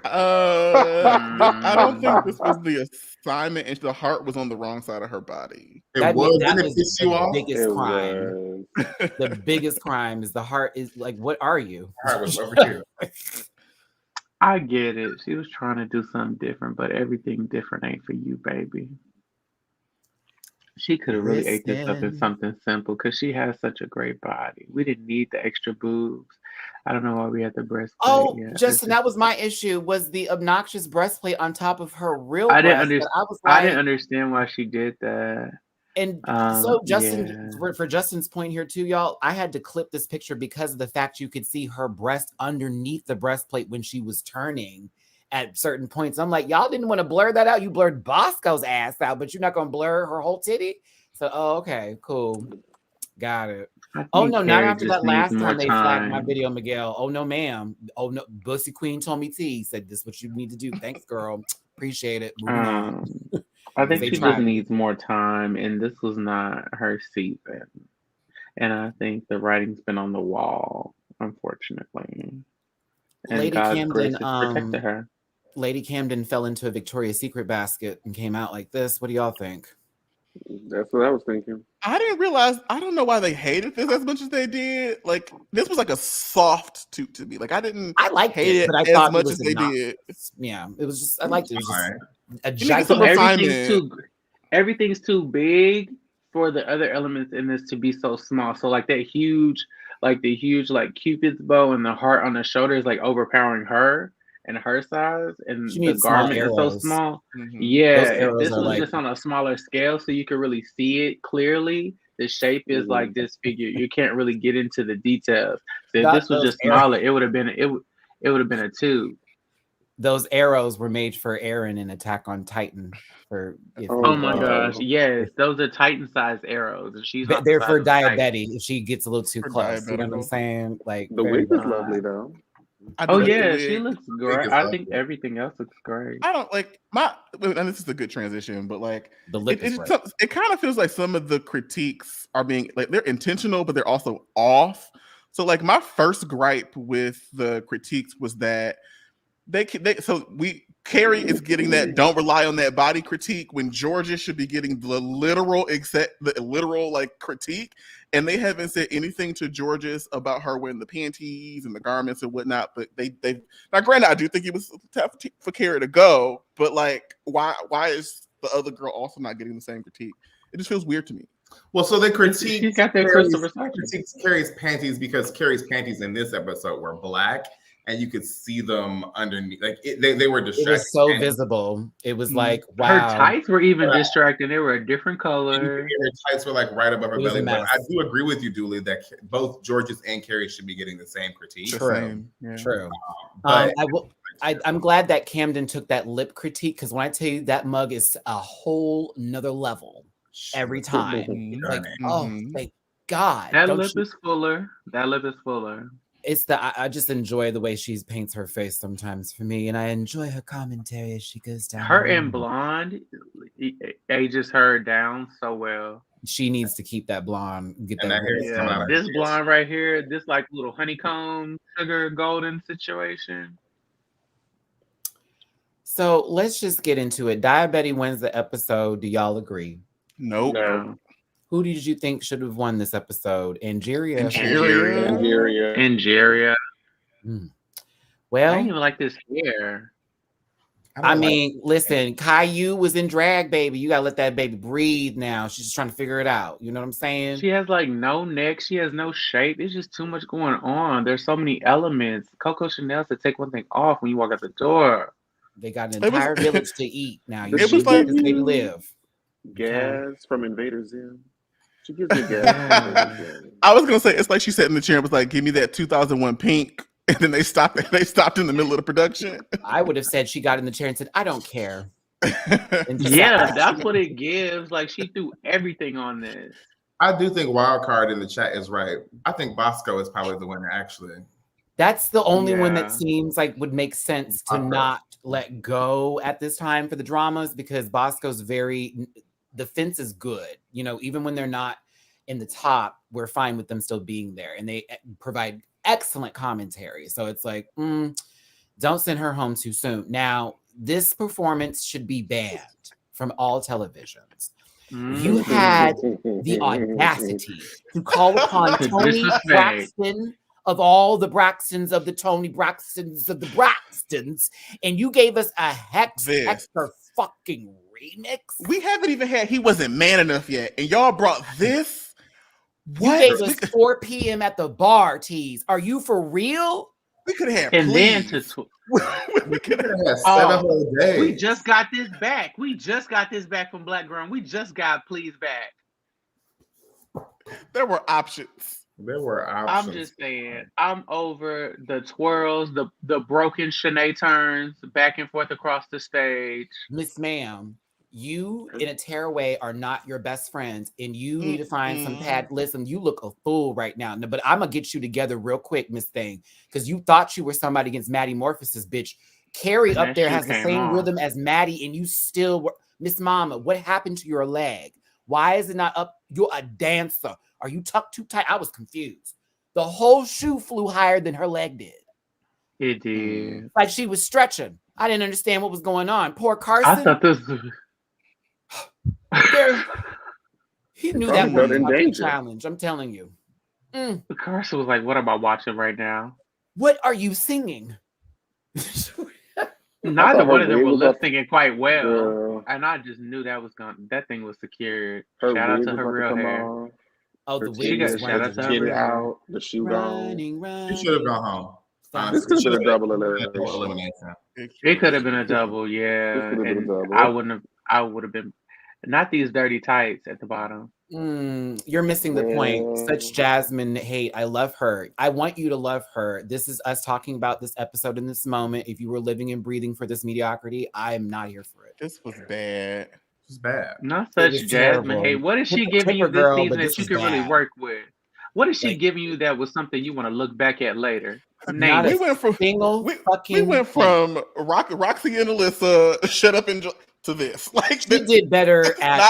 I don't think this was the assignment, and the heart was on the wrong side of her body. That was the biggest It crime. The biggest crime is the heart is like, what are you? Heart was over here. I get it. She was trying to do something different, but everything different ain't for you, baby. She could have really ate this up in something simple because she has such a great body. We didn't need the extra boobs. I don't know why we had the breastplate. Oh, Justin, that was my issue. Was the obnoxious breastplate on top of her real breast? I didn't understand why she did that. And so Justin, for Justin's point here too, y'all, I had to clip this picture because of the fact you could see her breast underneath the breastplate when she was turning at certain points. I'm like, y'all didn't want to blur that out. You blurred Bosco's ass out, but you're not going to blur her whole titty. So, okay, cool. Got it. Oh no, not Carrie after just that needs last more time they flagged my time. video, Miguel. Oh no, ma'am. Oh no, Bussy Queen Tommy T said this is what you need to do. Thanks, girl. Appreciate it. Moving on. I think They she just tried. needs more time, and this was not her season. And I think the writing's been on the wall, unfortunately. And Lady God's grace Camden, has protected her. Lady Camden fell into a Victoria's Secret basket and came out like this. What do y'all think? That's what I was thinking. I didn't realize. I don't know why they hated this as much as they did. Like this was like a soft toot to me. Like I liked hate it, but I as thought much it was as they not. did. Yeah, it was just I liked it. It was just a You needed some gigantic. Everything's too big for the other elements in this to be so small. So like the huge like Cupid's bow and the heart on the shoulder is like overpowering her and her size, and She the needs small garment is so arrows. small. Mhm. Yeah, Those if arrows this are was like just on a smaller scale so you could really see it clearly, the shape is like this figure. You can't really get into the details. So if Not this was those just smaller, it would have been a tube. those arrows were made for Aaron in Attack on Titan. For if Oh you my know. gosh, yes, those are Titan-sized arrows, and she's not the They're size for of a Titan. diabetes if she gets a little too For close. You know what I'm diabetical. saying? Like The very wig is bad. lovely though. Oh like the yeah, wig. she looks great. I think everything else looks great. I don't like my, and this is a good transition, but like The lip is right. it kind of feels like some of the critiques are being like they're intentional, but they're also off. So like my first gripe with the critiques was that Carrie is getting that don't rely on that body critique when Georgia should be getting the literal like critique, and they haven't said anything to Georges about her wearing the panties and the garments and whatnot. But they now granted I do think it was tough for Carrie to go, but like why is the other girl also not getting the same critique? It just feels weird to me. Well, so they critiqued Carrie's panties because Carrie's panties in this episode were black, and you could see them underneath. Like they were distracting. It was so visible. It was like wow. Her tights were even distracting. They were a different color. Her tights were like right above her belly. But I do agree with you, Dooley, that both Georges and Carrie should be getting the same critique. True. I'm glad that Camden took that lip critique, because when I tell you that mug is a whole nother level every time. Like, oh, thank God. That lip is fuller. It's I just enjoy the way she paints her face sometimes for me, and I enjoy her commentary as she goes down. Her in blonde ages her down so well. She needs to keep that blonde. Get that hair. This blonde right here, this like little honeycomb sugar golden situation. So let's just get into it. Diabetes wins the episode. Do y'all agree? Nope. No. Who did you think should have won this episode? Angeria. Well, I didn't even like this hair. I mean, listen, Caillou was in drag, baby. You gotta let that baby breathe now. She's just trying to figure it out. You know what I'm saying? She has like no neck. She has no shape. It's just too much going on. There's so many elements. Coco Chanel said take one thing off when you walk out the door. They got an entire village to eat now. You it was like this baby live. Gas from Invader Zim. She gives me gas. I was gonna say it's like she sat in the chair and was like, "Give me that 2001 pink," and then they stopped. They stopped in the middle of the production. I would have said she got in the chair and said, "I don't care." Yeah, that's what it gives. Like she threw everything on this. I do think Wildcard in the chat is right. I think Bosco is probably the winner. Actually, that's the only one that seems like would make sense to not let go at this time for the dramas, because Bosco's the fence is good. You know, even when they're not in the top, we're fine with them still being there, and they provide excellent commentary. So it's like, don't send her home too soon. Now, this performance should be banned from all televisions. You had the audacity to call upon Tony Braxton of all the Braxtons of the Tony Braxtons of the Braxtons, and you gave us a extra fucking remix. We haven't even had He Wasn't Man Enough yet, and y'all brought this. What? You gave us 4 p.m. at the bar, tease. Are you for real? We could have had and please. Then to we could have had 7 whole days. We just got this back. From Black Girl. We just got please back. There were options. I'm just saying, I'm over the twirls, the broken Shanae turns back and forth across the stage. Miss Ma'am, You in a tearaway are not your best friends, and you need to find some pad. Listen, you look a fool right now. No, but I'm gonna get you together real quick, Miss Thing, because you thought you were somebody against Matty Morphosis, bitch. Carrie up there has the same rhythm as Matty, and you still were. Miss Mama, what happened to your leg? Why is it not up? You're a dancer. Are you tucked too tight? I was confused. The whole shoe flew higher than her leg did. It did. Like she was stretching. I didn't understand what was going on. Poor Carson. I thought this. He knew that was a challenge. I'm telling you. Carson was like, "What am I watching right now? What are you singing?" Neither one of them were lip syncing quite well, and I just knew that thing was secured. Shout out to her real hair. Oh, the wig got shout out to her real hair. The shoe gone. You should have gone home. This could have been a double elimination. It could have been a double, yeah. And I would have been. Not these dirty tights at the bottom. You're missing the point. Such Jasmine hate. I love her. I want you to love her. This is us talking about this episode in this moment. If you were living and breathing for this mediocrity, I am not here for it. This was bad. It's bad. Not such Jasmine hate. What is she giving you this season that you can really work with? What is she giving you that was something you want to look back at later? We went from Roxy and Alyssa shut up and to this. Like she did better at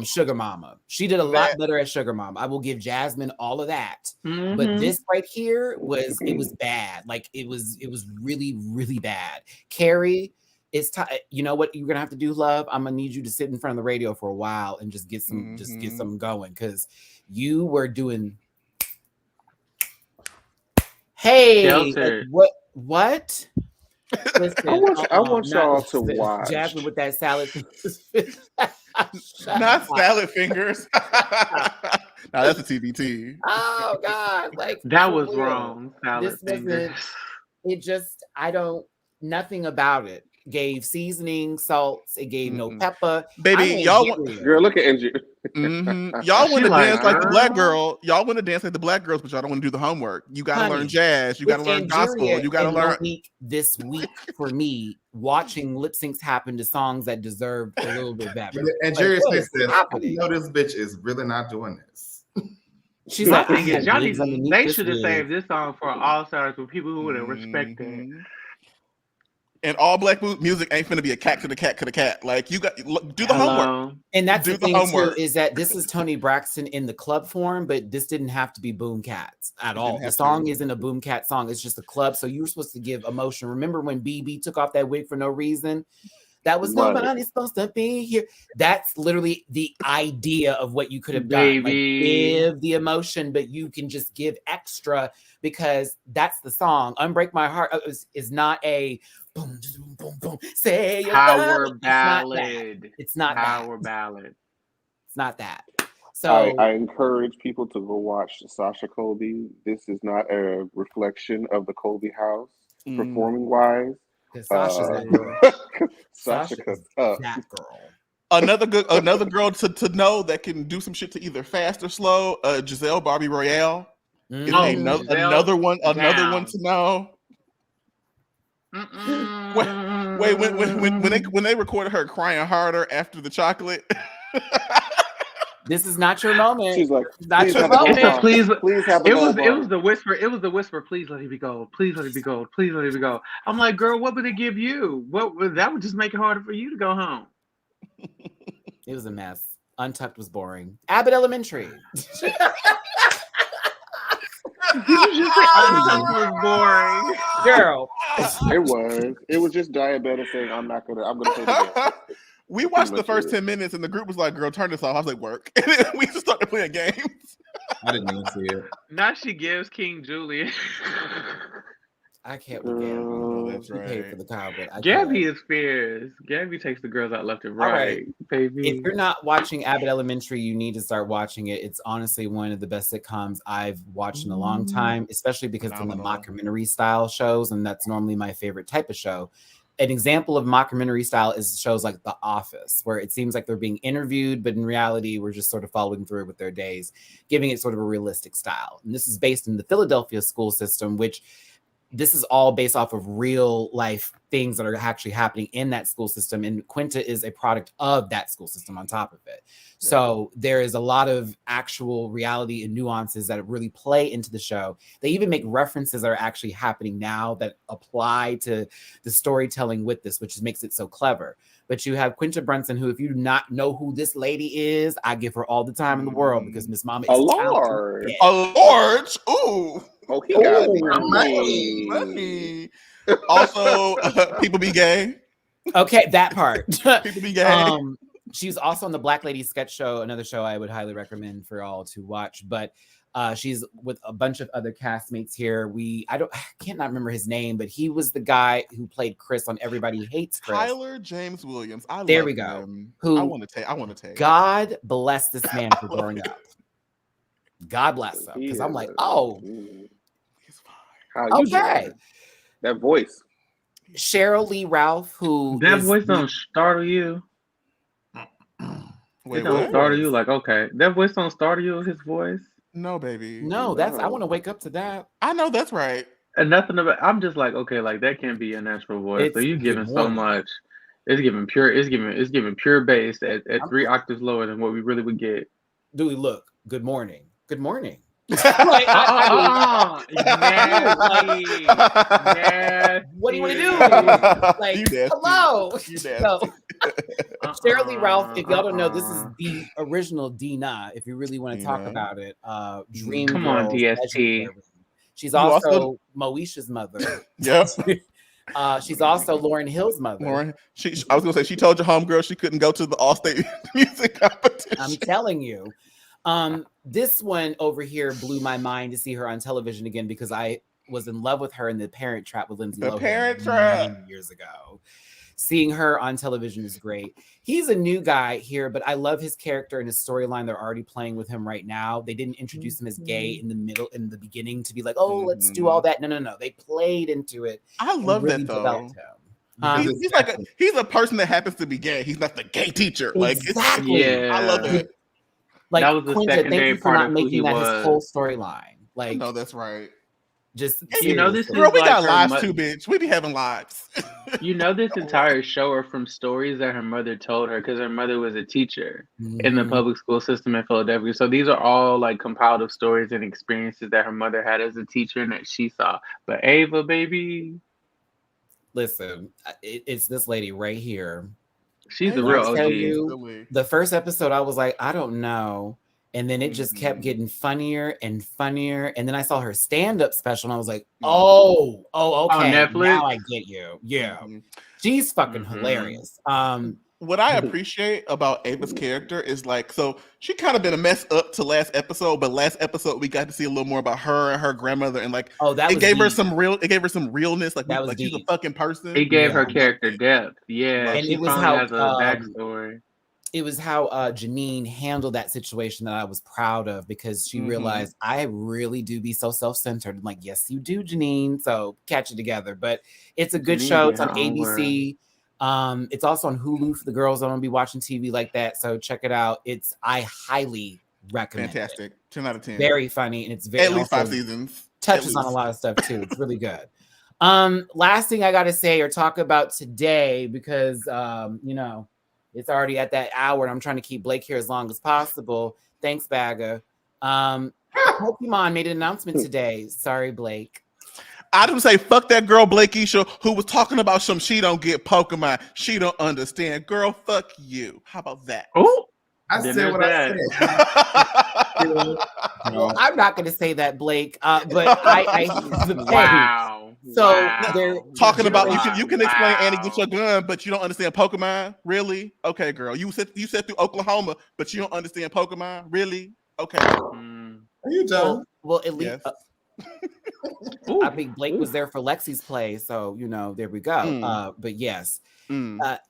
Sugar Mama. She did a lot better at Sugar Mama. I will give Jasmine all of that. But this right here was bad. Like it was really, really bad. Carrie, it's time. You know what you're gonna have to do, love? I'm gonna need you to sit in front of the radio for a while and just get some going, because you were doing. Hey, like, what? Listen, I want y'all to watch Jasmine with that salad. Not salad fingers. No, that's a TBT. Oh God, like that was wrong. Salad fingers. Nothing about it gave seasoning, salts. It gave no pepper. Baby, girl, look at Angie. Y'all want to dance like the black girl. Y'all want to dance like the black girls, but y'all don't want to do the homework. You got to learn jazz. You got to learn gospel. You got to learn. This week for me, watching lip syncs happen to songs that deserve a little bit better. And Jerry says, "You know this bitch is really not doing this." She's like, they should have saved this song for All Stars with people who would have respected. And all black music ain't finna be a cat to the cat to the cat. Like you got do the homework. And that's the thing too, is that this is Toni Braxton in the club form, but this didn't have to be Boom Cats at all. The song isn't a Boom Cat song. It's just a club. So you were supposed to give emotion. Remember when BB took off that wig for no reason? That was nobody's supposed to be here. That's literally the idea of what you could have done. Like, give the emotion, but you can just give extra because that's the song. Unbreak My Heart is not a boom, boom, boom, boom. Say power ballad. It's not power ballad. It's not that. So I encourage people to go watch Sasha Colby. This is not a reflection of the Colby house performing wise. Sasha's that girl. Sasha's that girl. Another girl to know that can do some shit to either fast or slow. Giselle Barbie Royale. Another one to know. Wait, when they recorded her crying harder after the chocolate. This is not your moment. She's like, not your moment. Please have it was the whisper. It was the whisper. Please let it be gold. Please let it be gold. Please let it be gold. I'm like, girl, what would it give you? That would just make it harder for you to go home. It was a mess. Untucked was boring. Abbott Elementary. Untucked was boring. Girl. It was just diabetic saying I'm gonna take it. We watched the first 10 minutes and the group was like, girl, turn this off. I was like, work. And then we just started playing games. I didn't even see it. Now she gives King Julian. I can't with Gabby. Oh, that's right. Paid for the cowboy. Gabby is fierce. Gabby takes the girls out left and right, baby. If you're not watching Abbott Elementary, you need to start watching it. It's honestly one of the best sitcoms I've watched in a long time, especially because it's in the mockumentary style shows, and that's normally my favorite type of show. An example of mockumentary style is shows like The Office, where it seems like they're being interviewed, but in reality, we're just sort of following through with their days, giving it sort of a realistic style. And this is based in the Philadelphia school system, which this is all based off of real life things that are actually happening in that school system. And Quinta is a product of that school system on top of it. Yeah. So there is a lot of actual reality and nuances that really play into the show. They even make references that are actually happening now that apply to the storytelling with this, which makes it so clever. But you have Quinta Brunson, who, if you do not know who this lady is, I give her all the time in the world because Miss Mama is talented. A large. Ooh. Oh, he got money. Also, people be gay. Okay, that part. People be gay. She's also on the Black Lady Sketch Show, another show I would highly recommend for all to watch. But she's with a bunch of other castmates here. I can't not remember his name, but he was the guy who played Chris on Everybody Hates Chris. Tyler James Williams. There we go. Who I want to take. God bless this man for growing up. God bless him. Because I'm like, oh, okay. That voice. Cheryl Lee Ralph, who that voice don't startle you. Wait, it don't startle you like, okay. That voice don't startle you, his voice. No, baby. No, I want to wake up to that. I know that's right. And nothing about. I'm just like, okay, like that can't be a natural voice. So you giving so much. It's giving pure bass at 3 octaves lower than what we really would get. Dewey, look. Good morning. Good morning. Like, what do you want to do? Like, hello. So, Cheryl Lee Ralph, if y'all don't know, this is the original Dina, if you really want to talk about it. Dream Come Girls, on, DST. She's also Moesha's mother. Yep. She's also Lauryn Hill's mother. I was gonna say she told your homegirl she couldn't go to the All-State music competition. I'm telling you. This one over here blew my mind to see her on television again because I was in love with her in The Parent Trap with Lindsay Lohan. Parent Trap years ago. Seeing her on television is great. He's a new guy here, but I love his character and his storyline. They're already playing with him right now. They didn't introduce him as gay in the beginning to be like, oh, let's do all that. No. They played into it. I love really that though. He's a person that happens to be gay. He's not the gay teacher. Exactly. I love it. Like, that was the Quinta, secondary thank you for part not of making who he that was. his whole storyline. Like, no, that's right. Just this girl, is we like got lives too, bitch. We be having lives. This entire show are from stories that her mother told her because her mother was a teacher in the public school system in Philadelphia. So these are all like compiled of stories and experiences that her mother had as a teacher and that she saw. But Ava, baby, listen, it's this lady right here. She's the real OG. The first episode, I was like, I don't know. And then it just kept getting funnier and funnier. And then I saw her stand-up special and I was like, oh, okay. Now I get you. Yeah. She's fucking hilarious. What I appreciate about Ava's character is so she kind of been a mess up to last episode, but last episode we got to see a little more about her and her grandmother, and it gave her some realness. Like she's a fucking person. It gave her character depth. Yeah, and she it was how has a backstory. It was how Janine handled that situation that I was proud of because she realized I really do be so self-centered. I'm like, yes, you do, Janine. So catch it together. But it's a good show. It's on ABC. It's also on Hulu for the girls that don't be watching TV like that. So check it out. I highly recommend. Fantastic. 10 out of 10. Very funny, and it's very at least 5 seasons. Touches on a lot of stuff too. It's really good. Last thing I gotta say or talk about today, because it's already at that hour and I'm trying to keep Blake here as long as possible. Thanks, Bagga. Pokemon made an announcement today. Sorry, Blake. I didn't say fuck that girl Blakeisha who was talking about she don't get Pokemon. She don't understand. Girl, fuck you. How about that? Oh, I said what I said. Well, I'm not going to say that, Blake. But I wow. So they're talking about you can explain Annie get your gun, but you don't understand Pokemon. Really? Okay, girl. You said through Oklahoma, but you don't understand Pokemon. Really? Okay. Are you done? Well, at least. Yes. I think Blake was there for Lexi's play, so there we go. But yes,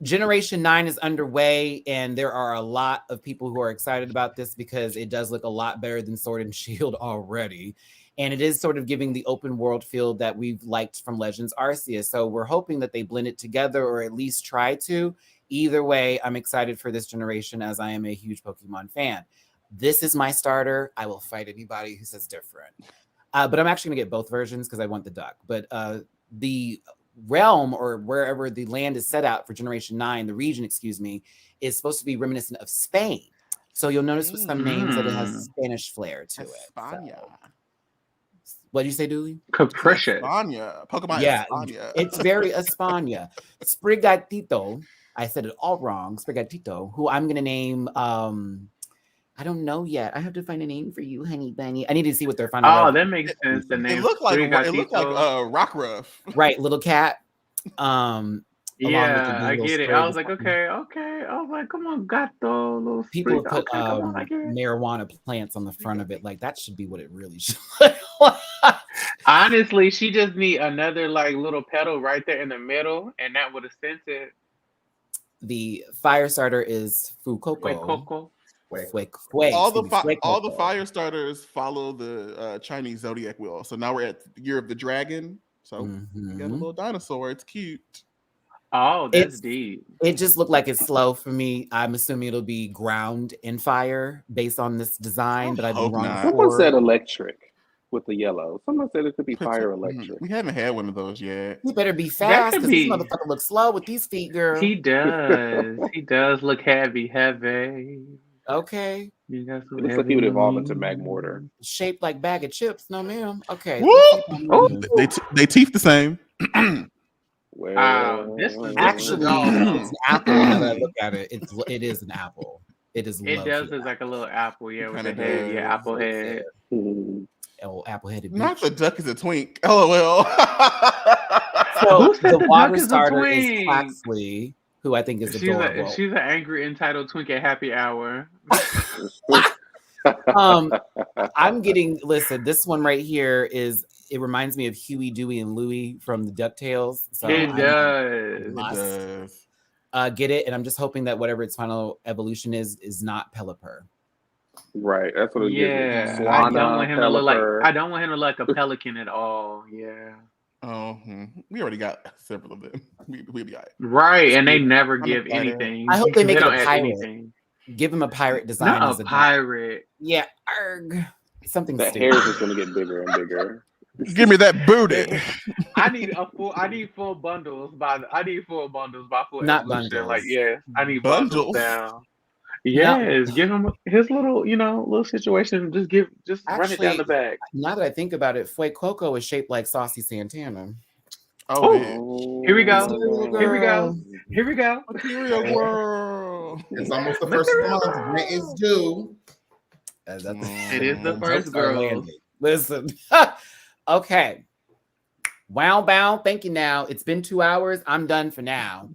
Generation 9 is underway, and there are a lot of people who are excited about this because it does look a lot better than Sword and Shield already, and it is sort of giving the open world feel that we've liked from Legends Arceus. So we're hoping that they blend it together, or at least try to. Either way, I'm excited for this generation as I am a huge Pokemon fan. This is my starter. I will fight anybody who says different. But I'm actually gonna get both versions because I want the duck. But the realm or wherever the land is set out for Generation 9, the region, excuse me, is supposed to be reminiscent of Spain. So you'll notice with some names that it has Spanish flair to it. España. So. What did you say, Dooley? Capricious. España. Pokemon Yeah, España. it's very España. Sprigatito. I said it all wrong. Sprigatito, who I'm gonna name. I don't know yet. I have to find a name for you, honey bunny. I need to see what they're finding. Oh, that makes sense. The name. It looked like Rockruff. Right, little cat. Yeah, I get it. I was like, okay. I was like, come on, gato, little people sprig. put Okay, come on, I get it. marijuana plants on the front of it. Like that should be what it really should look like. Honestly, she just need another like little petal right there in the middle, and that would have sent it. The fire starter is Fuecoco. All the fire starters follow the Chinese zodiac wheel. So now we're at the year of the dragon. So we got a little dinosaur. It's cute. Oh, that's deep. It just looked like it's slow for me. I'm assuming it'll be ground in fire based on this design, but I've been wrong. Someone said electric with the yellow. Someone said it could be fire electric. We haven't had one of those yet. You better be fast because this motherfucker looks slow with these feet, girl. He does. He does look heavy. Okay. Looks like he would evolve into Magmortar. Shaped like bag of chips. No, ma'am. Okay. They teeth the same. Well, this is actually it's an apple. Now that I look at it, it is an apple. It is. It does look like a little apple, yeah, with the head, apple head. Oh, apple headed. Not the duck is a twink. LOL. So the water starter is Paxley, who I think is adorable. She's an angry entitled twink at happy hour. I'm getting. Listen, this one right here is. It reminds me of Huey, Dewey, and Louie from the DuckTales. So it does. Get it, and I'm just hoping that whatever its final evolution is not Pelipper. Right, that's what it is. Swana, I don't want him to look like. I don't want him to look like a pelican at all. Yeah. Oh, we already got several of them. We'll be all right. Right, and they never give anything. I hope they make it a pirate. Anything. Give him a pirate design. Not a pirate. Yeah, arg. Something. The hairs is going to get bigger and bigger. Give me that booty. I need full bundles by full. Not bundles. Like I need bundles down. Yes, give him his little, little situation. Just run it down the back. Now that I think about it, Fuecoco is shaped like Saucy Santana. Oh, here we go. Here we go. Here we go. Material girl. It's almost the first month. Rent is due. It is the first girl. Listen. Okay. Wow, bow. Thank you now. It's been 2 hours. I'm done for now.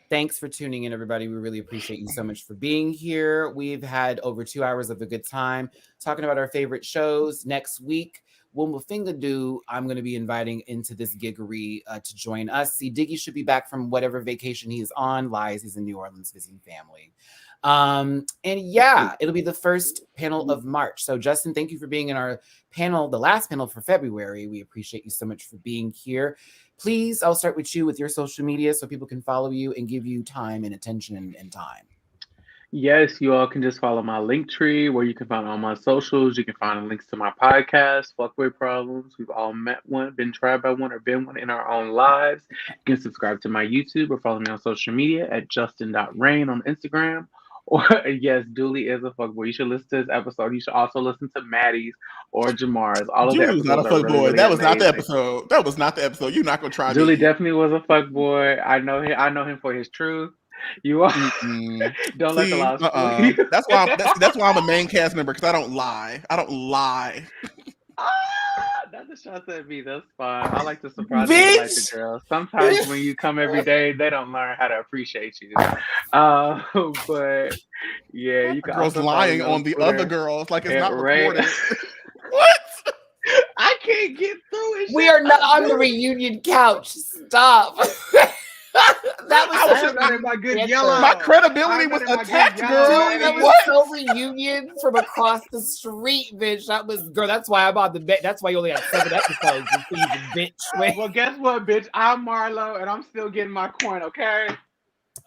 Thanks for tuning in, everybody. We really appreciate you so much for being here. We've had over 2 hours of a good time talking about our favorite shows. Next week, Wumafinga Do, I'm going to be inviting into this giggery to join us. See, Diggy should be back from whatever vacation he is on. Lies, he's in New Orleans visiting family. And yeah, it'll be the first panel of March. So Justin, thank you for being in our panel, the last panel for February. We appreciate you so much for being here. Please, I'll start with you with your social media so people can follow you and give you time and attention and time. Yes, you all can just follow my link tree where you can find all my socials. You can find links to my podcast, Fuckboy Problems. We've all met one, been tried by one, or been one in our own lives. You can subscribe to my YouTube or follow me on social media at Justin.Rayne on Instagram. Or yes, Dooley is a fuckboy. You should listen to this episode. You should also listen to Matty's or Jamar's. All of Julie was not a fuckboy. Really that was amazing. Not the episode. That was not the episode. You're not gonna try. Julie definitely was a fuckboy. I know him for his truth. You are. Don't let the lies. That's why I'm a main cast member because I don't lie. That's a shot at me. That's fine. I like to surprise the girls. Sometimes when you come every day, they don't learn how to appreciate you. But yeah, you can. Girls lying on the other girls like it's not recorded. What? I can't get through it. We are not on the reunion couch. Stop. That was my good yellow. My credibility was attacked, girl. That was so reunion from across the street, bitch. That's why I'm on the bed. That's why you only have 7 episodes this season, bitch. Well, guess what, bitch? I'm Marlo, and I'm still getting my coin. Okay.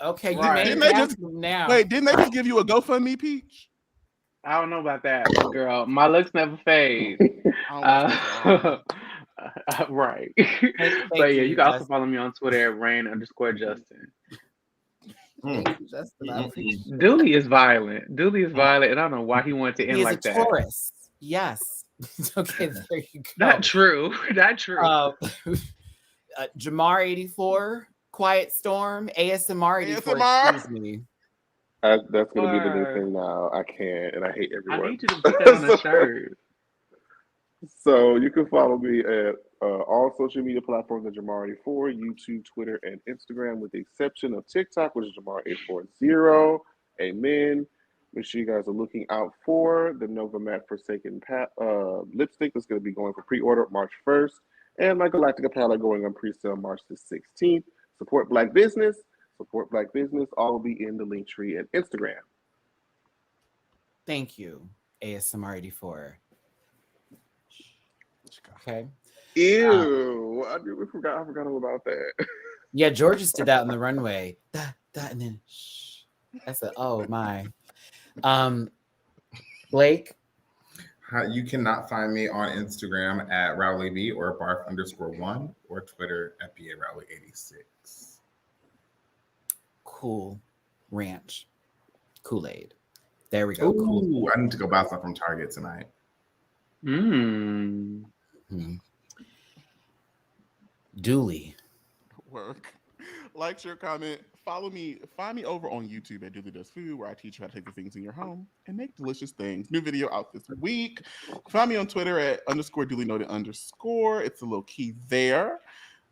Okay. Right. Didn't they just give you a GoFundMe, Peach? I don't know about that, girl. My looks never fade. Right. Thank But yeah, you, you can also Justin. follow me on Twitter at Rain_Justin. Thank you, Justin. I appreciate Dooley is violent. Dooley is violent, and I don't know why he wanted to He end is like a that. Taurus. Yes. Okay, there you go. Not true. Not true. Jamar 84, Quiet Storm, ASMR 84. ASMR. Excuse me. That's going to be the new Word. thing now. I can't, and I hate I everyone. need you to put that on a shirt. So you can follow me at all social media platforms at Jamar84, YouTube, Twitter, and Instagram, with the exception of TikTok, which is Jamar840. Amen. Make sure you guys are looking out for the Nova Matte Forsaken lipstick that's going to be going for pre-order March 1st, and my Galactica palette going on pre-sale March the 16th. Support Black business. Support Black business. All will be in the link tree and Instagram. Thank you, ASMR 84. Okay. Ew. I forgot all about that. Yeah, George just did that on the runway. That, and then shh. That's oh my. Blake. You cannot find me on Instagram at RowleyB or barf_1 or Twitter at BARowley86. Cool Ranch. Kool-Aid. There we go. Ooh, Cool. I need to go buy some from Target tonight. Dooley. Work. Like, share, comment, follow me. Find me over on YouTube at Dooley Does Food, where I teach you how to take the things in your home and make delicious things. New video out this week. Find me on Twitter at _DooleyNoted_. It's a little key there.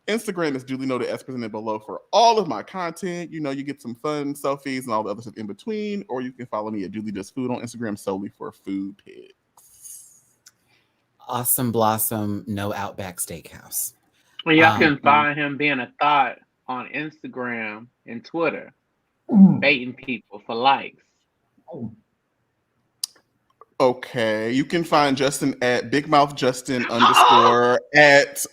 Instagram is Duly Noted as presented below for all of my content. You know, you get some fun selfies and all the other stuff in between, or you can follow me at Dooley Does Food on Instagram solely for food pics. Awesome Blossom, no Outback Steakhouse. Well, y'all can find him being a thought on Instagram and Twitter, baiting people for likes. Okay, you can find Justin at BigMouthJustin _ at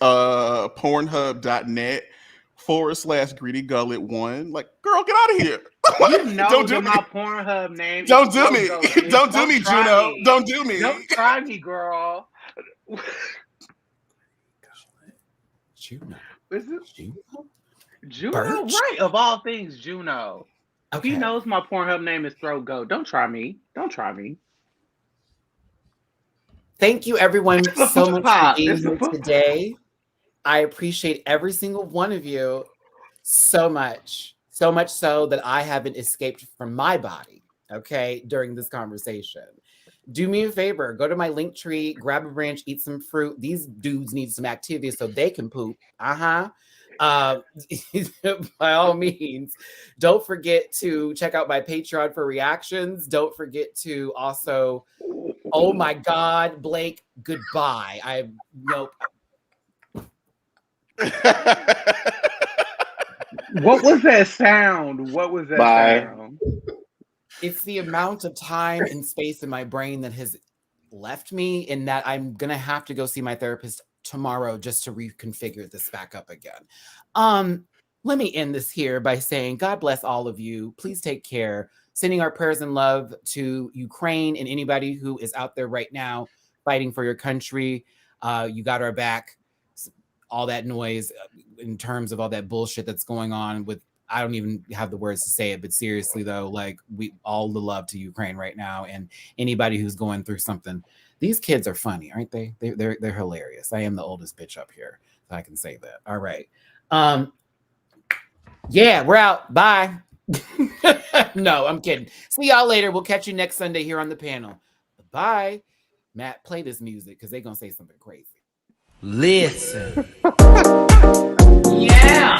pornhub.net/greedygullet1. Like, girl, get out of here. You know Don't do that me. my Pornhub name. Don't do is me. Go, bitch. Don't do me, try Juno. me. Don't do me. Don't try me, girl. Juno. Is it Juno? Juno? Birch? Right, of all things, Juno. Okay. He knows my Pornhub name is Throat Go. Don't try me. Don't try me. Thank you, everyone, so much for being It's here today. I appreciate every single one of you so much. So much so that I haven't escaped from my body, okay, during this conversation. Do me a favor, go to my link tree, grab a branch, eat some fruit. These dudes need some activity so they can poop. By all means, don't forget to check out my Patreon for reactions. Don't forget to also, oh my God, Blake, goodbye. Nope. What was that sound? What was that sound? It's the amount of time and space in my brain that has left me, in that I'm going to have to go see my therapist tomorrow just to reconfigure this back up again. Let me end this here by saying, God bless all of you. Please take care. Sending our prayers and love to Ukraine and anybody who is out there right now fighting for your country. You got our back. All that noise in terms of all that bullshit that's going on with, I don't even have the words to say it, but seriously though, like, we all the love to Ukraine right now, and anybody who's going through something. These kids are funny, aren't they? They're hilarious. I am the oldest bitch up here, so I can say that. All right. Yeah, we're out. Bye. No, I'm kidding. See y'all later. We'll catch you next Sunday here on the panel. Bye. Matt, play this music because they're gonna say something crazy. Listen. Yeah.